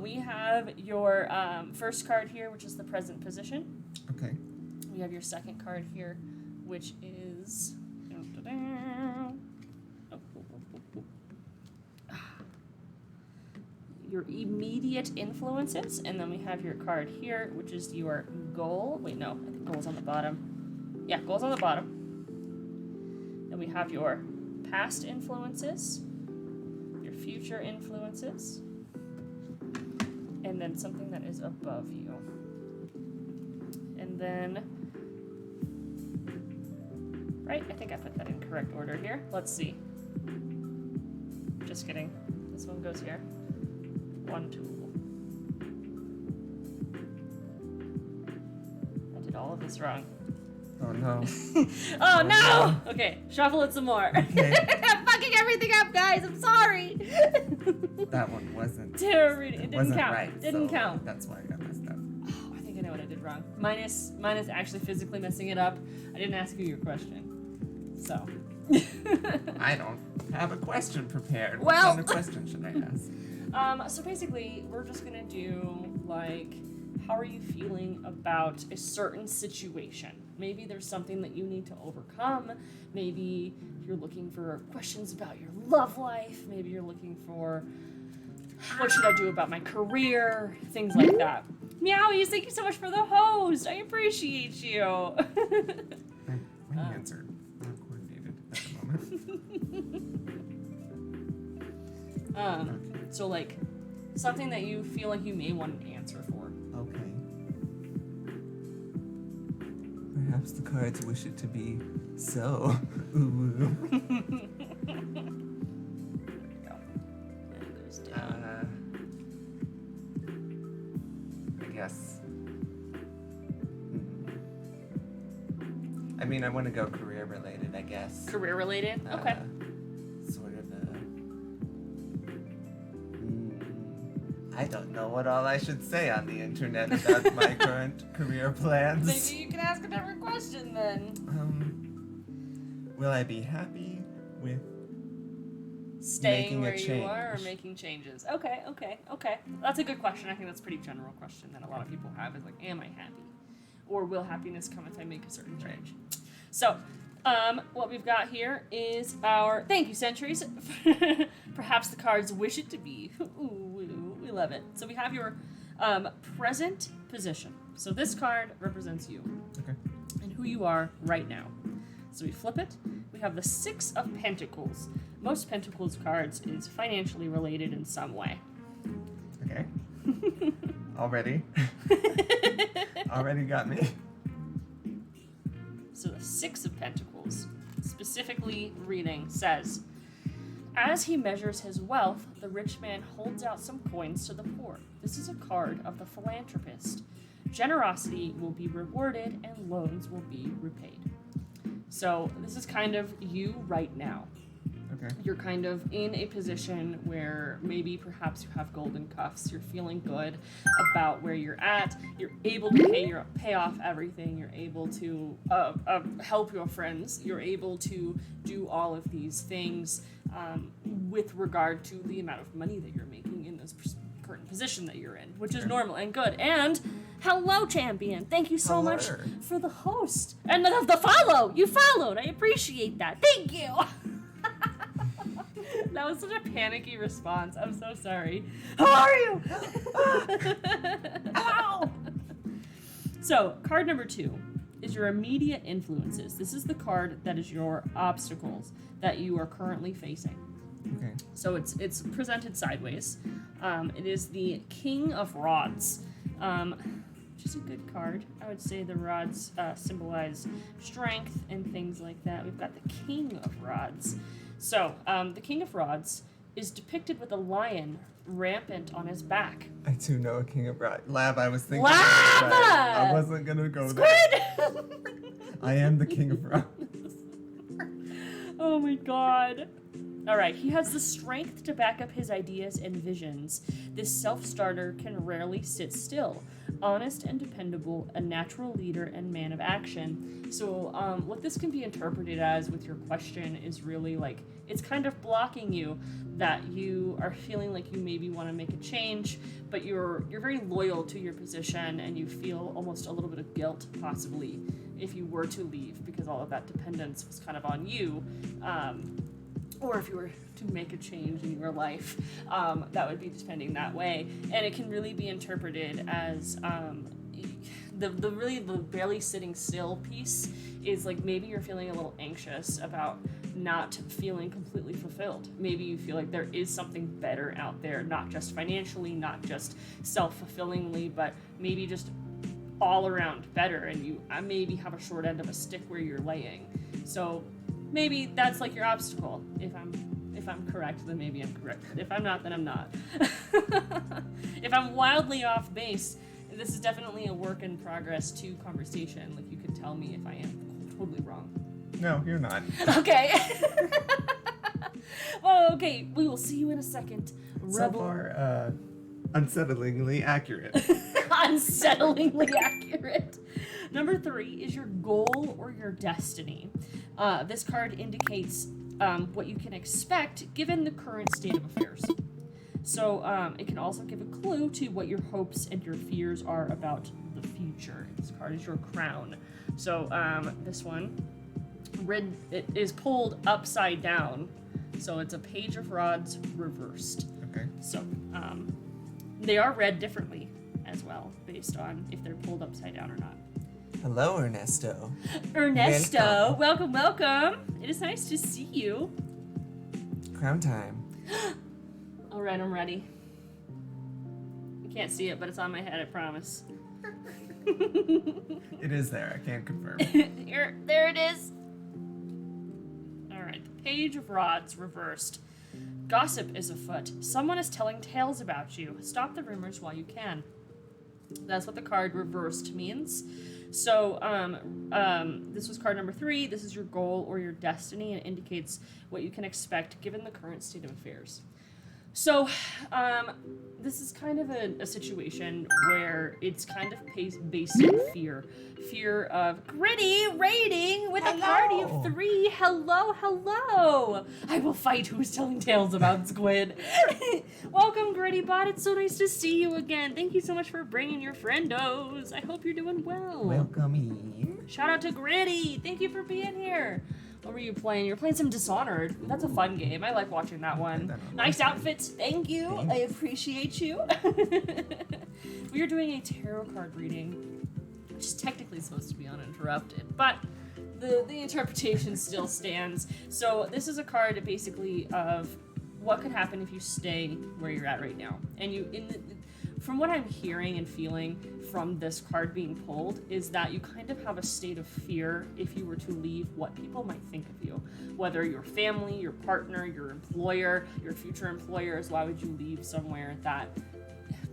we have your first card here, which is the present position. Okay. We have your second card here, which is... your immediate influences, and then we have your card here, which is your goal. Wait, no, I think goal's on the bottom. Yeah, goal's on the bottom. Then we have your past influences, your future influences, and then something that is above you. And then, right, I think I put that in correct order here. Let's see. Just kidding. This one goes here. 1, 2. I did all of this wrong. Oh no. Oh no! Okay, shuffle it some more. Okay. I'm fucking everything up, guys. I'm sorry. That one wasn't. Terror reading. It didn't wasn't count. right, Didn't so count. That's why I got messed up. Oh, I think I know what I did wrong. Mine is actually physically messing it up. I didn't ask you your question. So. I don't have a question prepared. Well- What kind of question should I ask? So basically, we're just gonna do, like, how are you feeling about a certain situation? Maybe there's something that you need to overcome. Maybe you're looking for questions about your love life. Maybe you're looking for, what should I do about my career? Things like that. Meowies, thank you so much for the host. I appreciate you. My hands are not coordinated at the moment. So, like, something that you feel like you may want an answer for. Okay. Perhaps the cards wish it to be so. Ooh. There we go. And it goes down. I guess. I mean, I want to go career related, I guess. Career related? Okay. Sort of I don't know what all I should say on the internet about my current career plans. Maybe you can ask a different question then. Will I be happy with Staying making a where you are or change? making changes? Okay. That's a good question. I think that's a pretty general question that a lot of people have is like, am I happy? Or will happiness come if I make a certain change? So, what we've got here is our, thank you, Centuries. Perhaps the cards wish it to be. Ooh, we love it. So we have your present position. So this card represents you. Okay. And who you are right now. So we flip it. We have the 6 of Pentacles. Most Pentacles cards is financially related in some way. Okay. Already got me. So the 6 of Pentacles, specifically reading, says, as he measures his wealth, the rich man holds out some coins to the poor. This is a card of the philanthropist. Generosity will be rewarded and loans will be repaid. So this is kind of you right now. Okay. You're kind of in a position where maybe perhaps you have golden cuffs. You're feeling good about where you're at. You're able to pay off everything. You're able to help your friends. You're able to do all of these things with regard to the amount of money that you're making in this current position that you're in, which is normal and good. And hello, champion. Thank you so much for the host and the follow. You followed. I appreciate that. Thank you. That was such a panicky response. I'm so sorry. How are you? Ow! So, card number 2 is your immediate influences. This is the card that is your obstacles that you are currently facing. Okay. So it's presented sideways. It is the King of Rods, which is a good card. I would say the rods symbolize strength and things like that. We've got the King of Rods. So, the King of Rods is depicted with a lion rampant on his back. I do know a king of lab. I was thinking. Lava! But I wasn't gonna go there. I am the king of rock. Oh my god. Alright, he has the strength to back up his ideas and visions. This self-starter can rarely sit still. Honest and dependable, a natural leader and man of action. So, what this can be interpreted as with your question is really like, it's kind of blocking you that you are feeling like you maybe want to make a change, but you're very loyal to your position and you feel almost a little bit of guilt, possibly, if you were to leave, because all of that dependence was kind of on you. Or if you were to make a change in your life, that would be depending that way. And it can really be interpreted as the barely sitting still piece is like maybe you're feeling a little anxious about not feeling completely fulfilled. Maybe you feel like there is something better out there, not just financially, not just self-fulfillingly, but maybe just all around better, and you maybe have a short end of a stick where you're laying. So maybe that's like your obstacle. If I'm correct, then maybe I'm correct. But if I'm not, then I'm not. If I'm wildly off base, this is definitely a work in progress to conversation. Like, you could tell me if I am totally wrong. No, you're not. Okay. Well, okay, we will see you in a second. So far, unsettlingly accurate. Unsettlingly accurate. Number 3 is your goal or your destiny. This card indicates what you can expect given the current state of affairs. So it can also give a clue to what your hopes and your fears are about the future. This card is your crown. So this one, it is pulled upside down. So it's a page of rods reversed. Okay. So they are read differently as well, based on if they're pulled upside down or not. Hello, Ernesto. Ernesto, welcome. It is nice to see you. Crown time. All right, I'm ready. You can't see it, but it's on my head, I promise. It is there. I can't confirm. There it is. All right, the page of rods reversed. Gossip is afoot. Someone is telling tales about you. Stop the rumors while you can. That's what the card reversed means. So this was card number 3. This is your goal or your destiny, and it indicates what you can expect given the current state of affairs. So this is kind of a situation where it's kind of based in fear. Fear of Gritty raiding with a party of 3. Hello. I will fight who is telling tales about Squid. Welcome, Gritty Bot. It's so nice to see you again. Thank you so much for bringing your friendos. I hope you're doing well. Welcome. Shout out to Gritty. Thank you for being here. What were you playing? You're playing some Dishonored. That's a fun game. I like watching that one. Nice outfits. Thank you. I appreciate you. We are doing a tarot card reading, which is technically supposed to be uninterrupted, but the interpretation still stands. So this is a card basically of what could happen if you stay where you're at right now. And from what I'm hearing and feeling from this card being pulled is that you kind of have a state of fear if you were to leave, what people might think of you. Whether your family, your partner, your employer, your future employers, why would you leave somewhere that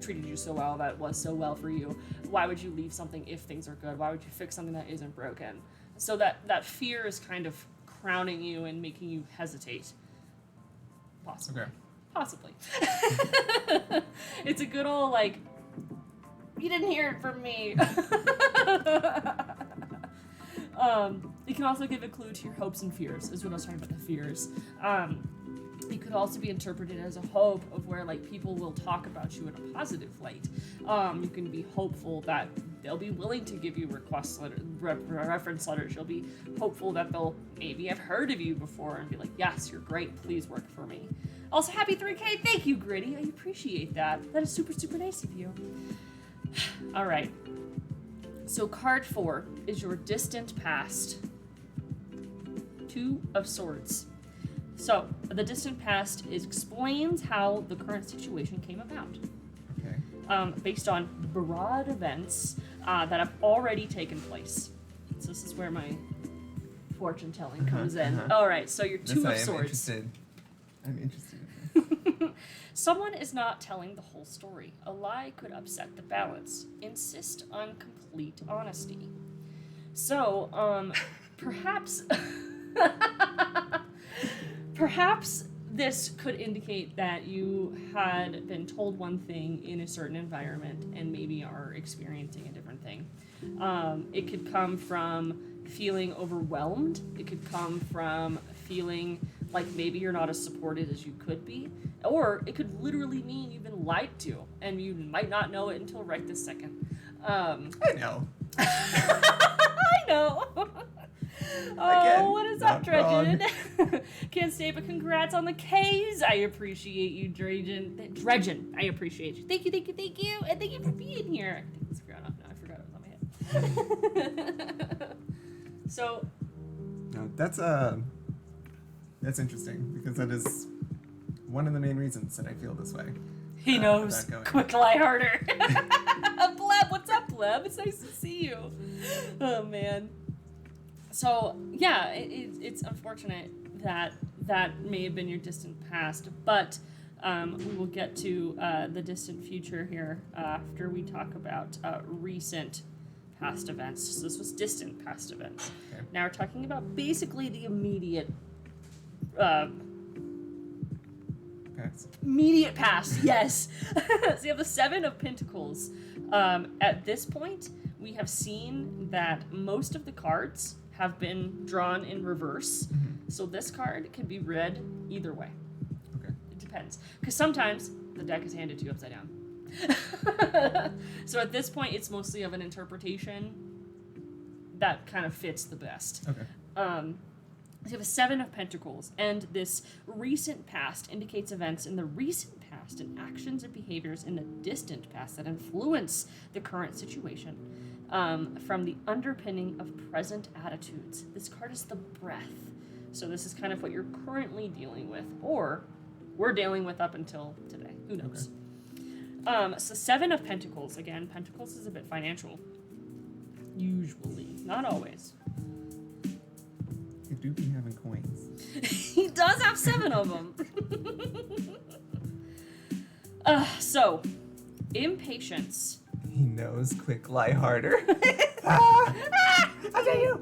treated you so well, that was so well for you? Why would you leave something if things are good? Why would you fix something that isn't broken? So that fear is kind of crowning you and making you hesitate. Possibly. Okay. Possibly. It's a good old, like, you didn't hear it from me. It can also give a clue to your hopes and fears, is what I was talking about, the fears. It could also be interpreted as a hope of where, like, people will talk about you in a positive light. You can be hopeful that they'll be willing to give you reference letters. You'll be hopeful that they'll maybe have heard of you before and be like, yes, you're great, please work for me. Also, happy 3K. Thank you, Gritty. I appreciate that. That is super, super nice of you. All right. So card 4 is your distant past. 2 of Swords. So the distant past explains how the current situation came about. Okay. Based on broad events that have already taken place. So this is where my fortune telling comes in. All right. So your 2 of Swords. I'm interested. Someone is not telling the whole story. A lie could upset the balance. Insist on complete honesty. So, perhaps... perhaps this could indicate that you had been told one thing in a certain environment and maybe are experiencing a different thing. It could come from feeling overwhelmed. It could come from feeling like maybe you're not as supported as you could be. Or it could literally mean you've been lied to, and you might not know it until right this second. I know. I know. Again, what is up, not wrong. Dredgen? Can't say, but congrats on the K's. I appreciate you, Dredgen. I appreciate you. Thank you. And thank you for being here. I think it's grown up now. I forgot it was on my head. So. No, that's interesting, because that is one of the main reasons that I feel this way. He knows. Quick lie harder. Bleb, what's up, Clem. It's nice to see you. Oh, man. So, yeah, it's unfortunate that that may have been your distant past, but we will get to the distant future here after we talk about recent past events. So this was distant past events. Okay. Now we're talking about basically the immediate past, yes. So you have the Seven of Pentacles. At this point, we have seen that most of the cards have been drawn in reverse. Mm-hmm. So this card can be read either way. Okay. It depends. Because sometimes the deck is handed to you upside down. So at this point, it's mostly of an interpretation that kind of fits the best. Okay. So you have a Seven of Pentacles, and this recent past indicates events in the recent past and actions and behaviors in the distant past that influence the current situation from the underpinning of present attitudes. This card is the breath. So this is kind of what you're currently dealing with, or we're dealing with up until today. Who knows? Okay. So Seven of Pentacles. Again, Pentacles is a bit financial. Usually. Not always. You do be having coins. He does have 7 of them. So, impatience. He knows quick, lie harder. How dare you?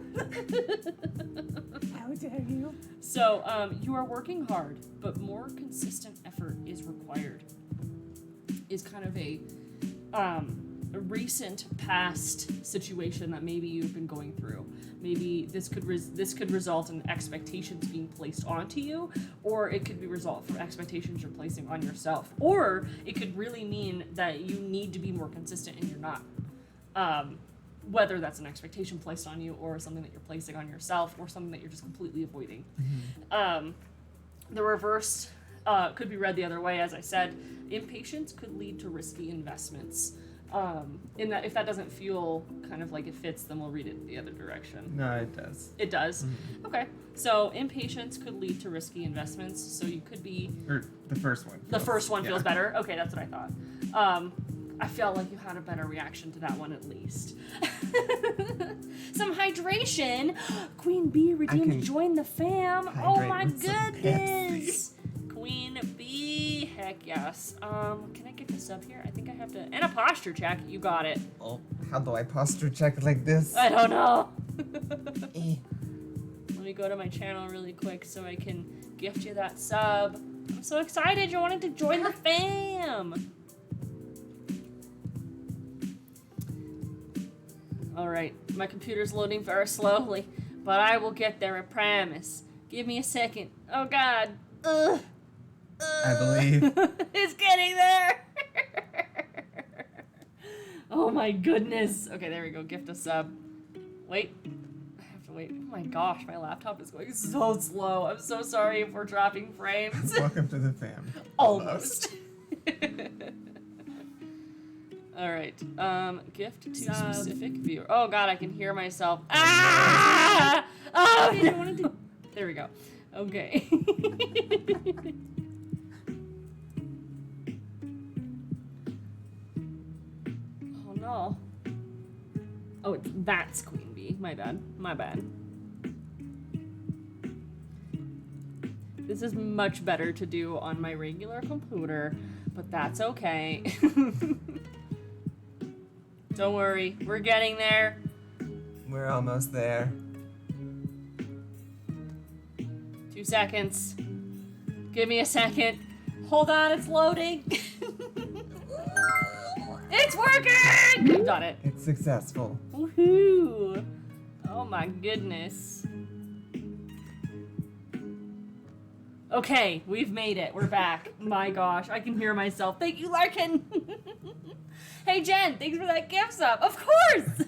How dare you? So, you are working hard, but more consistent effort is required. Is kind of a recent past situation that maybe you've been going through. Maybe this could result in expectations being placed onto you, or it could be result from expectations you're placing on yourself, or it could really mean that you need to be more consistent and you're not. Whether that's an expectation placed on you, or something that you're placing on yourself, or something that you're just completely avoiding. Mm-hmm. The reverse could be read the other way, as I said. Impatience could lead to risky investments. In that, if that doesn't feel kind of like it fits, then we'll read it the other direction. No, it does. It does? Mm-hmm. Okay. So, impatience could lead to risky investments. So, you could be... Or the first one. The first one feels better? Okay, that's what I thought. I felt like you had a better reaction to that one at least. Some hydration! Queen Bee redeemed Join the Fam! Oh my goodness! Queen Bee! Heck yes. Can I get this up here? I think I have to... And a posture check. You got it. Oh, how do I posture check like this? I don't know. Let me go to my channel really quick so I can gift you that sub. I'm so excited you're wanting to join the fam. Alright, my computer's loading very slowly, but I will get there, I promise. Give me a second. Oh god. I believe. It's getting there. Oh my goodness. Okay, there we go. Gift a sub. Wait. I have to wait. Oh my gosh, my laptop is going so slow. I'm so sorry if we're dropping frames. Welcome to the fam. Almost. Alright. Gift to specific viewer. Oh god, I can hear myself. Ah! Oh, I didn't want to do... There we go. Okay. Oh no. Oh, that's Queen Bee. My bad. My bad. This is much better to do on my regular computer, but that's okay. Don't worry, we're getting there. We're almost there. 2 seconds. Give me a second. Hold on, it's loading. It's working! We've done it. It's successful. Woohoo! Oh my goodness. Okay, we've made it. We're back. My gosh, I can hear myself. Thank you, Larkin. Hey, Jen, thanks for that gift sub. Of course!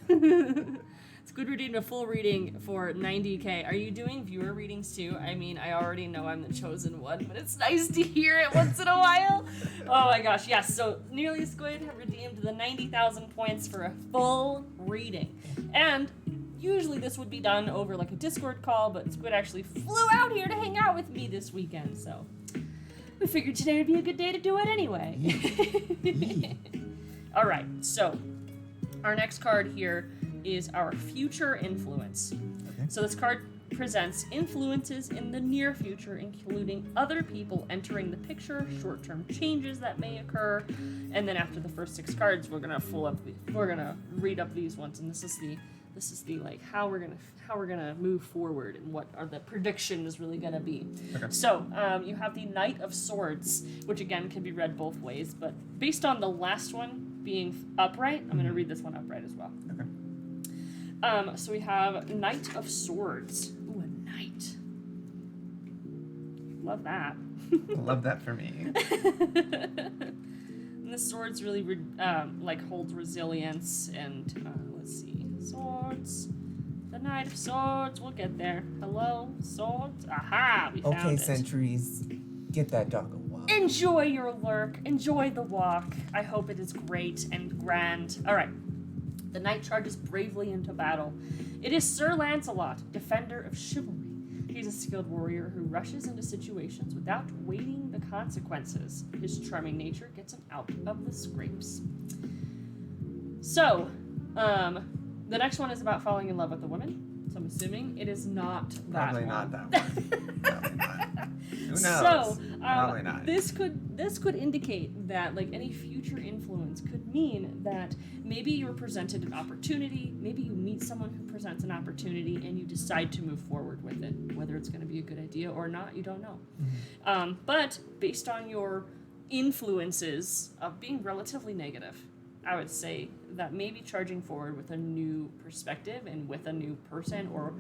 Squid redeemed a full reading for 90K. Are you doing viewer readings too? I mean, I already know I'm the chosen one, but it's nice to hear it once in a while. Oh my gosh, yes. So Nearly Squid have redeemed the 90,000 points for a full reading. And usually this would be done over like a Discord call, but Squid actually flew out here to hang out with me this weekend, so we figured today would be a good day to do it anyway. All right, so Our next card here is our future influence. Okay. So this card presents influences in the near future, including other people entering the picture, short-term changes that may occur, and then after the first 6 cards, we're gonna read up these ones, and this is the like how we're gonna move forward and what are the prediction is really gonna be. Okay. So you have the Knight of Swords, which again can be read both ways, but based on the last one being upright, I'm gonna read this one upright as well. Okay. So we have Knight of Swords. Ooh, a knight. Love that. I love that for me. And the swords really holds resilience and let's see, swords. The Knight of Swords. We'll get there. Hello, swords. Aha, we found Okay, it. sentries, get that dog a walk. Enjoy your lurk. Enjoy the walk. I hope it is great and grand. All right. The knight charges bravely into battle. It is Sir Lancelot, defender of chivalry. He's a skilled warrior who rushes into situations without weighing the consequences. His charming nature gets him out of the scrapes. So, the next one is about falling in love with a woman. So I'm assuming it is not that Probably one. not that one. Probably not. Who knows? So, Probably not. this could indicate that like any future influence could mean that maybe you're presented an opportunity, maybe you meet someone who presents an opportunity and you decide to move forward with it. Whether it's going to be a good idea or not, you don't know. Mm-hmm. But based on your influences of being relatively negative, I would say that maybe charging forward with a new perspective and with a new person or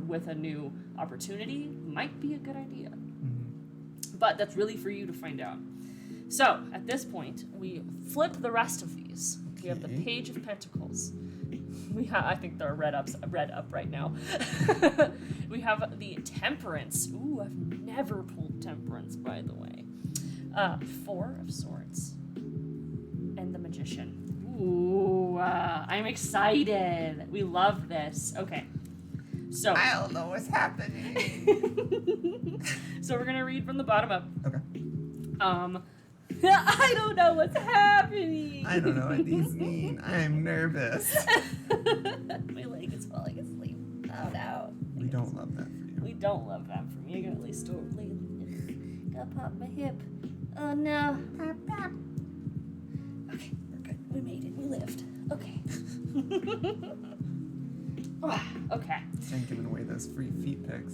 with a new opportunity might be a good idea. Mm-hmm. But that's really for you to find out. So at this point, we flip the rest of these. We have the Okay. Page of Pentacles. I think they're read up right now. We have the Temperance. Ooh, I've never pulled Temperance, by the way. 4 of Swords. And the Magician. Ooh, I'm excited. We love this. Okay. So I don't know what's happening. so we're gonna read from the bottom up. Okay. I don't know what's happening. I don't know what these mean. I'm nervous. My leg is falling asleep. Oh no. We don't love that for you. We don't love that for me. I gotta lay still. Gotta pop my hip. Oh no. Pop, pop. Okay, we're good. We made it. We lived. Okay. Okay. I'm giving away those free feet pics.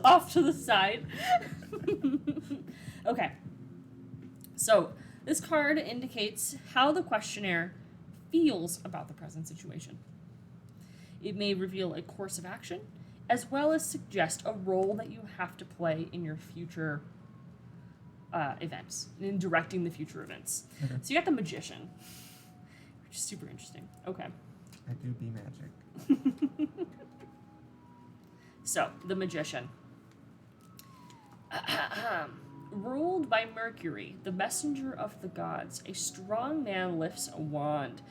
Off to the side. Okay. So, this card indicates how the questionnaire feels about the present situation. It may reveal a course of action, as well as suggest a role that you have to play in your future events, in directing the future events. Okay. So you got the Magician, which is super interesting. Okay. I do be magic. So, the Magician. Ruled by Mercury, the messenger of the gods, a strong man lifts a wand,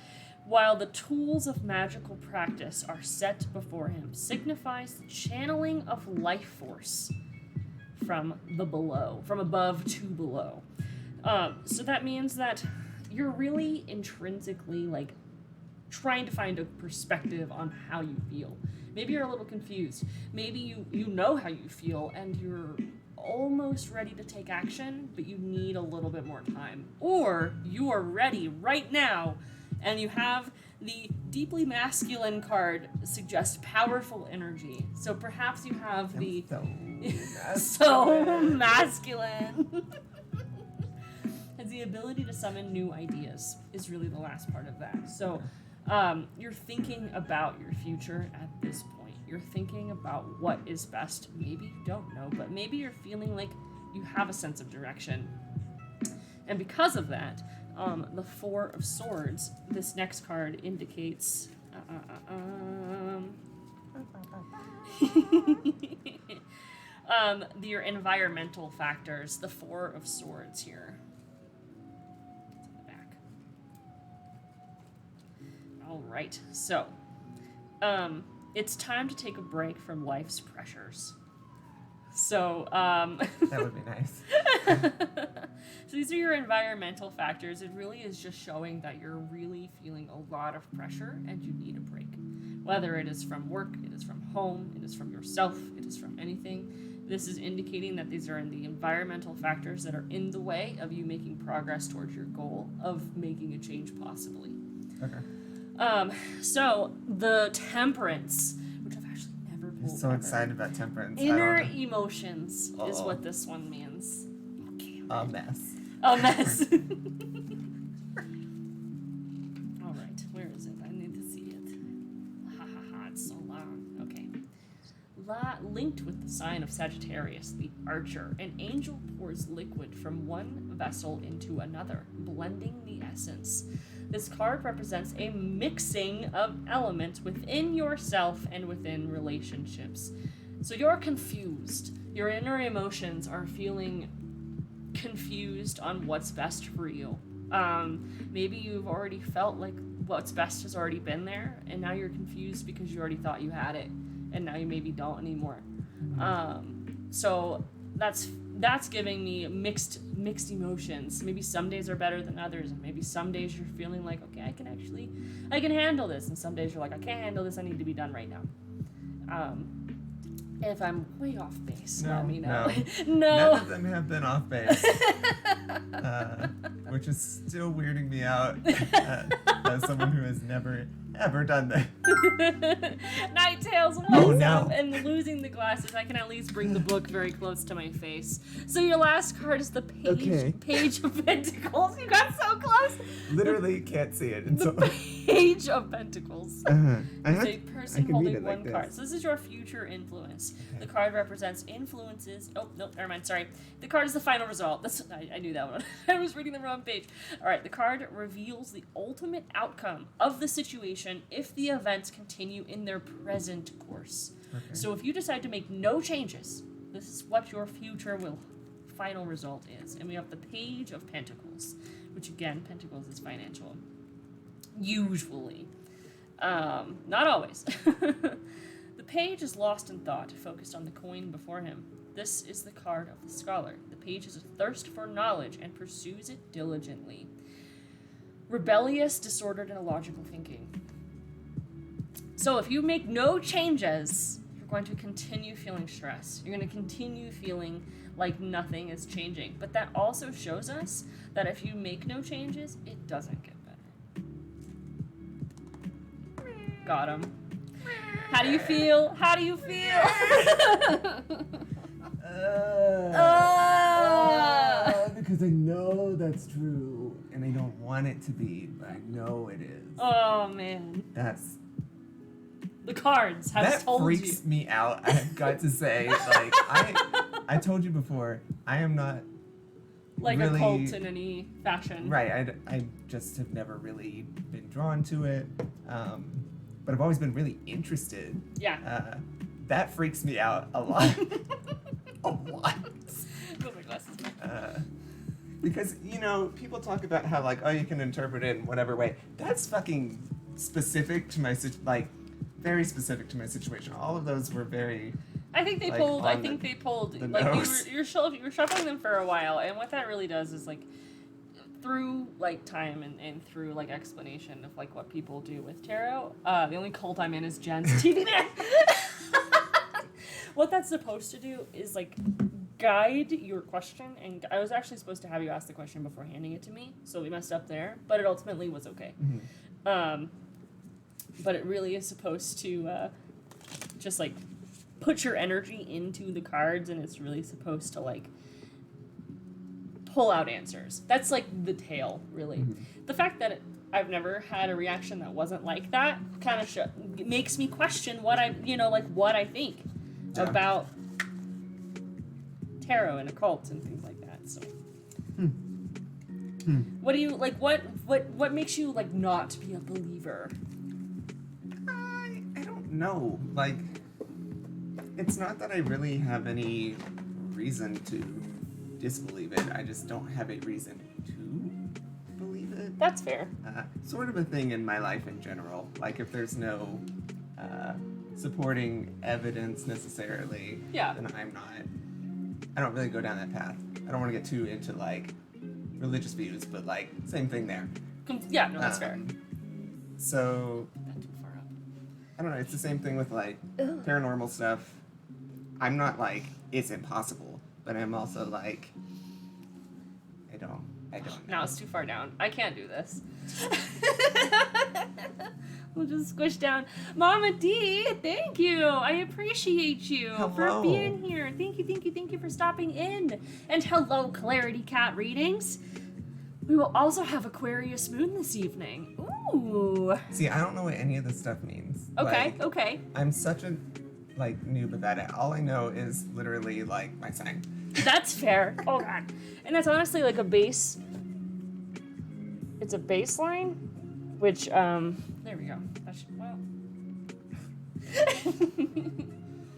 while the tools of magical practice are set before him, signifies the channeling of life force from above to below. So that means that you're really intrinsically like trying to find a perspective on how you feel. Maybe you're a little confused. Maybe you know how you feel and you're almost ready to take action, but you need a little bit more time. Or you are ready right now and you have the deeply masculine card suggest powerful energy. So perhaps you have the so masculine. Has the ability to summon new ideas is really the last part of that. So you're thinking about your future at this point. You're thinking about what is best. Maybe you don't know, but maybe you're feeling like you have a sense of direction. And because of that, the 4 of Swords, this next card indicates your environmental factors, the 4 of Swords here. It's in the back. All right, so it's time to take a break from life's pressures. So, That would be nice. so these are your environmental factors. It really is just showing that you're really feeling a lot of pressure and you need a break. Whether it is from work, it is from home, it is from yourself, it is from anything. This is indicating that these are in the environmental factors that are in the way of you making progress towards your goal of making a change possibly. Okay. So the temperance, which I've actually never I'm pulled so ever. excited about temperance. Inner I don't know. emotions is Uh-oh. what this one means. Okay. A mess. A mess. All right, where is it? I need to see it. Ha ha ha! It's so long. Okay. Linked with the sign of Sagittarius, the Archer, an angel pours liquid from one vessel into another, blending the essence. This card represents a mixing of elements within yourself and within relationships. So you're confused. Your inner emotions are feeling confused on what's best for you. Maybe you've already felt like what's best has already been there, and now you're confused because you already thought you had it, and now you maybe don't anymore. So that's giving me mixed emotions. Maybe some days are better than others, and maybe some days you're feeling like, okay, I can handle this, and some days you're like, I can't handle this, I need to be done right now. If I'm way off base, let me know. No. None of them have been off base, which is still weirding me out as someone who has never ever done that. Night Tales, what's Oh, no. up? And losing the glasses, I can at least bring the book very close to my face. So your last card is the Page of Pentacles. You got so close. Literally can't see it. And The so, Page of Pentacles. I It's a can person read holding it like one card. this. So this is your future influence. Okay. The card represents influences. Oh, no, never mind. Sorry. The card is the final result. I knew that one. I was reading the wrong page. All right. The card reveals the ultimate outcome of the situation if the events continue in their present course. Okay. So if you decide to make no changes, this is what your future final result is. And we have the Page of Pentacles, which again, Pentacles is financial. Usually. Not always. The page is lost in thought, focused on the coin before him. This is the card of the scholar. The page is a thirst for knowledge and pursues it diligently. Rebellious, disordered, and illogical thinking. So if you make no changes, you're going to continue feeling stress. You're going to continue feeling like nothing is changing. But that also shows us that if you make no changes, it doesn't get better. Got him. How do you feel? How do you feel? Because I know that's true, and I don't want it to be, but I know it is. Oh man. That's The cards have that told freaks you. me out. I've got to say, like I told you before, I am not Like really, a cult in any fashion. right. I just have never really been drawn to it, but I've always been really interested. Yeah. That freaks me out a lot. A lot. Put my glasses back. Because, you know, people talk about how, like, oh, you can interpret it in whatever way. That's fucking specific to my, very specific to my situation. All of those were very, I think they like, pulled. on the Like nose. you were shuffling them for a while, and what that really does is like through like time and through like explanation of like what people do with tarot. The only cult I'm in is Jen's TV man. What that's supposed to do is like guide your question, and I was actually supposed to have you ask the question before handing it to me, so we messed up there, but it ultimately was okay. Mm-hmm. But it really is supposed to just like put your energy into the cards, and it's really supposed to like pull out answers. That's like the tale, really. Mm-hmm. The fact that I've never had a reaction that wasn't like that kind of makes me question what I think about tarot and occult and things like that. So, what do you like? What makes you like not be a believer? I don't know. Like, it's not that I really have any reason to disbelieve it. I just don't have a reason to believe it. That's fair. Sort of a thing in my life in general. Like, if there's no supporting evidence necessarily, Yeah. then I'm not I don't really go down that path. I don't want to get too into like religious views, but like same thing there. Yeah, no, that's fair. So Not too far up. I don't know. It's the same thing with like Ugh. paranormal stuff. I'm not like it's impossible, but I'm also like I don't know. Now it's too far down. I can't do this. We'll just squish down. Mama D, thank you. I appreciate you for Hello. being here. Thank you for stopping in. And hello, Clarity Cat Readings. We will also have Aquarius Moon this evening. Ooh. See, I don't know what any of this stuff means. Okay, Like, okay. I'm such a like noob at that. All I know is literally like my sign. That's fair. Oh god. And that's honestly like a base. It's a baseline, which there we go. That should, well.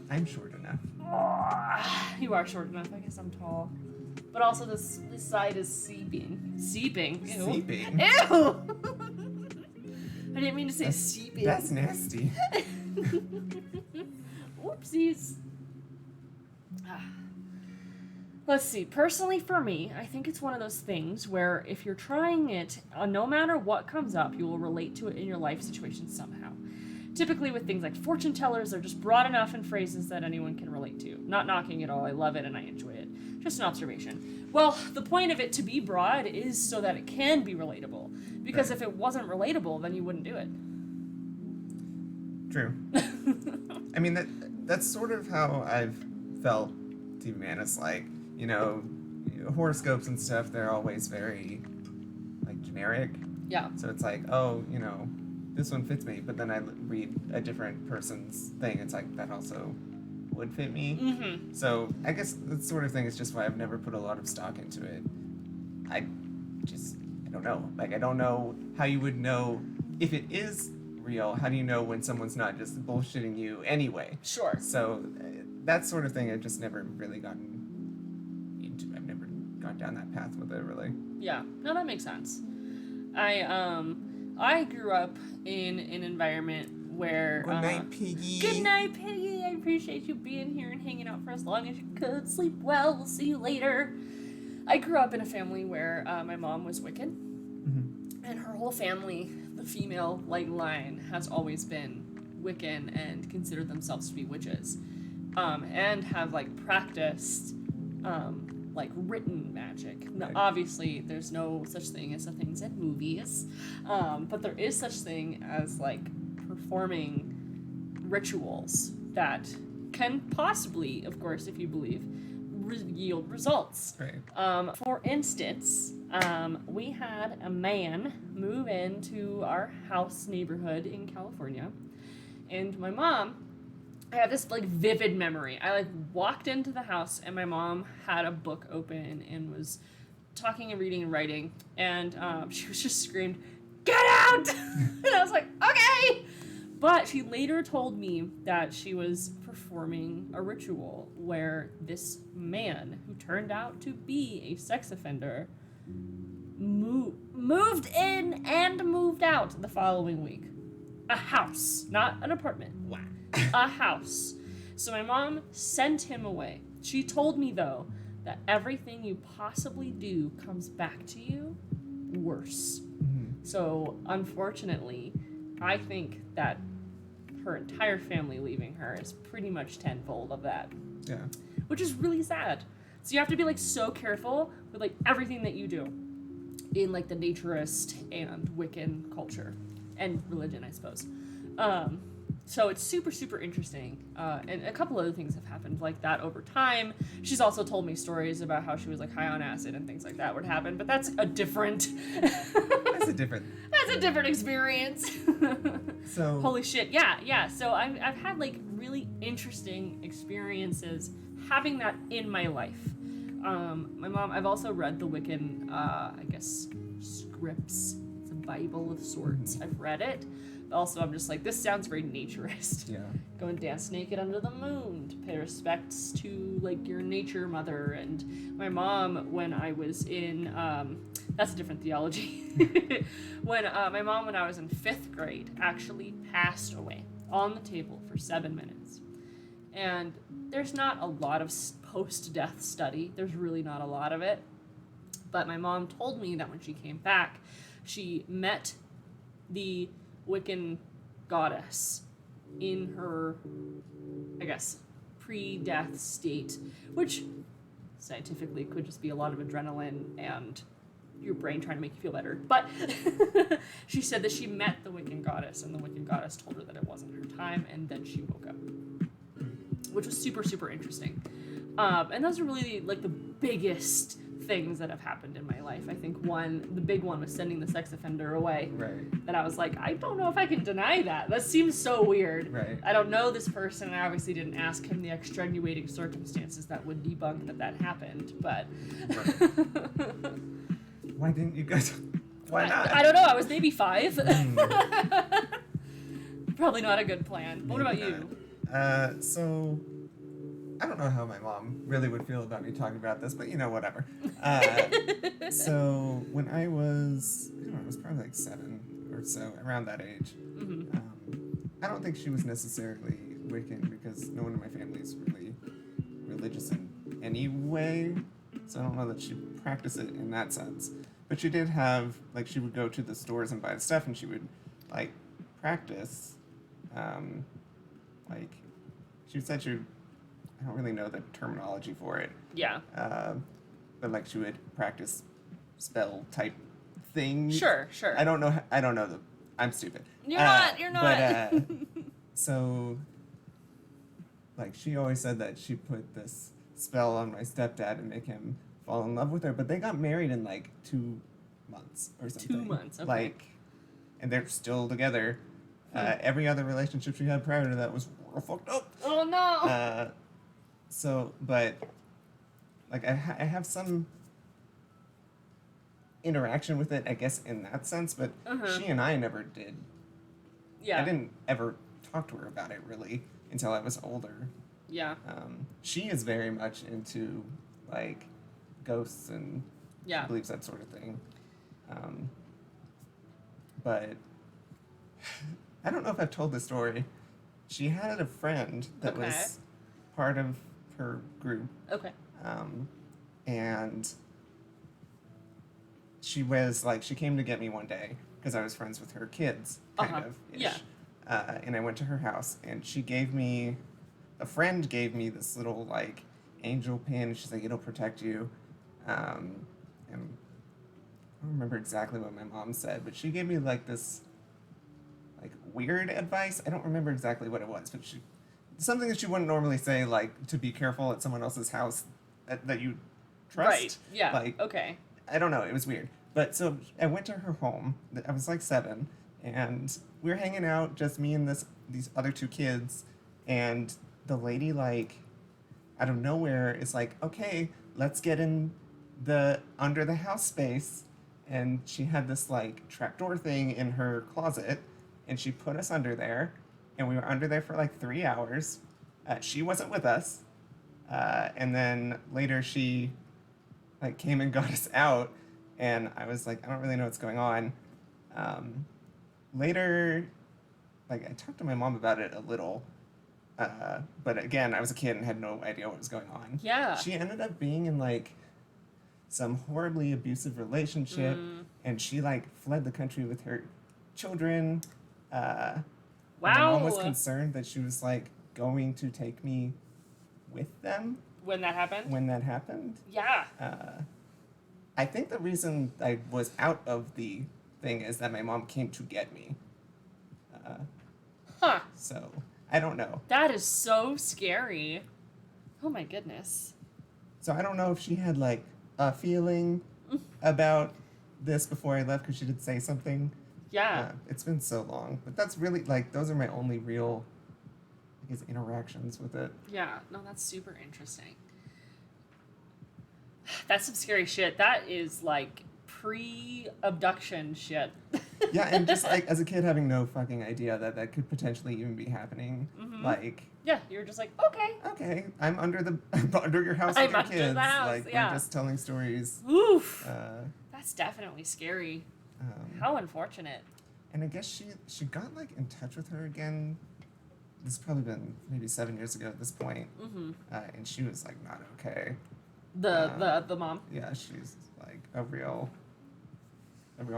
I'm short enough. You are short enough. I guess I'm tall. But also this side is seeping. Seeping. Ew. Seeping. Ew. I didn't mean to say seeping. That's nasty. Oopsies. Let's see. Personally, for me, I think it's one of those things where if you're trying it, no matter what comes up, you will relate to it in your life situation somehow. Typically with things like fortune tellers, they're just broad enough in phrases that anyone can relate to. Not knocking at all. I love it and I enjoy it. Just an observation. Well, the point of it to be broad is so that it can be relatable. Because if it wasn't relatable, then you wouldn't do it. True. I mean that's sort of how I've felt TV Man. It's like, you know, horoscopes and stuff, they're always very like generic. Yeah. So it's like, oh, you know, this one fits me, but then I read a different person's thing. It's like that also would fit me. Mm-hmm. So I guess that sort of thing is just why I've never put a lot of stock into it. I don't know. Like, I don't know how you would know if it is real. How do you know when someone's not just bullshitting you anyway? Sure. So that sort of thing I've just never really gotten into. I've never gone down that path with it, really. Yeah. No, that makes sense. I grew up in an environment where Good night, Piggy. Good night, Piggy. I appreciate you being here and hanging out for as long as you could. Sleep well. We'll see you later. I grew up in a family where my mom was Wiccan, and her whole family, the female line, has always been Wiccan and considered themselves to be witches, and have practiced written magic. Now, Right. obviously, there's no such thing as the things in movies, but there is such thing as performing rituals that can possibly, of course, if you believe, yield results. Right. For instance, we had a man move into our house neighborhood in California, and my mom, I have this vivid memory. I walked into the house and my mom had a book open and was talking and reading and writing, and she was just screamed, "Get out!" And I was like, "Okay." But she later told me that she was performing a ritual where this man, who turned out to be a sex offender, moved in and moved out the following week. A house, not an apartment. Wow. A house. So my mom sent him away. She told me, though, that everything you possibly do comes back to you worse. Mm-hmm. So, unfortunately, I think that her entire family leaving her is pretty much tenfold of that. Yeah. Which is really sad. So you have to be so careful with everything that you do in the naturist and Wiccan culture and religion, I suppose. So it's super, super interesting. And a couple other things have happened like that over time. She's also told me stories about how she was high on acid and things like that would happen, but that's a different That's a different. that's a different experience. So. Holy shit. Yeah. So I've had really interesting experiences having that in my life. My mom, I've also read the Wiccan, scripts. It's a Bible of sorts. I've read it. Also, I'm just this sounds very naturist. Yeah. Go and dance naked under the moon to pay respects to your nature mother. And my mom, when I was in that's a different theology. When my mom, when I was in 5th grade, actually passed away on the table for 7 minutes. And there's not a lot of post-death study. There's really not a lot of it. But my mom told me that when she came back, she met the Wiccan goddess in her, I guess, pre-death state, which scientifically could just be a lot of adrenaline and your brain trying to make you feel better. But she said that she met the Wiccan goddess, and the Wiccan goddess told her that it wasn't her time, and then she woke up, which was super, super interesting. And those are really like the biggest things that have happened in my life. I think the big one was sending the sex offender away. Right. That I was like, I don't know if I can deny that. That seems so weird. Right. I don't know this person, and I obviously didn't ask him the extenuating circumstances that would debunk that happened, but... Why didn't you guys... Why not? I don't know. I was maybe 5. Mm. Probably not a good plan. What about you? So... I don't know how my mom really would feel about me talking about this, but whatever. So when I was probably like 7 or so, around that age. Mm-hmm. I don't think she was necessarily Wiccan because no one in my family is really religious in any way. So I don't know that she practiced it in that sense. But she did have, like, she would go to the stores and buy the stuff, and she would, like, practice. Like, she said she would, I don't really know the terminology for it. Yeah. But like she would practice spell type things. Sure. I don't know. I'm stupid. You're not. But so, like, she always said that she put this spell on my stepdad to make him fall in love with her. But they got married in like 2 months or something. 2 months. Okay. Like, and they're still together. Every other relationship she had prior to that was real fucked up. Oh no. So, but, like, I have some interaction with it, I guess, in that sense, but she and I never did. Yeah. I didn't ever talk to her about it, really, until I was older. Yeah. She is very much into, like, ghosts and Yeah. believes that sort of thing. But I don't know if I've told this story. She had a friend that was part of her group. Okay. And she was like, she came to get me one day because I was friends with her kids, kind of. Ish. Yeah. And I went to her house, and a friend gave me this little, like, angel pin. She's like, it'll protect you. And I don't remember exactly what my mom said, but she gave me, like, this, like, weird advice. I don't remember exactly what it was, but something that she wouldn't normally say, like, to be careful at someone else's house that you trust. Right. Yeah. Like, okay. I don't know. It was weird. But so I went to her home. I was like 7, and we were hanging out, just me and these other 2 kids. And the lady, like, out of nowhere is like, okay, let's get in the under the house space. And she had this, like, trapdoor thing in her closet, and she put us under there. And we were under there for like 3 hours. She wasn't with us. And then later she, like, came and got us out. And I was like, I don't really know what's going on. Later, like, I talked to my mom about it a little. But again, I was a kid and had no idea what was going on. Yeah. She ended up being in, like, some horribly abusive relationship. And she, like, fled the country with her children. Wow. My mom was concerned that she was, like, going to take me with them. When that happened? Yeah. I think the reason I was out of the thing is that my mom came to get me. So, I don't know. That is so scary. Oh my goodness. So I don't know if she had, like, a feeling about this before I left, because she did say something. Yeah. It's been so long. But that's really, like, those are my only real, I guess, interactions with it. Yeah. No, that's super interesting. That's some scary shit. That is, like, pre-abduction shit. Yeah, and just, like, as a kid having no fucking idea that could potentially even be happening. Like... Yeah, you were just like, okay. I'm under your house with your kids. Like, we're just telling stories. Oof. That's definitely scary. How unfortunate. And I guess she got, like, in touch with her again this has probably been maybe 7 years ago at this point, Mm-hmm. and she was like not okay. The mom. Yeah, she's like a real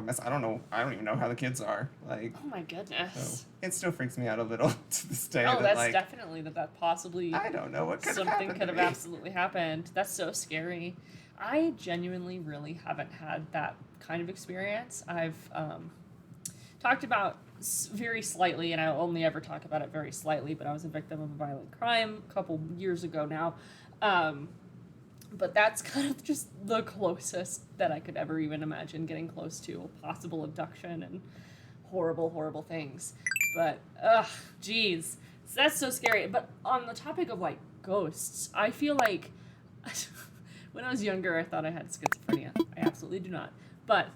mess. I don't even know how the kids are. Like, Oh my goodness. so it still freaks me out a little to this day. Oh, that, that's like, definitely that possibly I don't know what could have something happened. could to have me. absolutely happened. That's so scary. I genuinely really haven't had that kind of experience. I've talked about very slightly, and I only ever talk about it very slightly, but I was a victim of a violent crime a couple years ago now. But that's kind of just the closest that I could ever even imagine getting close to a possible abduction and horrible, horrible things. But, geez. So that's so scary. But on the topic of, like, ghosts, I feel like when I was younger, I thought I had schizophrenia. I absolutely do not. But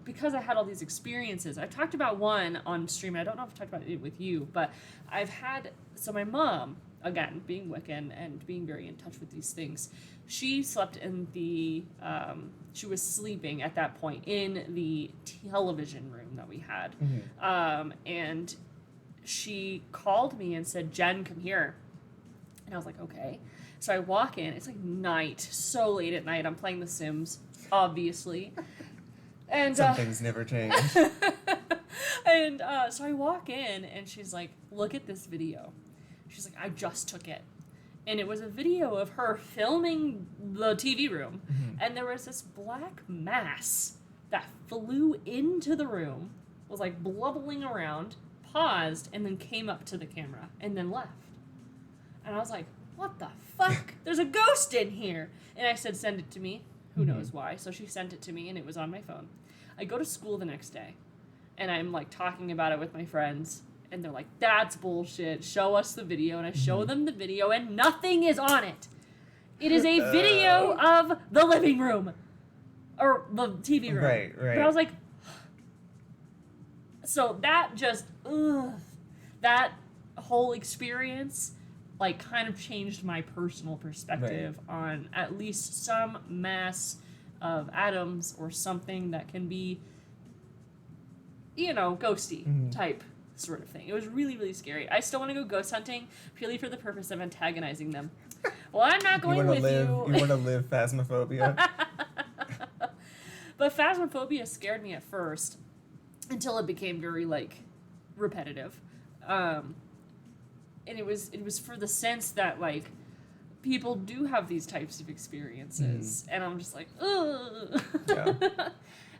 because I had all these experiences, I've talked about one on stream, and I don't know if I've talked about it with you, but I've had, so my mom, again, being Wiccan and being very in touch with these things, she slept in the, she was sleeping at that point in the television room that we had. Mhm. And she called me and said, Jen, come here. And I was like, okay. So I walk in, it's like night, so late at night, I'm playing The Sims, obviously. And Some things never change. and so I walk in, and she's like, look at this video. She's like, I just took it. And it was a video of her filming the TV room. Mhm. And there was this black mass that flew into the room, was like blubbling around, paused, and then came up to the camera, and then left. And I was like, what the fuck? There's a ghost in here. And I said, send it to me. Who knows why? So she sent it to me, and it was on my phone. I go to school the next day, and I'm like talking about it with my friends, and they're like, that's bullshit. Show us the video. And I show them the video, and nothing is on it. It is a video of the living room. Or the TV room. Right. But I was like, so that just, that whole experience, like, kind of changed my personal perspective on at least some mass of atoms or something that can be, you know, ghosty type sort of thing. It was really, really scary. I still want to go ghost hunting purely for the purpose of antagonizing them. Well, I'm not going with you. You want to live phasmophobia? But phasmophobia scared me at first until it became very, like, repetitive. And it was for the sense that, like, people do have these types of experiences. And I'm just like, ugh. Yeah.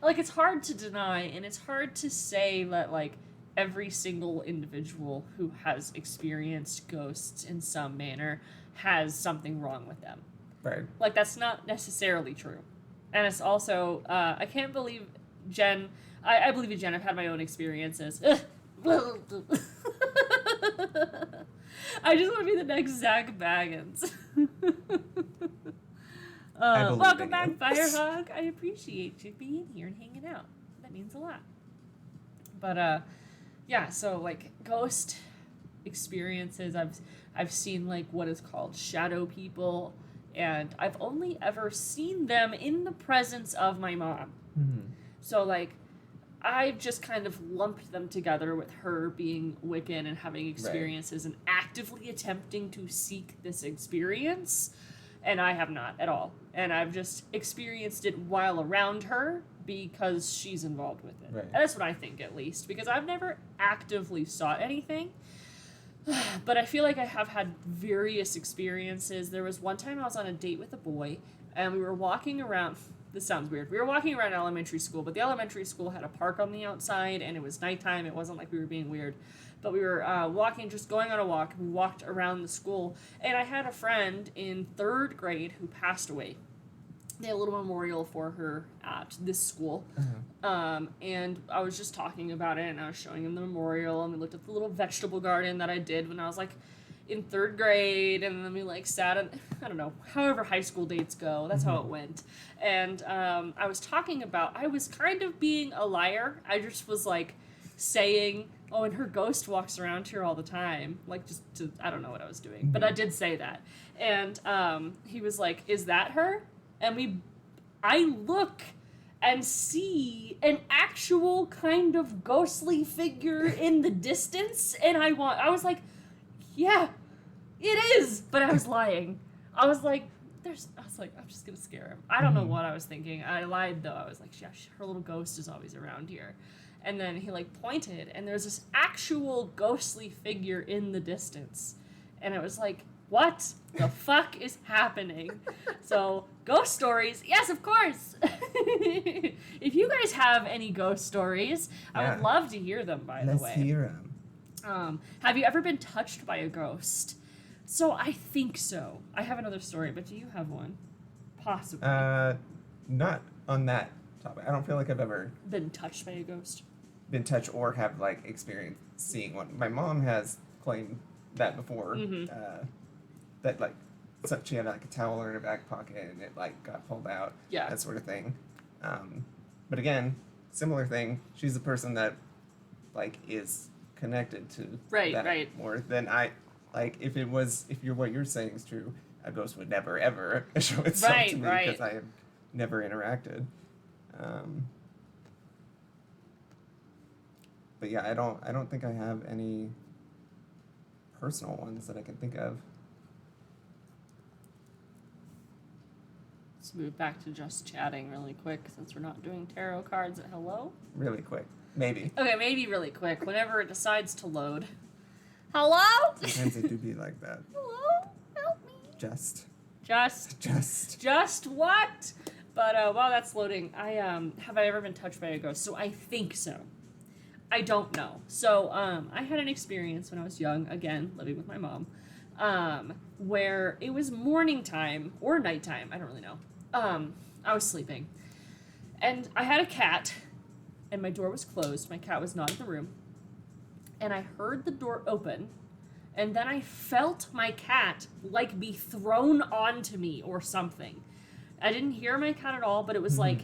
Like, it's hard to deny, and it's hard to say that, like, every single individual who has experienced ghosts in some manner has something wrong with them. Right. Like, that's not necessarily true. And it's also, I can't believe Jen, I believe in Jen, I've had my own experiences. I just want to be the next Zach Baggins. Welcome back, Firehawk. I appreciate you being here and hanging out. That means a lot. But, yeah, so, like, ghost experiences, I've seen, like, what is called shadow people, and I've only ever seen them in the presence of my mom. So, like, I've just kind of lumped them together with her being Wiccan and having experiences and actively attempting to seek this experience, and I have not at all. And I've just experienced it while around her because she's involved with it. Right. And that's what I think, at least, because I've never actively sought anything. But I feel like I have had various experiences. There was one time I was on a date with a boy, and we were walking around. This sounds weird. We were walking around elementary school, but the elementary school had a park on the outside, and it was nighttime. It wasn't like we were being weird. But we were walking, just going on a walk. We walked around the school, and I had a friend in 3rd grade who passed away. They had a little memorial for her at this school. And I was just talking about it, and I was showing him the memorial, and we looked at the little vegetable garden that I did when I was, like, in 3rd grade, and then we, like, sat and I don't know, however high school dates go, that's how it went. And I was talking about, I was kind of being a liar. I just was, like, saying, oh, and her ghost walks around here all the time, like, just to, I don't know what I was doing, but I did say that. And he was like, is that her? And I look and see an actual kind of ghostly figure in the distance, and I was like, yeah, it is. But I was lying. I was like, I'm just gonna scare him. I don't know what I was thinking. I lied though. I was like, yeah, her little ghost is always around here. And then he like pointed, and there's this actual ghostly figure in the distance. And it was like, what the fuck is happening? So, ghost stories, yes, of course. If you guys have any ghost stories, I would love to hear them, by the way. Let's hear them. Have you ever been touched by a ghost? So, I think so. I have another story, but do you have one? Possibly. Not on that topic. I don't feel like I've ever Been touched by a ghost? been touched or have like experienced seeing one. My mom has claimed that before. That like she had like a towel in her back pocket and it like got pulled out. Yeah. That sort of thing. But again, similar thing. She's the person that like is connected to that more than I. Like if what you're saying is true, a ghost would never ever show itself to me because I have never interacted. But yeah, I don't think I have any personal ones that I can think of. Let's move back to just chatting really quick since we're not doing tarot cards at hello. Really quick, maybe. Okay, maybe really quick. Whenever it decides to load. Hello? Sometimes it do be like that. Hello? Help me. Just What? But while that's loading, have I ever been touched by a ghost? So I think so. I don't know. So I had an experience when I was young, again, living with my mom, where it was morning time or nighttime, I don't really know. I was sleeping. And I had a cat, and my door was closed. My cat was not in the room. And I heard the door open, and then I felt my cat, like, be thrown onto me or something. I didn't hear my cat at all, but it was like,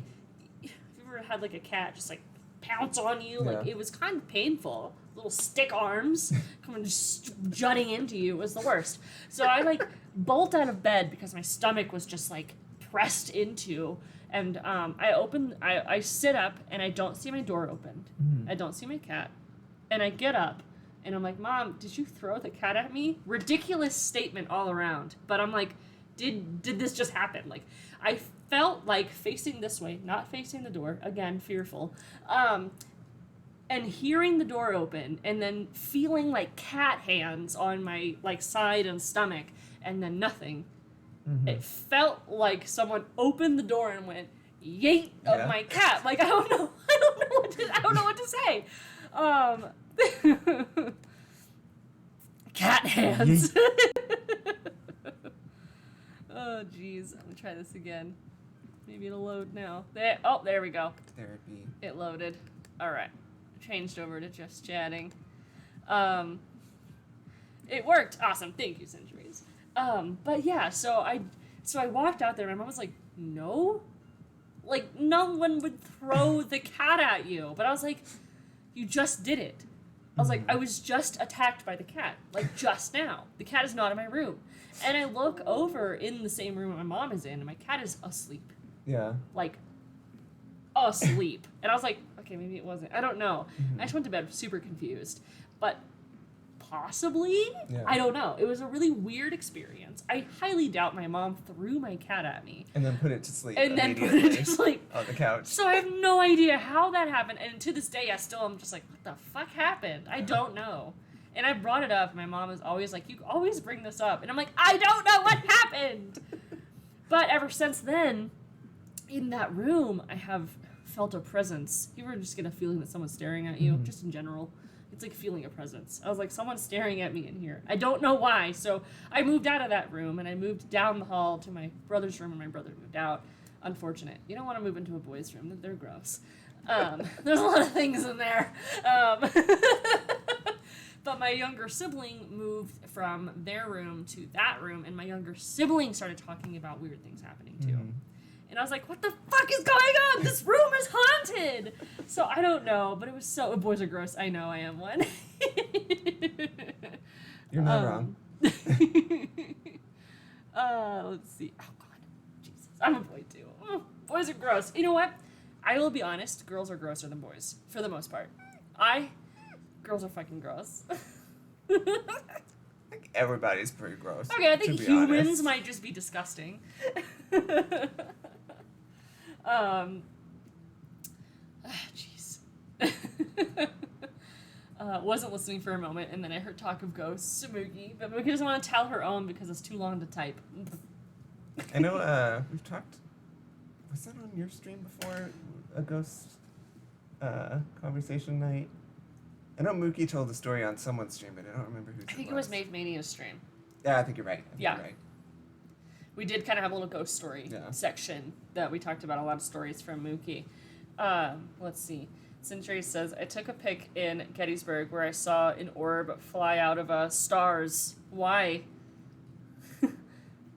if you ever had, like, a cat just, like, pounce on you, like, it was kind of painful. Little stick arms coming just jutting into you. It was the worst. So I, like, bolt out of bed because my stomach was just, like, pressed into, and I sit up, and I don't see my door opened. I don't see my cat. And I get up, and I'm like, Mom, did you throw the cat at me? Ridiculous statement all around. But I'm like, did this just happen? Like, I felt like facing this way, not facing the door, again, fearful, and hearing the door open, and then feeling like cat hands on my, like, side and stomach, and then nothing. It felt like someone opened the door and went, yeet, of my cat. Like, I don't know what to say. Cat hands. Oh, jeez. I'm gonna try this again. Maybe it'll load now. There we go. Therapy. It loaded. All right. Changed over to just chatting. It worked. Awesome. Thank you, Centuries. But yeah, so I walked out there. My mom was like, no? Like, no one would throw the cat at you. But I was like, you just did it. I was like, I was just attacked by the cat. Like, just now. The cat is not in my room. And I look over in the same room my mom is in, and my cat is asleep. Yeah. Like, asleep. And I was like, okay, maybe it wasn't. I don't know. I just went to bed super confused. But possibly? Yeah. I don't know. It was a really weird experience. I highly doubt my mom threw my cat at me. And then put it to sleep. And then put it to sleep. On the couch. So I have no idea how that happened. And to this day, I'm just like, what the fuck happened? I don't know. And I brought it up. My mom is always like, you always bring this up. And I'm like, I don't know what happened. But ever since then, in that room, I have felt a presence. You ever just get a feeling that someone's staring at you, just in general? It's like feeling a presence. I was like, someone's staring at me in here. I don't know why. So I moved out of that room, and I moved down the hall to my brother's room, and my brother moved out. Unfortunate. You don't want to move into a boy's room. They're gross. There's a lot of things in there. But my younger sibling moved from their room to that room, and my younger sibling started talking about weird things happening, too. And I was like, what the fuck is going on? This room is haunted! So I don't know, but it was so... Boys are gross. I know I am one. You're not wrong. Let's see. Oh, God. Jesus. I'm a boy, too. Oh, boys are gross. You know what? I will be honest. Girls are grosser than boys, for the most part. Girls are fucking gross. I think everybody's pretty gross. Okay, I think to be humans honest. might just be disgusting. Jeez. Wasn't listening for a moment, and then I heard talk of ghosts, Mookie, but Mookie doesn't want to tell her own because it's too long to type. I know we've talked. Was that on your stream before? A ghost conversation night? I know Mookie told the story on someone's stream, but I don't remember who. I think it was Mave Mania's stream. Yeah, I think you're right. Yeah. You're right. We did kind of have a little ghost story section that we talked about, a lot of stories from Mookie. Let's see. Century says, I took a pic in Gettysburg where I saw an orb fly out of stars. Why?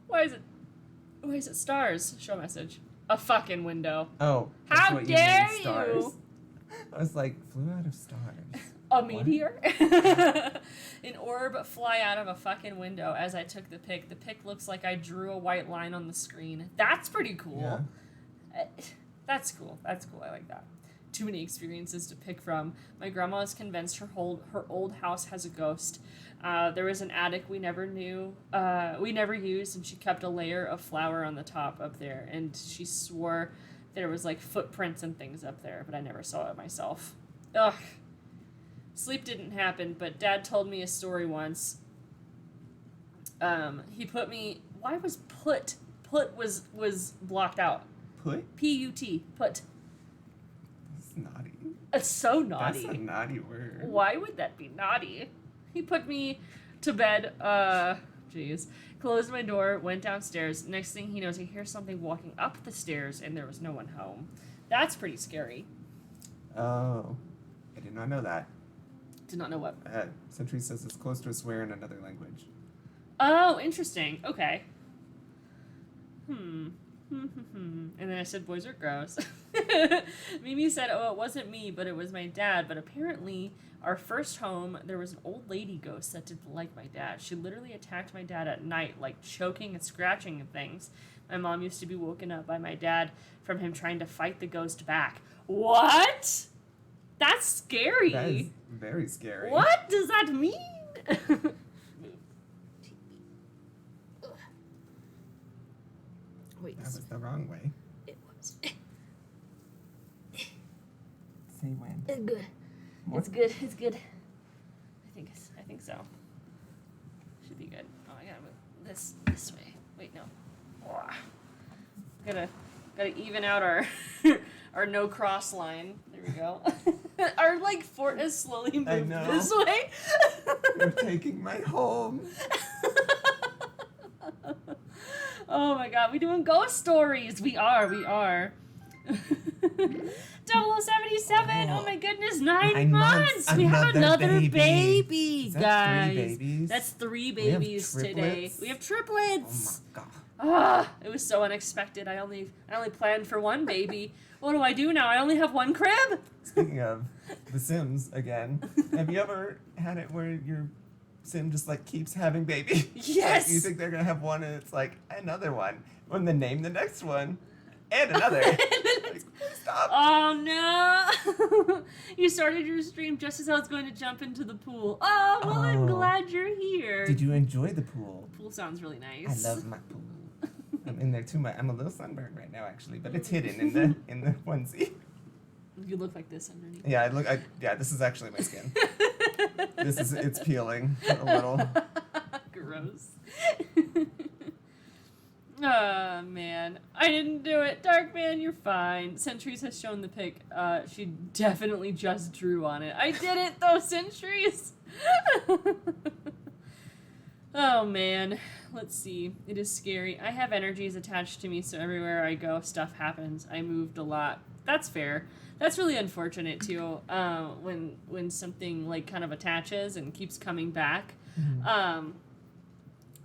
Why is it stars? Show message. A fucking window. Oh. That's How what dare you mean, stars. you? I was like, flew out of stars. A meteor? An orb fly out of a fucking window as I took the pic. The pic looks like I drew a white line on the screen. That's pretty cool. Yeah. That's cool. That's cool. I like that. Too many experiences to pick from. My grandma is convinced her old house has a ghost. There was an attic we never used, and she kept a layer of flour on the top up there, and she swore there was like footprints and things up there, but I never saw it myself. Ugh. Sleep didn't happen, but Dad told me a story once. He put me. Why was put? Put was blocked out. Put? P-U-T. Put. That's naughty. It's so naughty. That's a naughty word. Why would that be naughty? He put me to bed, closed my door, went downstairs. Next thing he knows, I hear something walking up the stairs, and there was no one home. That's pretty scary. Oh. I did not know that. Did not know what. Century says it's close to a swear in another language. Oh, interesting. Okay. And then I said, boys are gross. Mimi said, oh, it wasn't me, but it was my dad. But apparently, our first home, there was an old lady ghost that didn't like my dad. She literally attacked my dad at night, like choking and scratching and things. My mom used to be woken up by my dad from him trying to fight the ghost back. What? That's scary. That is very scary. What does that mean? Wait, That was the wrong way. it was. Say when. It's good. What? It's good. It's good. I think so. Should be good. Oh, I gotta move this way. Wait, no. Gotta even out our our no cross line. There we go. Our like fort has slowly moved know. this way. You're taking my home. Oh my god, we're doing ghost stories. We are. 0077, oh my goodness, 9 months. We have another baby, Is that guys. 3 babies? That's 3 We have babies today. triplets? We have Oh triplets. my god. It was so unexpected. I only planned for 1 baby. What do I do now? I only have 1 crib? Speaking of The Sims again, have you ever had it where your Sim just like keeps having babies? Yes. Like, you think they're gonna have one and it's like another one. When they name the next one and another. Like, stop. Oh no! You started your stream just as I was going to jump into the pool. Oh, well, I'm Oh. glad you're here. Did you enjoy the pool? Pool sounds really I nice. love my pool. I'm in there too much. I'm a little sunburned right now, actually, but it's hidden in the onesie. You look like this underneath. Yeah, this is actually my skin. It's peeling a little. Gross. Oh, man. I didn't do it. Dark Man, you're fine. Sentries has shown the pic. She definitely just drew on it. I didn't, though, Sentries. Oh, man. Let's see. It is scary. I have energies attached to me, so everywhere I go, stuff happens. I moved a lot. That's fair. That's really unfortunate, too, when something, like, kind of attaches and keeps coming back.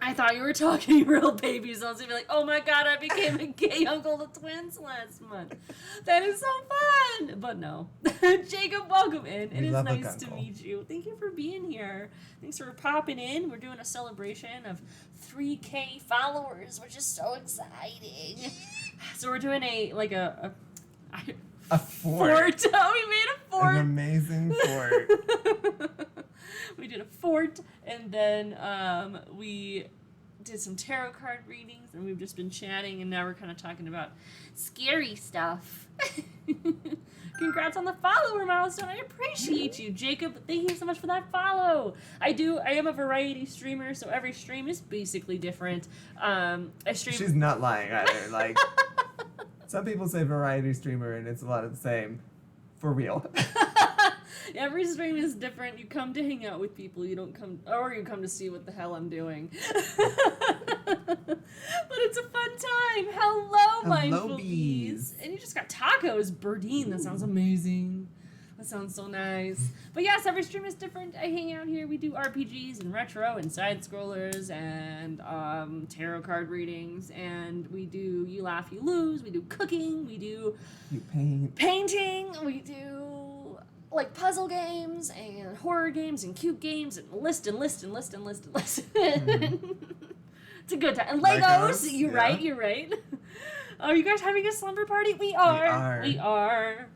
I thought you were talking real babies. I was gonna be like, oh my god, I became a gay uncle to twins last month. That is so fun. But no. Jacob, welcome in. It We is love a nice to gunkle. meet you. Thank you for being here. Thanks for popping in. We're doing a celebration of 3K followers, which is so exciting. So we're doing a fort. Oh, we made a fort. An amazing fort. We did a fort, And then we did some tarot card readings, and we've just been chatting, and now we're kind of talking about scary stuff. Congrats on the follower milestone. I appreciate you, Jacob. Thank you so much for that follow. I am a variety streamer, so every stream is basically different. I stream. She's not lying either. Like, some people say variety streamer, and it's a lot of the same. For real. Every stream is different. You come to hang out with people. You don't come, or you come to see what the hell I'm doing. But it's a fun time. Hello, mindful bees. And you just got tacos, Berdine. That sounds amazing. That sounds so nice. But yes, every stream is different. I hang out here. We do RPGs and retro and side scrollers and tarot card readings, and we do You Laugh, You Lose. We do cooking. We do You paint. painting. We do like puzzle games and horror games and cute games and list. Mm-hmm. It's a good time. And Legos. Legos, You're yeah. right. You're right. Are you guys having a slumber party? We are. So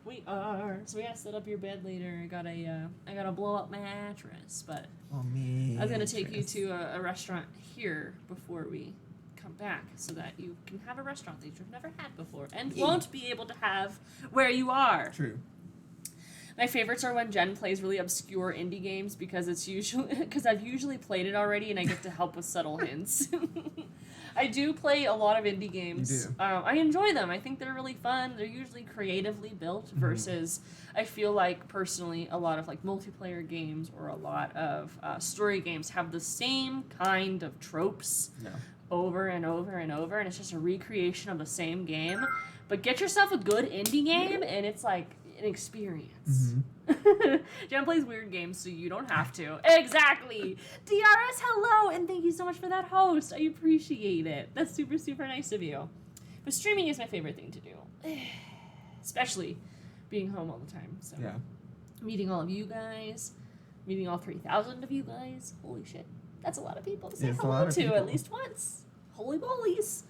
we gotta set up your bed later. I gotta blow up my mattress, but Oh, me. I was gonna take you to a restaurant here before we come back, so that you can have a restaurant that you've never had before and won't be able to have where you are. True. My favorites are when Jen plays really obscure indie games because I've usually played it already and I get to help with subtle hints. I do play a lot of indie games. You do. I enjoy them. I think they're really fun. They're usually creatively built versus I feel like personally a lot of like multiplayer games or a lot of story games have the same kind of tropes No. over and over and over, and it's just a recreation of the same game. But get yourself a good indie game and it's like an experience. Jen plays weird games, so you don't have to. Exactly. DRS, hello, and thank you so much for that host. I appreciate it. That's super, super nice of you. But streaming is my favorite thing to do, especially being home all the time. So Yeah. meeting all of you guys, meeting all 3,000 of you guys. Holy shit, that's a lot of people to say It's a hello lot of to people. at least once. Holy bolies.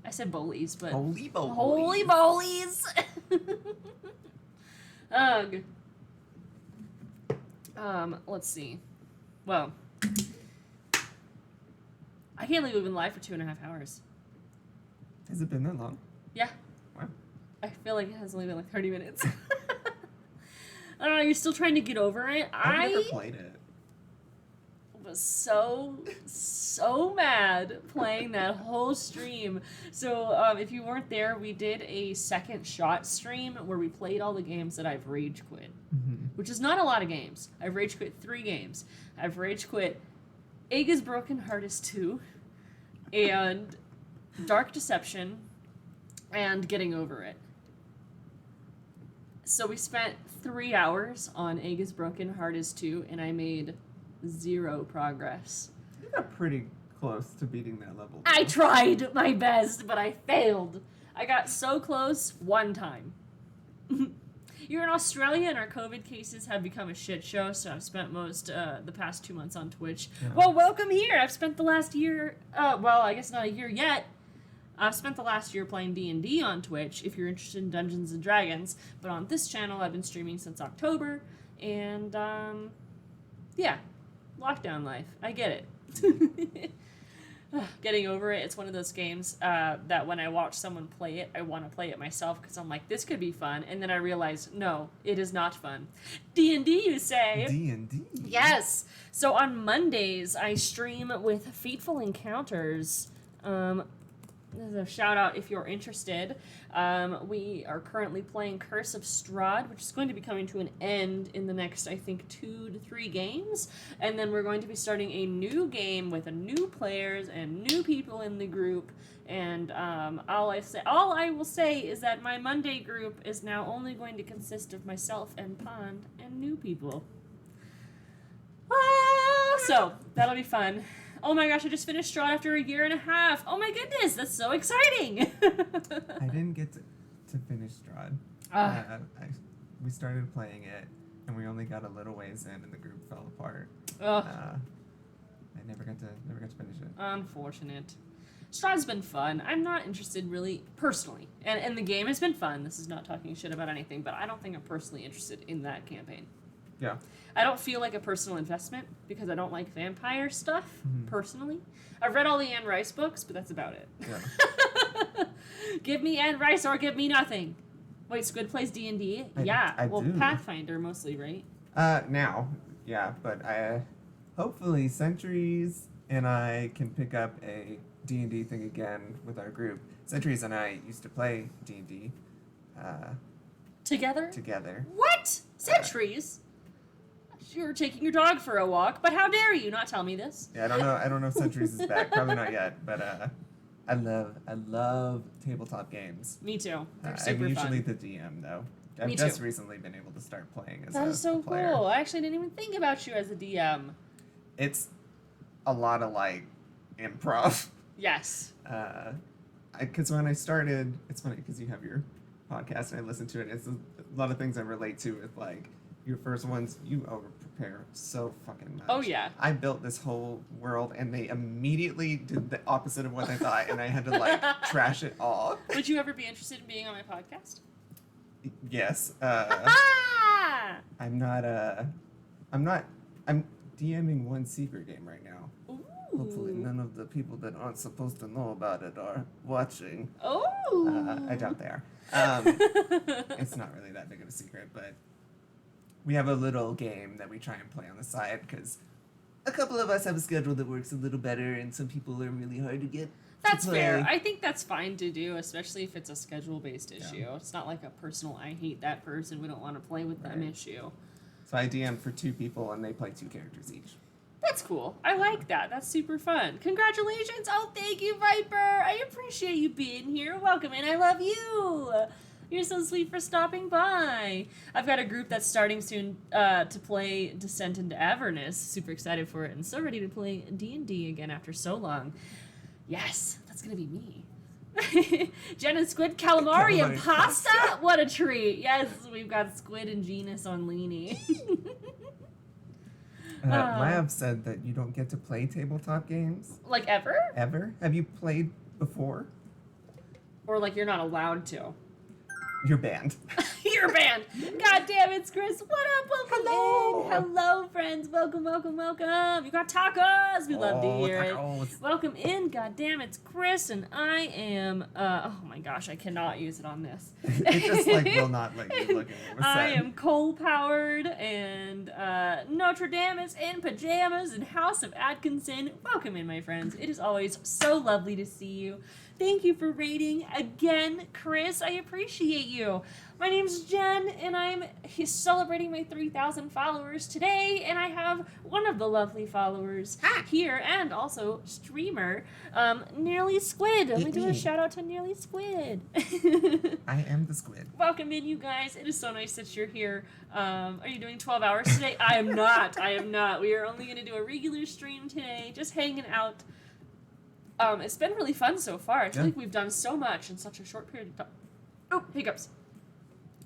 I said bolies, but Holy boy. holy bolies. Ugh. Let's see. Well, I can't believe we've been live for 2.5 hours. Has it been that long? Yeah. Wow. I feel like it has only been like 30 minutes. I don't know, you're still trying to get over it? I've never played it. Was so mad playing that whole stream. So if you weren't there, we did a second shot stream where we played all the games that I've rage quit, which is not a lot of games. I've rage quit 3 games. I've rage quit Egg is Broken Heart is 2 and Dark Deception and Getting Over It. So we spent 3 hours on Egg is Broken Heart is 2 and I made 0 progress. You got pretty close to beating that level. I tried my best, but I failed. I got so close one time. You're in Australia and our COVID cases have become a shit show, so I've spent most the past 2 months on Twitch. Yeah. Well, welcome here. I've spent the last year, well, I guess not a year yet. I've spent the last year playing D&D on Twitch, if you're interested in Dungeons & Dragons. But on this channel, I've been streaming since October, and, yeah. Lockdown life. I get it. Getting Over It. It's one of those games that when I watch someone play it, I want to play it myself because I'm like, this could be fun. And then I realize, no, it is not fun. D&D, you say? D&D. Yes. So on Mondays, I stream with Fateful Encounters. There's a shout out if you're interested. We are currently playing Curse of Strahd, which is going to be coming to an end in the next, I think, 2 to 3 games. And then we're going to be starting a new game with new players and new people in the group. And all I will say is that my Monday group is now only going to consist of myself and Pond and new people. So that'll be fun. Oh my gosh, I just finished Strahd after 1.5 years. Oh my goodness, that's so exciting. I didn't get to finish Strahd. We started playing it, and we only got a little ways in, and the group fell apart. Ugh, I never got to finish it. unfortunate. Strahd's been fun. I'm not interested really, personally. And the game has been fun. This is not talking shit about anything, but I don't think I'm personally interested in that campaign. Yeah. I don't feel like a personal investment because I don't like vampire stuff, Mhm. personally. I've read all the Anne Rice books, but that's about it. Yeah. Give me Anne Rice or give me nothing. Wait, Squid plays D&D? Yeah. I well, do. Pathfinder mostly, right? Now, yeah, but I hopefully Centuries and I can pick up a D&D thing again with our group. Centuries and I used to play D&D Together? together. What? Centuries? You're taking your dog for a walk, but how dare you not tell me this? Yeah, I don't know if Centuries is back. Probably not yet, but I love tabletop games. Me too. They're I'm super usually fun. the DM though. I've Me just too. recently been able to start playing as That a is so player. cool. I actually didn't even think about you as a DM. It's a lot of like improv. Yes. Because when I started, it's funny because you have your podcast and I listen to it. It's a lot of things I relate to with like your first ones. You over prepare so fucking much. Oh, yeah. I built this whole world and they immediately did the opposite of what I thought, and I had to like trash it all. Would you ever be interested in being on my podcast? Yes. Ah! I'm DMing one secret game right now. Ooh. Hopefully none of the people that aren't supposed to know about it are watching. Oh. I doubt they are. It's not really that big of a secret, but we have a little game that we try and play on the side because a couple of us have a schedule that works a little better, and some people are really hard to get. That's to fair. play. I think that's fine to do, especially if it's a schedule-based issue. Yeah. It's not like a personal, I hate that person, we don't want to play with them Right. issue. So I DM for 2 people, and they play 2 characters each. That's cool. I like that. That's super fun. Congratulations. Oh, thank you, Viper. I appreciate you being here. Welcome, and I love you. You're so sweet for stopping by. I've got a group that's starting soon to play Descent into Avernus. Super excited for it and so ready to play D&D again after so long. Yes, that's going to be me. Jen and Squid, calamari and Calamari pasta? pasta. What a treat. Yes, we've got Squid and Genus on Leanie. Mayav said that you don't get to play tabletop games Like ever? ever. Have you played before? Or like you're not allowed to? You're banned. You're banned. God damn it, Chris. What up? Welcome Hello. in. Hello, friends. Welcome, welcome, welcome. You got tacos. We love to hear tacos. it. Welcome in. God damn, it's Chris, and I am. Oh my gosh, I cannot use it on this. It just like will not let you look at what was I said. am coal powered, and Notre Dame is in pajamas, and House of Atkinson. Welcome in, my friends. It is always so lovely to see you. Thank you for rating again, Chris. I appreciate you. My name's Jen, and I'm celebrating my 3,000 followers today, and I have one of the lovely followers here, and also streamer, Nearly Squid. Let me do a shout out to Nearly Squid. I am the squid. Welcome in, you guys. It is so nice that you're here. Are you doing 12 hours today? I am not. I am not. We are only going to do a regular stream today, just hanging out. It's been really fun so far. I feel like we've done so much in such a short period of time. Oh, hiccups.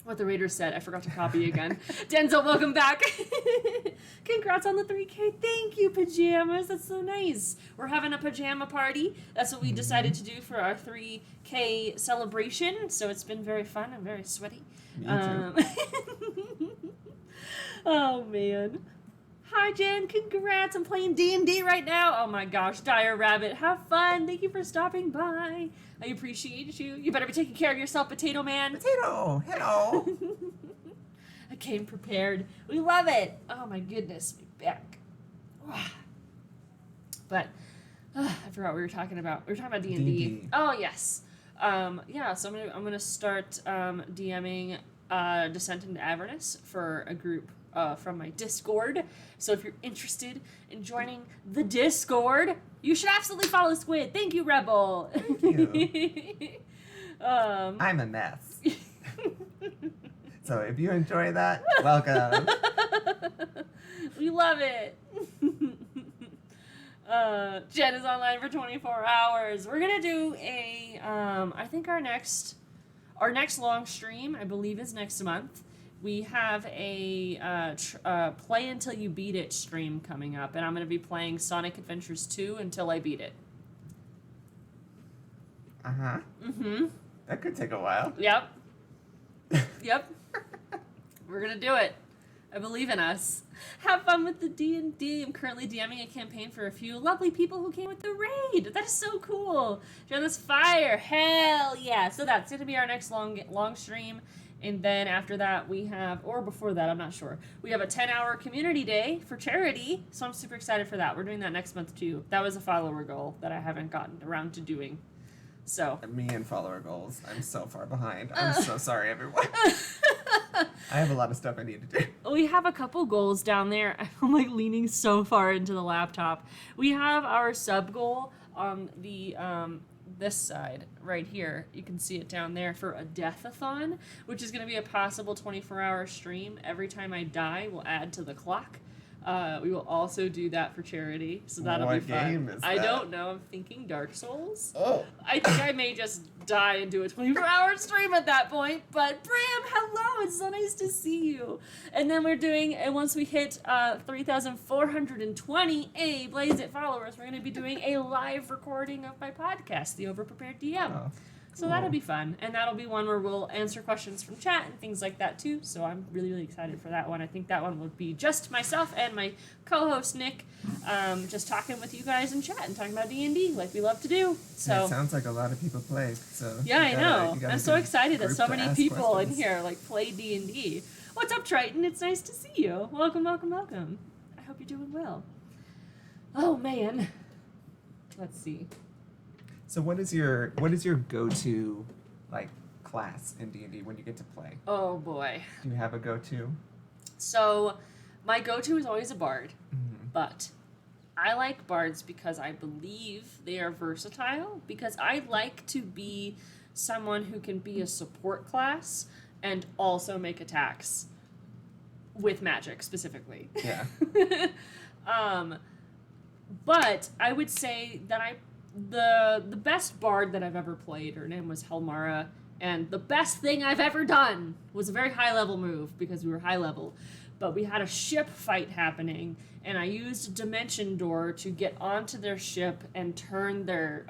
What the Raiders said. I forgot to copy again. Denzel, welcome back. Congrats on the 3K. Thank you, pajamas. That's so nice. We're having a pajama party. That's what we decided to do for our 3K celebration. So it's been very fun and very sweaty. Me too. Oh, man. Hi, Jen. Congrats. I'm playing D&D right now. Oh, my gosh. Dire Rabbit. Have fun. Thank you for stopping by. I appreciate you. You better be taking care of yourself, Potato Man. Potato, hello. I came prepared. We love it. Oh, my goodness. My back. But I forgot what we were talking about. We were talking about D&D. D&D. Oh, yes. Yeah, so I'm gonna start DMing Descent into Avernus for a group from my Discord. So if you're interested in joining the Discord, you should absolutely follow Squid. Thank you, Rebel. Thank you. I'm a mess. So if you enjoy that, welcome. We love it. Jen is online for 24 hours. We're gonna do a I think our next long stream, I believe, is next month. We have a play until you beat it stream coming up, and I'm gonna be playing Sonic Adventures 2 until I beat it. Uh-huh. Mm-hmm. That could take a while. Yep. Yep. We're gonna do it. I believe in us. Have fun with the D&D. I'm currently DMing a campaign for a few lovely people who came with the raid. That is so cool. Join this fire. Hell yeah. So that's going to be our next long stream. And then after that, we have, or before that, I'm not sure, we have a 10-hour community day for charity. So I'm super excited for that. We're doing that next month too. That was a follower goal that I haven't gotten around to doing. So. Me and follower goals. I'm so far behind. I'm so sorry, everyone. I have a lot of stuff I need to do. We have a couple goals down there. I'm like leaning so far into the laptop. We have our sub goal on the this side right here. You can see it down there for a death-a-thon, which is going to be a possible 24-hour stream. Every time I die, we'll add to the clock. We will also do that for charity, so that'll be fun. What game is that? I don't know. I'm thinking Dark Souls. Oh. I think I may just die and do a 24-hour stream at that point. But Bram, hello! It's so nice to see you. And then we're doing, and once we hit 3,420 Blaze It followers, we're going to be doing a live recording of my podcast, The Overprepared DM. Oh, So cool. that'll be fun, and that'll be one where we'll answer questions from chat and things like that too. So I'm really, really excited for that one. I think that one will be just myself and my co-host Nick, just talking with you guys in chat and talking about D&D like we love to do. So It sounds like a lot of people play. So yeah, you I gotta- know. you gotta I'm so get a excited that group so to many ask people questions. in here like play D&D. What's up, Triton? It's nice to see you. Welcome, welcome, welcome. I hope you're doing well. Oh man. Let's see. So what is your go-to like class in D&D when you get to play? Oh boy. Do you have a go-to? So my go-to is always a bard. Mm-hmm. But I like bards because I believe they are versatile, because I like to be someone who can be a support class and also make attacks with magic specifically. Yeah. But I would say that the best bard that I've ever played, her name was Helmara, and the best thing I've ever done was a very high level move because we were high level. But we had a ship fight happening, and I used a dimension door to get onto their ship and turn their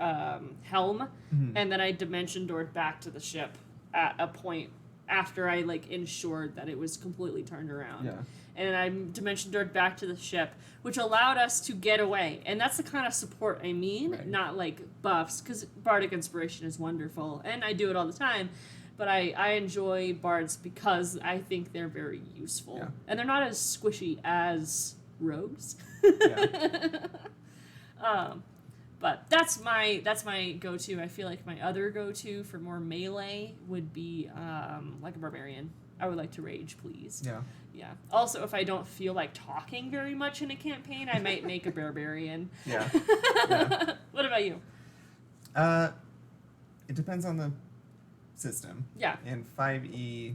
helm, and then I dimension doored back to the ship at a point after I like ensured that it was completely turned around. Yeah. And I dimension doored back to the ship, which allowed us to get away. And that's the kind of support I mean, Right. not like buffs, because Bardic Inspiration is wonderful, and I do it all the time. But I enjoy bards because I think they're very useful. Yeah. And they're not as squishy as rogues. But that's my go-to. I feel like my other go-to for more melee would be like a barbarian. I would like to rage, please. Yeah. Yeah. Also, if I don't feel like talking very much in a campaign, I might make a barbarian. Yeah. Yeah. What about you? It depends on the system. Yeah. In 5e,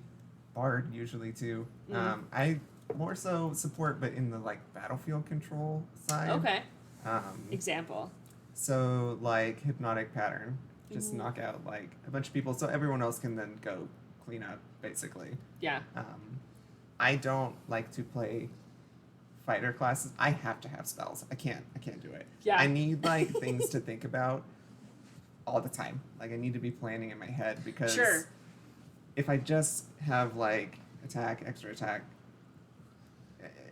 bard usually too. Mm. I more so support, but in the like battlefield control side. Okay. Um, Example. so like hypnotic pattern, just Ooh. knock out like a bunch of people, so everyone else can then go clean up, basically. Yeah. I don't like to play fighter classes. I have to have spells. I can't do it. Yeah. I need like things to think about all the time. Like I need to be planning in my head because Sure. if I just have like attack, extra attack,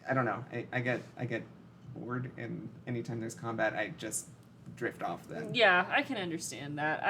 I don't know. I get bored, and anytime there's combat, I just drift off then. Yeah, I can understand that.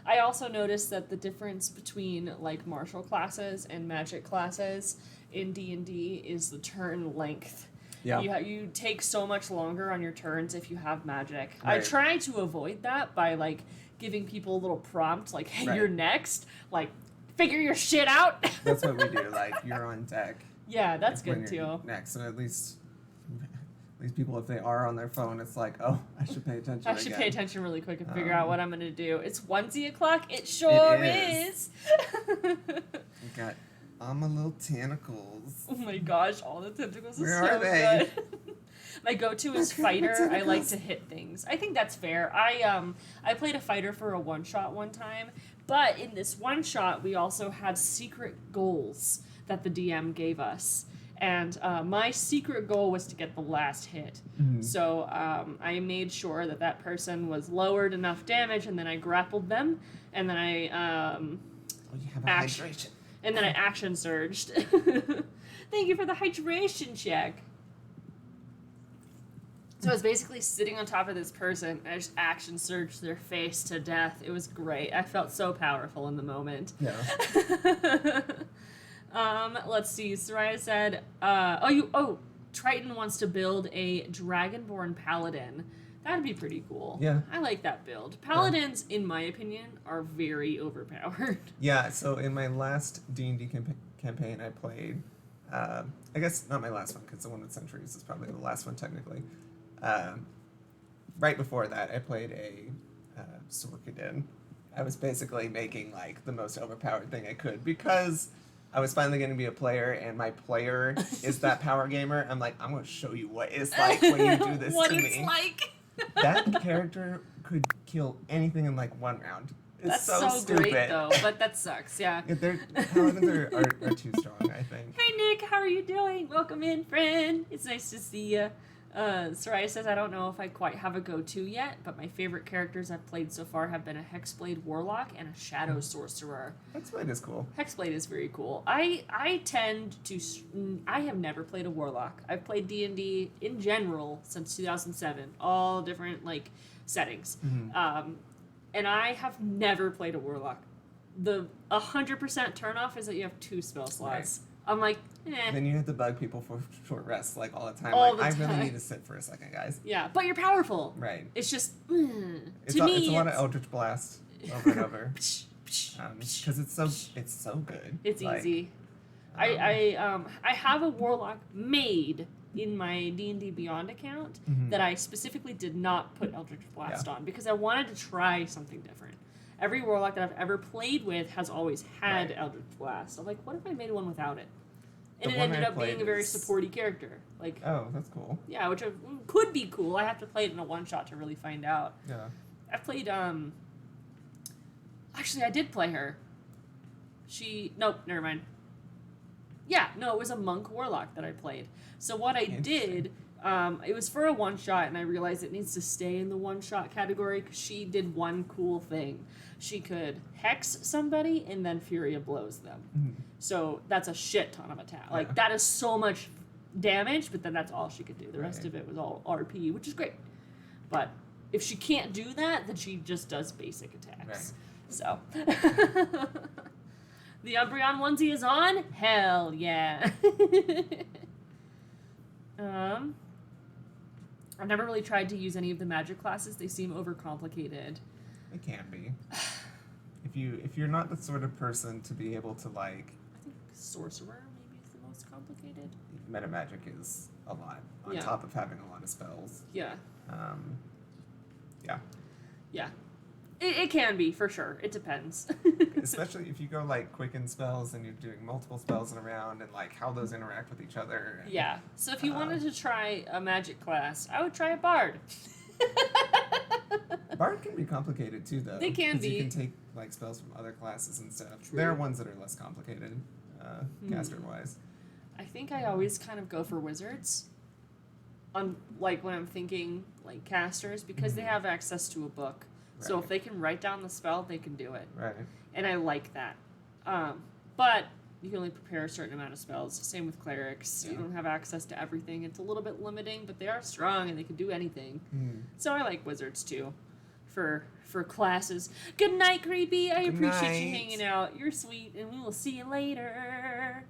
I also noticed that the difference between like martial classes and magic classes in D&D is the turn length. Yeah. You take so much longer on your turns if you have magic. I Right. try to avoid that by like giving people a little prompt like, hey, Right. you're next. Like, figure your shit out. That's what we do. Like you're on deck. Yeah, that's when good you're too. Next, so at least people, if they are on their phone, it's like, oh, I should pay attention. I should again. pay attention really quick and figure Um, out what I'm gonna do. It's 1:00. It sure is. is. We got my little tentacles. Oh my gosh, all the tentacles are Where so are they? good. My go-to is Look at the fighter. I like tentacles. to hit things. I think that's fair. I played a fighter for a one-shot one time, but in this one-shot we also had secret goals that the DM gave us. And my secret goal was to get the last hit. Mhm. So I made sure that that person was lowered enough damage, and then I grappled them, and then I Oh, you have a Action. hydration. and then I action surged. Thank you for the hydration check. So I was basically sitting on top of this person, and I just action surged their face to death. It was great. I felt so powerful in the moment. Yeah. Let's see. Soraya said, Triton wants to build a Dragonborn Paladin. That'd be pretty cool. Yeah. I like that build. Paladins, in my opinion, are very overpowered. Yeah, so in my last D&D campaign I played, I guess not my last one, because the one with Centuries is probably the last one technically. Right before that, I played a Sorkadin. I was basically making, like, the most overpowered thing I could, because I was finally going to be a player, and my player is that power gamer. I'm like, I'm going to show you what it's like when you do this what to it's me. like. That character could kill anything in, like, 1 round. It's That's so stupid. great, though, but that sucks, yeah. Paladins are too strong, I think. Hey, Nick, how are you doing? Welcome in, friend. It's nice to see you. Soraya says, I don't know if I quite have a go-to yet, but my favorite characters I've played so far have been a Hexblade Warlock and a Shadow Sorcerer. Hexblade is cool. Hexblade is very cool. I have never played a Warlock. I've played D&D in general since 2007, all different, like, settings. Mm-hmm. And I have never played a Warlock. The 100% turnoff is that you have 2 spell slots. Right. I'm like, Then you have to bug people for short rests, like, all the time. All like, the I really time. need to sit for a second, guys. Yeah, but you're powerful. Right. It's just, It's a lot of Eldritch Blast over and over. Because it's so good. It's easy. I have a Warlock made in my D&D Beyond account that I specifically did not put Eldritch Blast on because I wanted to try something different. Every Warlock that I've ever played with has always had Eldritch Blast. I'm like, what if I made one without it? And it ended up being a very supporty character. Like, oh, that's cool. Yeah, which could be cool. I have to play it in a one-shot to really find out. Yeah. I played, actually, I did play her. Nope, never mind. Yeah, no, it was a monk warlock that I played. So what I did, it was for a one-shot, and I realized it needs to stay in the one-shot category because she did one cool thing. She could hex somebody and then Fury of blows them. So that's a shit ton of attack. Like, that is so much damage, but then that's all she could do. The rest of it was all RP, which is great. But if she can't do that, then she just does basic attacks. Right. So... The Umbreon onesie is on? Hell yeah. I've never really tried to use any of the magic classes. They seem overcomplicated. It can be. If you're not the sort of person to be able to, like... I think Sorcerer maybe is the most complicated. Meta magic is a lot, on top of having a lot of spells. Yeah. Yeah. Yeah. It can be, for sure. It depends. Especially if you go, like, quicken spells and you're doing multiple spells in a round and, like, how those interact with each other. And, yeah. So if you wanted to try a magic class, I would try a Bard. Bard can be complicated, too, though. They can be. You can take, like, spells from other classes and stuff. True. There are ones that are less complicated, caster-wise. I think I always kind of go for wizards. On, like, when I'm thinking, like, casters, because they have access to a book. So if they can write down the spell, they can do it. Right. And I like that. But you can only prepare a certain amount of spells. Same with clerics. Yeah. You don't have access to everything. It's a little bit limiting, but they are strong and they can do anything. So I like wizards too for classes. Good night, Creepy. I appreciate you hanging out. You're sweet, and we will see you later.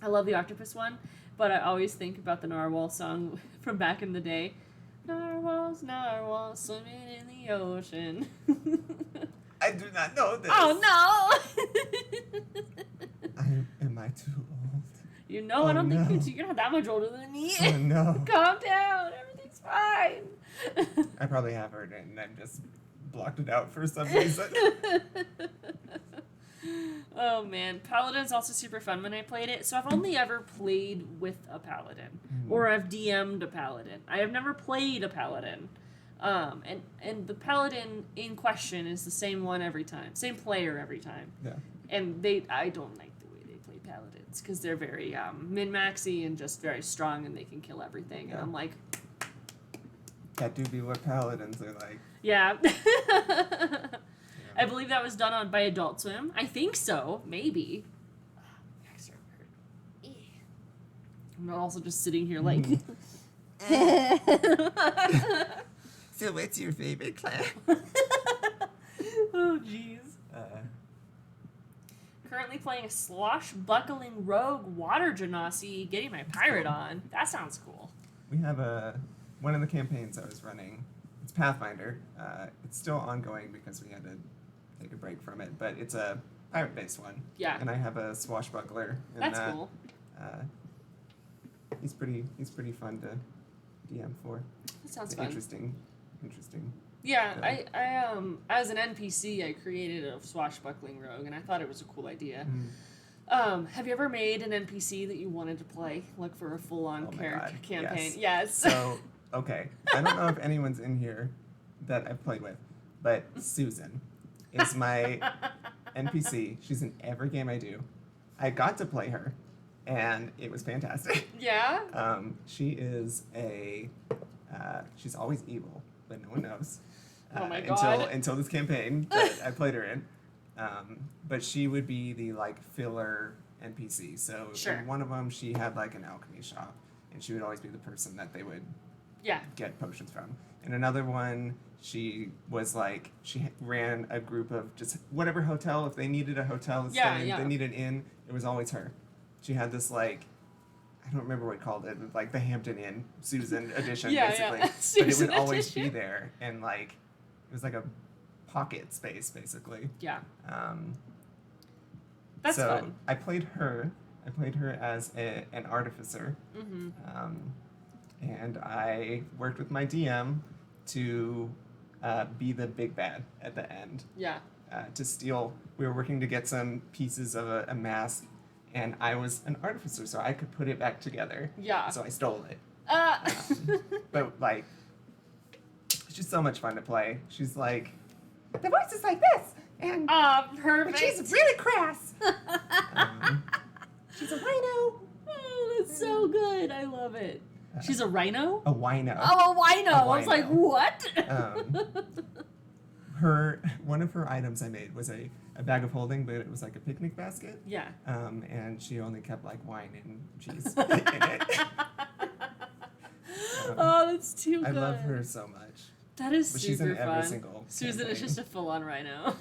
I love the octopus one, but I always think about the Narwhal song from back in the day. Narwhals, narwhals, swimming in the ocean. I do not know this. Oh, no! Am I too old? You know, I don't think you're not that much older than me. Oh, no. Calm down. Everything's fine. I probably have heard it, and I've just blocked it out for some reason. Oh, man. Paladin's also super fun when I played it. So I've only ever played with a Paladin. Or I've DM'd a Paladin. I have never played a Paladin. And the Paladin in question is the same one every time. Same player every time. Yeah. And I don't like the way they play Paladins. Because they're very min-maxy and just very strong and they can kill everything. Yeah. And I'm like... That do be what Paladins are like. Yeah. I believe that was done by Adult Swim. I think so. Maybe. I'm also just sitting here like. So what's your favorite class? Oh, jeez. Currently playing a swashbuckling rogue water genasi, getting my pirate on. That sounds cool. We have one of the campaigns I was running. It's Pathfinder. It's still ongoing because we had to take a break from it, but it's a pirate-based one. Yeah. And I have a swashbuckler. And That's cool. He's pretty fun to DM for. That sounds It's fun. Interesting. Yeah, I as an NPC, I created a swashbuckling rogue, and I thought it was a cool idea. Have you ever made an NPC that you wanted to play, like for a full-on Oh my character God, campaign? yes. Yes. So, okay. I don't know if anyone's in here that I've played with, but Susan is my NPC. She's in every game I do. I got to play her, and it was fantastic. Yeah? She is she's always evil, but no one knows. Oh my God. Until this campaign that I played her in. But she would be the, like, filler NPC. So Sure. in one of them, she had, like, an alchemy shop, and she would always be the person that they would Yeah. get potions from. In another one, she was like, she ran a group of just whatever hotel, if they needed a hotel to Yeah, stay in, yeah. they needed an inn, it was always her. She had this, like, I don't remember what it called it, like the Hampton Inn Susan edition, Yeah, basically. yeah. But it Susan would always be edition. there, and, like, it was like a pocket space, basically. Yeah. That's so fun. I played her as an artificer. Mm-hmm. And I worked with my DM to be the big bad at the end. Yeah. To steal, we were working to get some pieces of a mask, and I was an artificer, so I could put it back together. Yeah. So I stole it. Uh, But, like, she's so much fun to play. She's like, the voice is like this, and perfect. but she's really crass. She's a rhino. Oh, that's so good. I love it. She's a rhino? A wino. Oh, a wino. A I was like, wino. what? One of her items I made was a bag of holding, but it was like a picnic basket. Yeah. And she only kept like wine and cheese in it. Oh, that's too I good. love her so much. That is But super she's in fun. every single Susan is campaign. just a full-on rhino.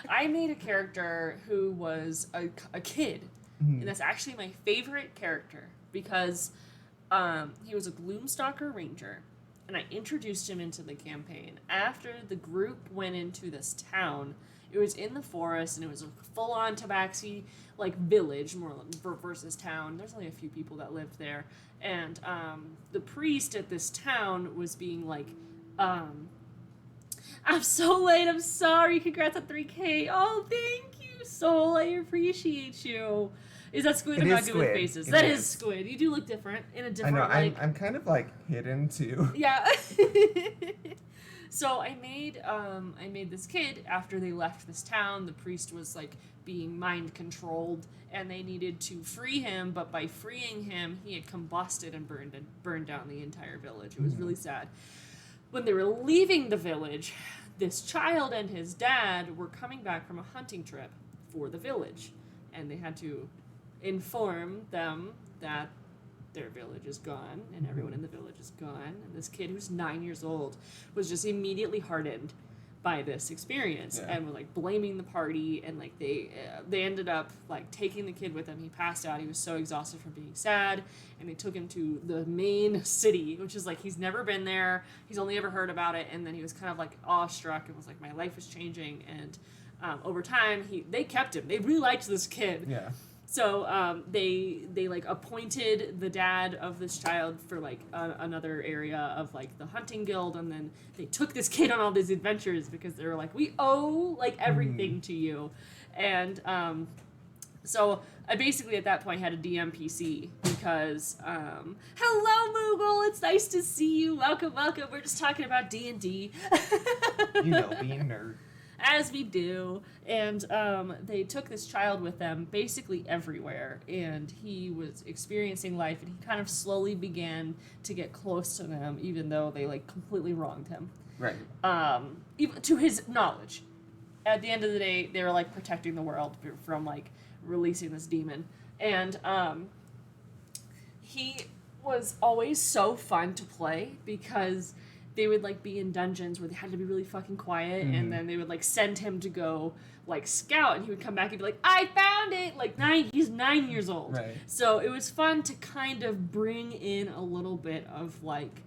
I made a character who was a kid, Mhm. and that's actually my favorite character because he was a Gloomstalker Ranger, and I introduced him into the campaign after the group went into this town. It was in the forest, and it was a full-on tabaxi, like, village, more versus town. There's only a few people that lived there. And the priest at this town was being like, I'm so late, I'm sorry, congrats on 3K. Oh, thank you, Soul, I appreciate you. Is that Squid? It I'm is not good with Squid. faces. It That is is. Squid. You do look different, in a I different, know. like... I'm kind of like hidden too. Yeah. So I made this kid after they left this town. The priest was like being mind controlled, and they needed to free him. But by freeing him, he had combusted and burned down the entire village. It was really sad. When they were leaving the village, this child and his dad were coming back from a hunting trip for the village, and they had to inform them that their village is gone and everyone in the village is gone, and this kid who's 9 years old was just immediately hardened by this experience and were like blaming the party, and like they ended up like taking the kid with them. He passed out. He was so exhausted from being sad, and they took him to the main city, which is like he's never been there, he's only ever heard about it, and then he was kind of like awestruck and was like, my life is changing. And over time they kept him. They really liked this kid. Yeah. So they like appointed the dad of this child for like another area of like the hunting guild, and then they took this kid on all these adventures because they were like, we owe like everything to you. And so I basically at that point had a DM PC because hello Moogle, it's nice to see you. Welcome. We're just talking about D&D. You know, being a nerd. As we do. And they took this child with them basically everywhere, and he was experiencing life, and he kind of slowly began to get close to them, even though they like completely wronged him. Right. Even to his knowledge. At the end of the day, they were like protecting the world from like releasing this demon. And he was always so fun to play because they would like be in dungeons where they had to be really fucking quiet, and then they would like send him to go like scout, and he would come back and be like, I found it. Like he's 9 years old. Right. So it was fun to kind of bring in a little bit of like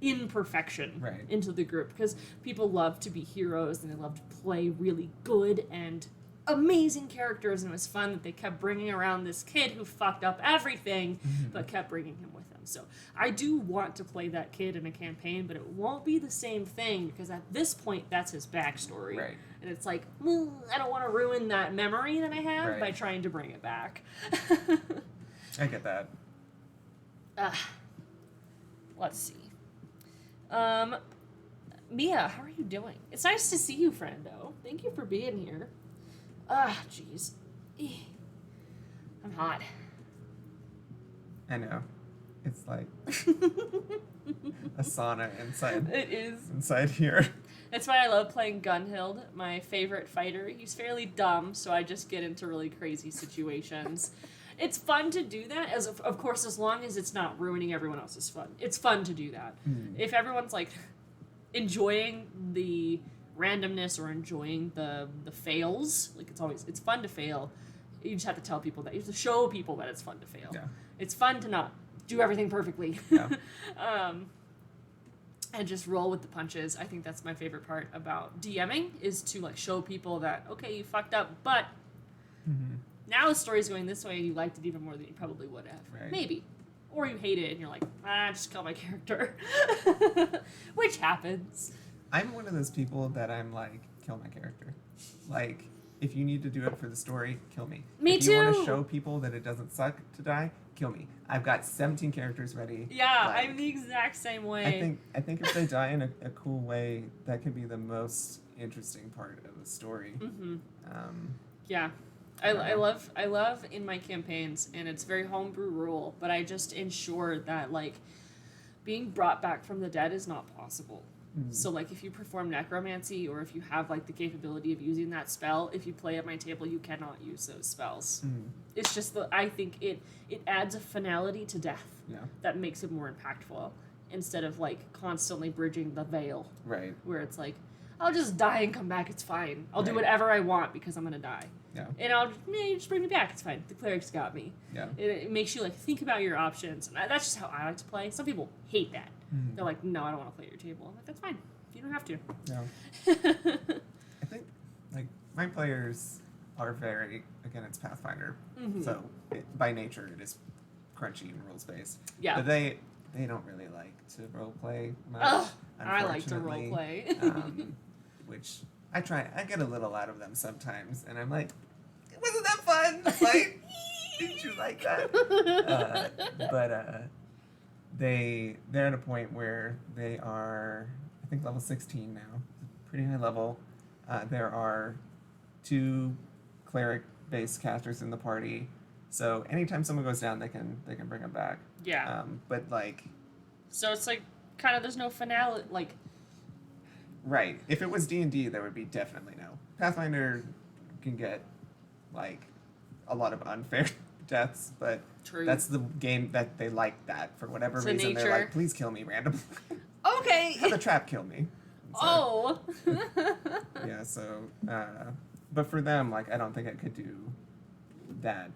imperfection Right. into the group, because people love to be heroes and they love to play really good and amazing characters, and it was fun that they kept bringing around this kid who fucked up everything but kept bringing him with them. So I do want to play that kid in a campaign, but it won't be the same thing because at this point that's his backstory. Right. And it's like, I don't want to ruin that memory that I have Right. by trying to bring it back. I get that. Let's see. Mia, how are you doing? It's nice to see you, friendo. Thank you for being here. Jeez. I'm hot. I know. It's like a sauna It is. inside here. That's why I love playing Gunhild, my favorite fighter. He's fairly dumb, so I just get into really crazy situations. It's fun to do that, of course, as long as it's not ruining everyone else's fun. It's fun to do that. If everyone's like enjoying the randomness or enjoying the fails, like it's fun to fail. You just have to tell people that. You have to show people that it's fun to fail. Yeah. It's fun to not do everything perfectly. Yeah. And just roll with the punches. I think that's my favorite part about DMing, is to like show people that, okay, you fucked up, but now the story's going this way and you liked it even more than you probably would have. Right. Maybe. Or you hate it and you're like, just kill my character. Which happens. I'm one of those people that I'm like, kill my character. Like, if you need to do it for the story, kill me. Me if you want too. to show people that it doesn't suck to die, kill me. I've got 17 characters ready. Yeah, Like, I'm the exact same way. I think if they die in a cool way, that could be the most interesting part of the story. Yeah. I love in my campaigns, and it's very homebrew rule, but I just ensure that like being brought back from the dead is not possible. So like if you perform necromancy, or if you have like the capability of using that spell, if you play at my table, you cannot use those spells. It's just I think it adds a finality to death Yeah. that makes it more impactful, instead of like constantly bridging the veil Right. where it's like, I'll just die and come back, it's fine. I'll do Right. whatever I want because I'm gonna die. Yeah. And you just bring me back, it's fine. The cleric's got me. Yeah. It makes you like think about your options. And that's just how I like to play. Some people hate that. They're like, no, I don't want to play at your table. I'm like, that's fine. You don't have to. Yeah. I think like my players are very, again, it's Pathfinder, so by nature it is crunchy and rules based. Yeah. But they don't really like to role play much. Ugh, I like to unfortunately. role play. Which I get a little out of them sometimes, and I'm like, wasn't that fun? Like, didn't you like that? They're at a point where they are, I think, level 16 now, pretty high level. There are 2 cleric-based casters in the party, so anytime someone goes down, they can bring them back. Yeah. But like, So it's like kind of there's no finale. Like, right, if it was D&D, there would be definitely no. Pathfinder can get like a lot of unfair deaths, but True. that's the game that they like that for whatever It's reason. nature. They're like, please kill me randomly. okay. Have a trap kill me. So, Oh. yeah. So, but for them, like, I don't think I could do that,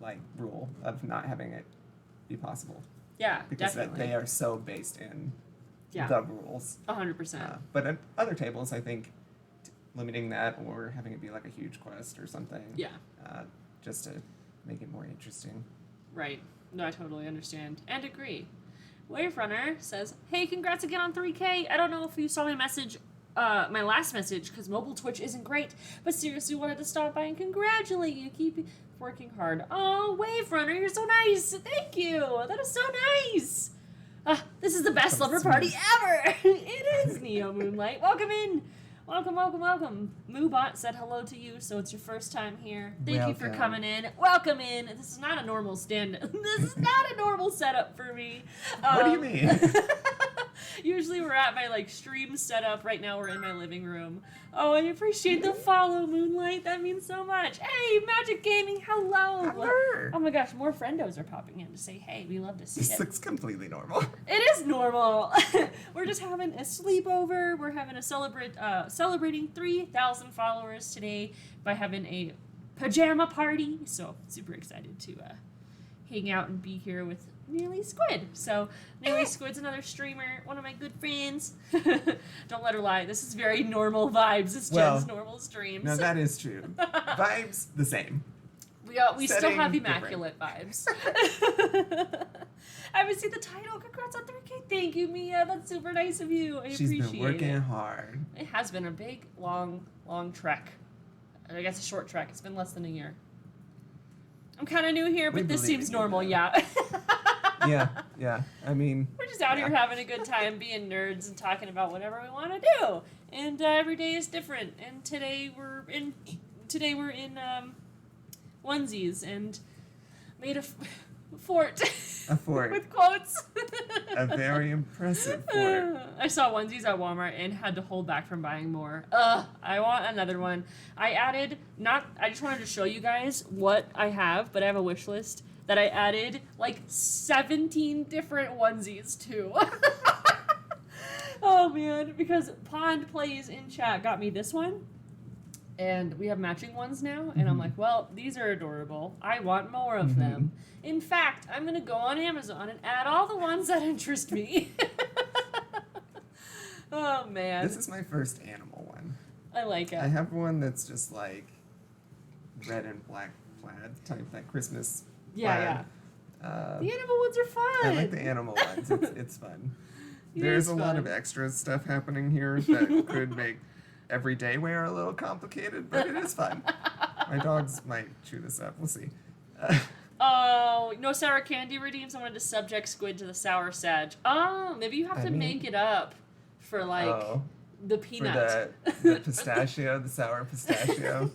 like, rule of not having it be possible, Yeah, because definitely. they are so based in Yeah. the rules. 100%. But at other tables, I think limiting that or having it be like a huge quest or something. Yeah. Just to make it more interesting. Right. No, I totally understand and agree. Wave Runner says, "Hey, congrats again on 3K. I don't know if you saw my message, my last message, because mobile Twitch isn't great, but seriously wanted to stop by and congratulate you. Keep working hard." Oh, Wave Runner, you're so nice. Thank you. That is so nice. This is the best So slumber sweet. party ever. It is Neo Moonlight. Welcome in. Welcome, welcome, welcome. Moobot said hello to you, so it's your first time here. Thank you for Welcome. coming in. Welcome in. This is not a normal stand. This is not a normal setup for me. What do you mean? Usually we're at my like stream setup. Right now we're in my living room. Oh, I appreciate the follow, Moonlight. That means so much. Hey, Magic Gaming, hello. Hello. Oh my gosh, more friendos are popping in to say hey. We love to see This it. looks completely normal. It is normal. We're just having a sleepover. We're having a celebrating 3,000 followers today by having a pajama party. So super excited to hang out and be here with Nearly Squid. So Nearly Squid's another streamer, one of my good friends. Don't let her lie. This is very normal vibes. It's Jen's normal streams. No, that is true. Vibes the same. We still have Setting immaculate vibes. I haven't seen the title. Congrats on 3K. Thank you, Mia. That's super nice of you. I She's appreciate been working it. hard. It has been a big, long trek. I guess a short trek. It's been less than a year. I'm kind of new here, We but this believe seems in you, normal, though. yeah. Yeah. I mean, We're just out here having a good time, being nerds and talking about whatever we want to do. And every day is different. And today we're in onesies and made a fort. a fort. With quotes. A very impressive fort. I saw onesies at Walmart and had to hold back from buying more. I want another one. I just wanted to show you guys what I have, but I have a wish list that I added like 17 different onesies to. Oh man, because Pond Plays in chat got me this one. And we have matching ones now, and I'm like, well, these are adorable. I want more of them. In fact, I'm gonna go on Amazon and add all the ones that interest me. Oh man. This is my first animal one. I like it. I have one that's just like red and black plaid type, that Christmas Yeah. plaid. The animal ones are fun. I like the animal ones. It's fun. It There's is a lot fun. of extra stuff happening here that could make everyday wear a little complicated, but it is fun. My dogs might chew this up. We'll see. Oh, no sour candy redeems. I wanted to subject Squid to the sour sag. Oh, maybe you have to make it up for like the for peanut. the pistachio, the sour pistachio.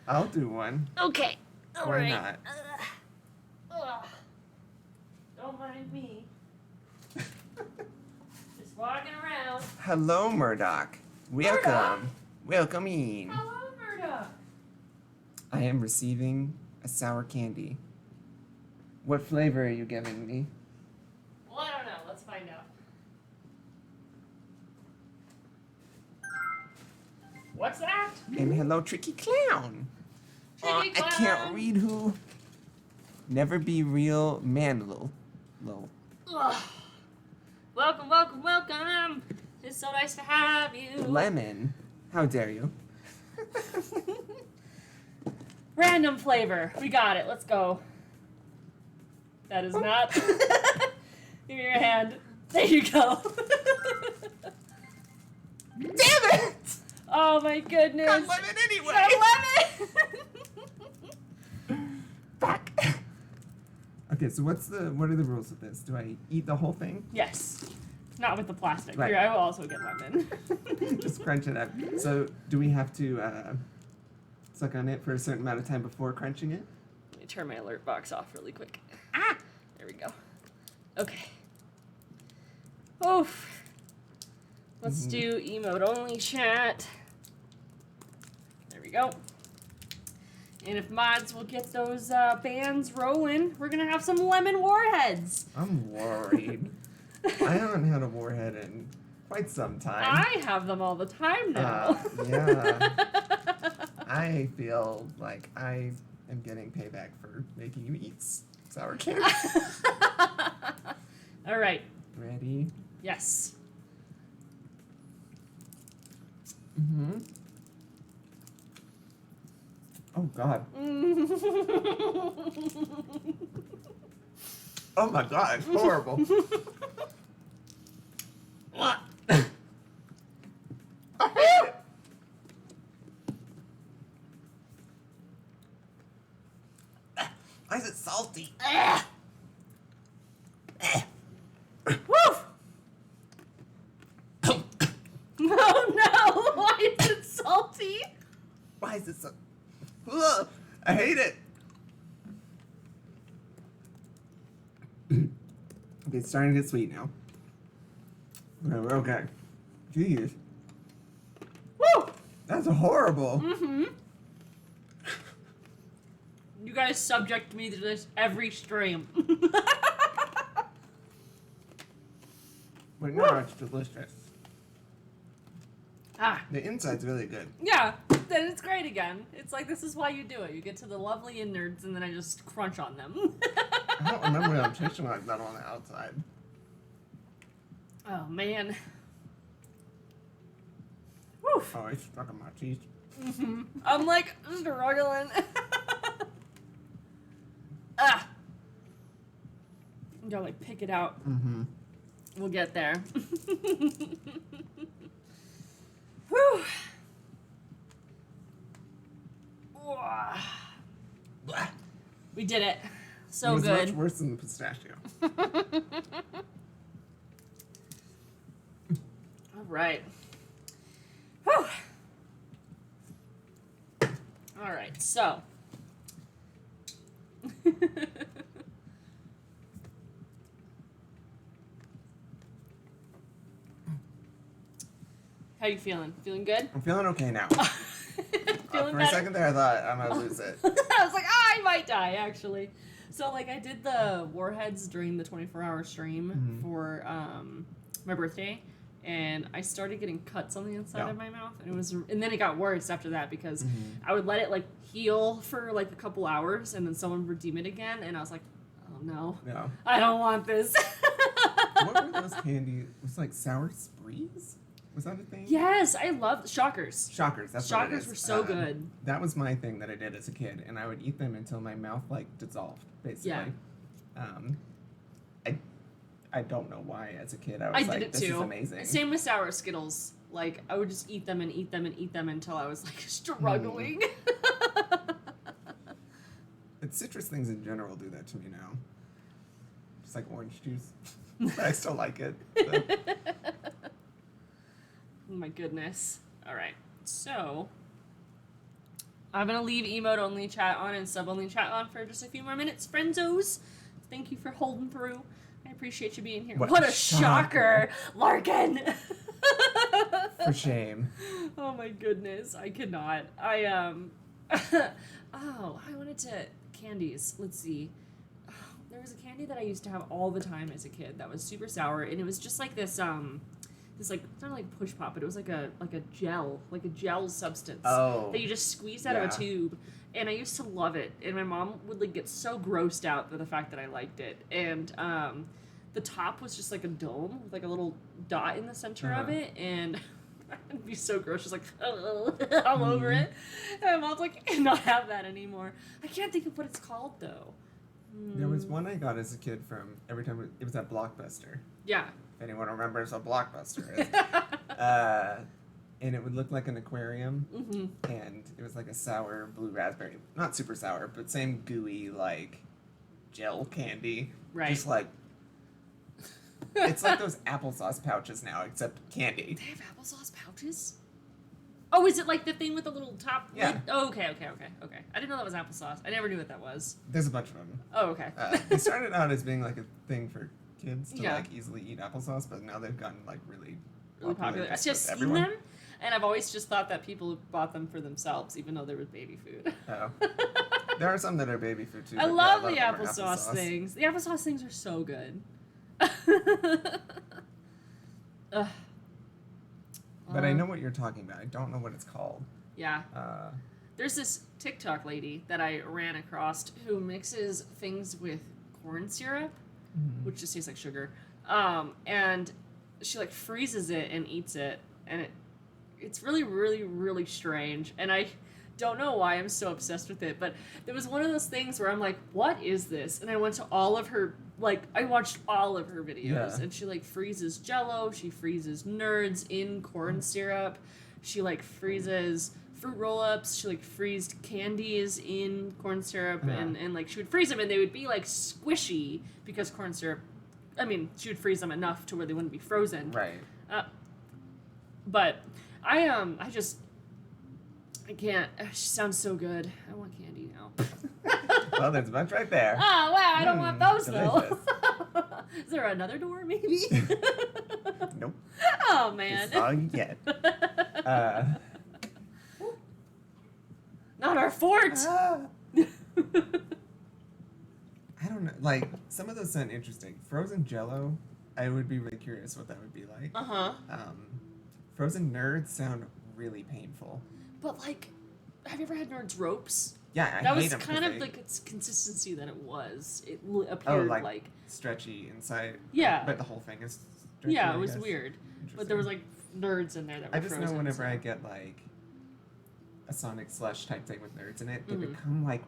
I'll do one. Okay. All Why right. not? Don't mind me. Just walking around. Hello, Murdoch. Welcome. Murdoch. Welcome in. Hello, Murdoch. I am receiving a sour candy. What flavor are you giving me? Well, I don't know. Let's find out. What's that? And hello, Tricky Clown. Tricky I Clown. can't read who. Never be real man, lol. Ugh. Welcome, welcome, welcome. It's so nice to have you. Lemon. How dare you? Random flavor. We got it. Let's go. That is not. Give me your hand. There you go. Damn it! Oh my goodness. Got lemon anyway. Got lemon. Fuck. Okay, so what are the rules with this? Do I eat the whole thing? Yes. Not with the plastic. Right. Here, I will also get lemon. Just crunch it up. So do we have to suck on it for a certain amount of time before crunching it? Let me turn my alert box off really quick. Ah! There we go. Okay. Oof. Let's do emote only chat. There we go. And if mods will get those bands rolling, we're gonna have some lemon warheads. I'm worried. I haven't had a warhead in quite some time. I have them all the time now. Yeah. I feel like I am getting payback for making you eat sour candy. All right. Ready? Yes. Mm-hmm. Oh, God. Oh, my God. It's horrible. I hate it. Why is it salty? Woof! Oh no! Why is it salty? Why is it so... Ugh, I hate it. Okay, it's starting to get sweet now. Okay, okay. Jeez. Woo! That's horrible. Mm-hmm. You guys subject me to this every stream. But no, it's delicious. Ah. The inside's really good. Yeah, then it's great again. It's like, this is why you do it. You get to the lovely innards, and then I just crunch on them. I don't remember them tasting like that on the outside. Oh, man. Woof. Oh, it's stuck in my teeth. Mm-hmm. I'm like struggling. Ah. You gotta like pick it out. Mm-hmm. We'll get there. Whew. Wah. Blah. We did it. So it was good. much worse than the pistachio. All right. Whew. All right, so. How you feeling? Feeling good? I'm feeling okay now. Feeling For better? a second there, I thought I might lose it. I was like, I might die, actually. So, like, I did the warheads during the 24-hour stream for my birthday, and I started getting cuts on the inside of my mouth, and then it got worse after that because I would let it, like, heal for, like, a couple hours, and then someone would redeem it again, and I was like, oh, no. No. I don't want this. What were those candy? It was like sour sprees? Was that a thing? Yes, I love Shockers. Shockers, that's what it Shockers is. were so good. That was my thing that I did as a kid, and I would eat them until my mouth, like, dissolved, basically. Yeah. I don't know why, as a kid, I was I like, did it this too. is amazing. Same with sour Skittles. Like, I would just eat them and eat them and eat them until I was, like, struggling. And citrus things in general do that to me now. Just like orange juice. But I still like it. So. Oh my goodness. Alright, so I'm gonna leave emote only chat on and sub only chat on for just a few more minutes, frienzos. Thank you for holding through. I appreciate you being here. What a shocker, Larkin! For shame. Oh my goodness, I cannot. Oh, I wanted to candies. Let's see. There was a candy that I used to have all the time as a kid that was super sour, and it was just like this like, it's not like push pop, but it was like a gel substance that you just squeezed out of a tube, and I used to love it, and my mom would like get so grossed out by the fact that I liked it, and the top was just like a dome with like a little dot in the center of it, and it'd be so gross, just like all over it, and my mom's like, not have that anymore. I can't think of what it's called though. There was one I got as a kid from every time it was at Blockbuster. Yeah. If anyone remembers what Blockbuster is. And it would look like an aquarium. And it was like a sour blue raspberry. Not super sour, but same gooey, like, gel candy. Right. Just like... It's like those applesauce pouches now, except candy. They have applesauce pouches? Oh, is it like the thing with the little top Yeah. lid? Oh, okay. I didn't know that was applesauce. I never knew what that was. There's a bunch of them. Oh, okay. They started out as being like a thing for kids to Yeah. like easily eat applesauce, but now they've gotten like really popular. I've just just with seen them, and I've always just thought that people bought them for themselves, even though they were baby food. Oh. There are some that are baby food too. I but love yeah, a the lot of them are applesauce things. The applesauce things are so good. Ugh. But I know what you're talking about. I don't know what it's called. Yeah. There's this TikTok lady that I ran across who mixes things with corn syrup, which just tastes like sugar. And she like freezes it and eats it, and it's really, really, really strange. And I don't know why I'm so obsessed with it, but there was one of those things where I'm like, what is this? And I went to all of her, like, I watched all of her videos, and she like freezes Jell-O, she freezes nerds in corn syrup, she like freezes fruit roll-ups, she like freezed candies in corn syrup, and like she would freeze them and they would be like squishy because corn syrup, I mean, she would freeze them enough to where they wouldn't be frozen. Right. But I can't. She sounds so good. I want candy now. Well, there's a bunch right there. Oh, wow, I don't want those, delicious. though. Is there another door, maybe? Nope. Oh, man. This is all you get. Not our fort! I don't know. Like, some of those sound interesting. Frozen Jello, I would be really curious what that would be like. Uh-huh. Frozen Nerds sound really painful. But, like, have you ever had Nerds Ropes? Yeah, I That hate was them kind of they, like its consistency that it was. It appeared like stretchy inside. Yeah. But the whole thing is stretchy, yeah, I it was guess. weird. But there was like nerds in there that were I just frozen, know whenever so. I get like a Sonic Slush type thing with nerds in it, they Mhm. become like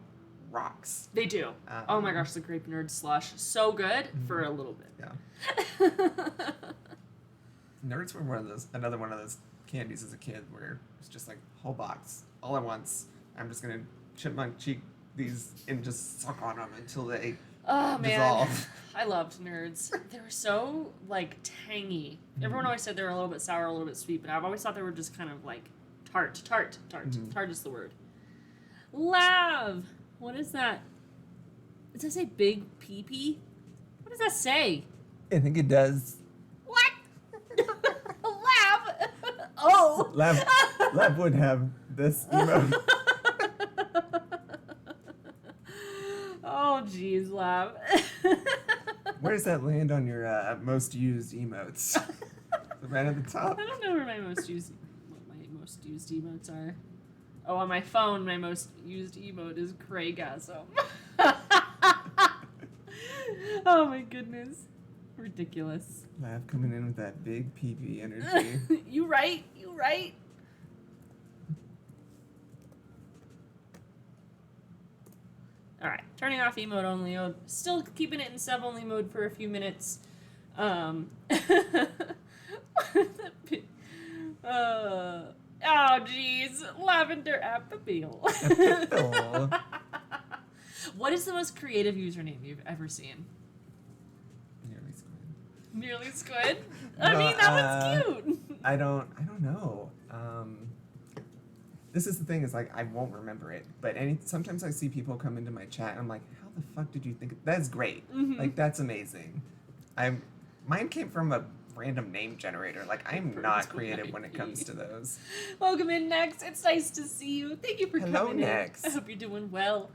rocks. They do. Oh my gosh, the grape nerd slush, so good for a little bit. Yeah. Nerds were another one of those candies as a kid where it's just like whole box all at once. I'm just gonna chipmunk cheek these and just suck on them until they Oh man, dissolve. I loved nerds. They were so like tangy. Everyone always said they were a little bit sour, a little bit sweet, but I've always thought they were just kind of like tart. Mhm. Tart is the word. Lav. What is that? Does that say big pee-pee? What does that say? I think it does. What? Lav. Oh. Lab would have this emote. Oh, jeez, Lav. Where does that land on your most used emotes? Right at the top. I don't know where my most used emotes are. Oh, on my phone, my most used emote is Craigasm. Oh my goodness, ridiculous. Lab coming in with that big PP energy. You right. All right, turning off emote only mode. Still keeping it in sub only mode for a few minutes. Oh jeez, lavender apple. Apple. What is the most creative username you've ever seen? Nearly squid. Merely Squid. I No, mean, that one's cute. I don't know. This is the thing, is like I won't remember it, but sometimes I see people come into my chat and I'm like, how the fuck did you think that's great? Mhm. Like that's amazing. Mine came from a random name generator. Like I'm not creative when it comes to those. Welcome in, Next. It's nice to see you. Thank you for Hello, coming Next. in. I hope you're doing well.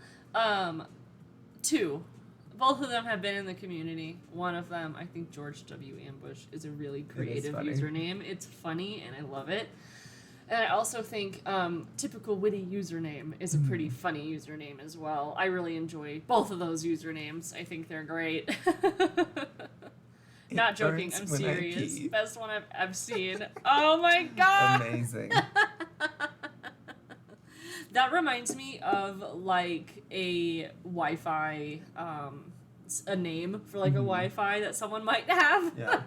Two. Both of them have been in the community. One of them, I think George W. Ambush, is a really creative funny. username. It's funny and I love it. And I also think Typical Witty Username is a pretty funny username as well. I really enjoy both of those usernames. I think they're great. Not joking, I'm hurts when I serious. pee. Best one I've seen. Oh my god! Amazing. That reminds me of like a Wi-Fi, a name for like a Wi-Fi that someone might have. Yeah.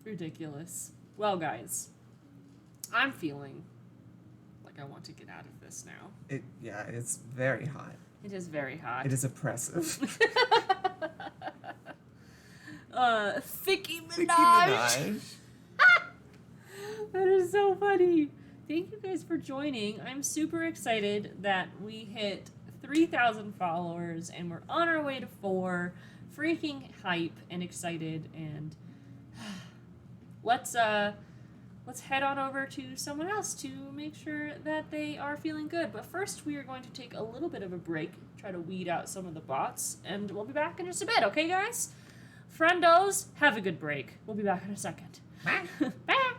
Ridiculous. Well, guys, I'm feeling like I want to get out of this now. It's very hot. It is very hot. It is oppressive. Ficki Nicki Minaj. Minaj. That is so funny. Thank you guys for joining. I'm super excited that we hit 3,000 followers and we're on our way to 4. Freaking hype and excited, and let's head on over to someone else to make sure that they are feeling good. But first, we are going to take a little bit of a break, try to weed out some of the bots, and we'll be back in just a bit. Okay, guys? Friendos, have a good break. We'll be back in a second. Bye. Bye.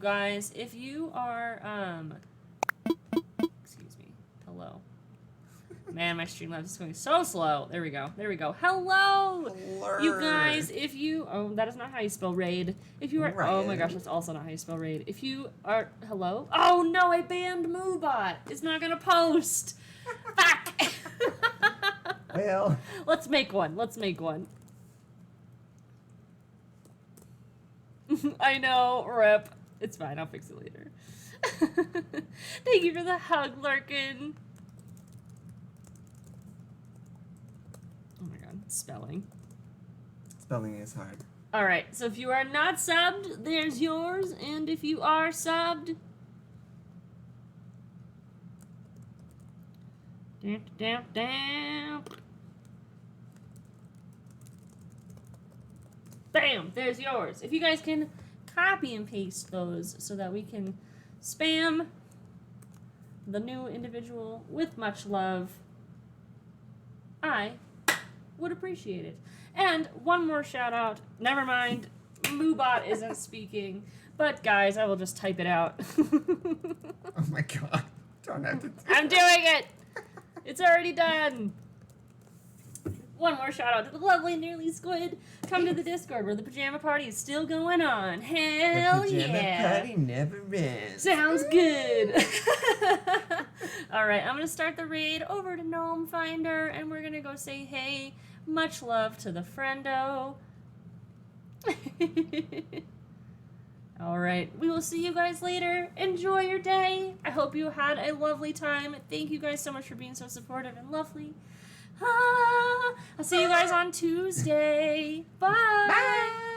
guys, if you are, excuse me, hello. Man, my Streamlabs is going so slow. There we go. There we go. Hello! Hello. You guys, if you... Oh, that is not how you spell raid. If you are... Oh my Ryan. gosh, that's also not how you spell raid. If you are... Hello? Oh no, I banned Moobot. It's not gonna post. Fuck! Well, Let's make one. Let's make one. I know, rip. It's fine, I'll fix it later. Thank you for the hug, Lurkin. Oh my god, spelling. spelling is hard. Alright, so if you are not subbed, there's yours. And if you are subbed... Bam! There's yours. If you guys can copy and paste those so that we can spam the new individual with much love, I would appreciate it. And one more shout out. Never mind, Moobot isn't speaking. But guys, I will just type it out. Oh my god. Don't have to do I'm doing it! It's already done! One more shout out to the lovely Nearly Squid. Come to the Discord where the pajama party is still going on. Hell The pajama yeah! party never ends. Sounds good! Alright, I'm gonna start the raid over to Gnome Finder and we're gonna go say hey. Much love to the friendo. Alright, we will see you guys later. Enjoy your day. I hope you had a lovely time. Thank you guys so much for being so supportive and lovely. I'll see you guys on Tuesday. Bye. Bye.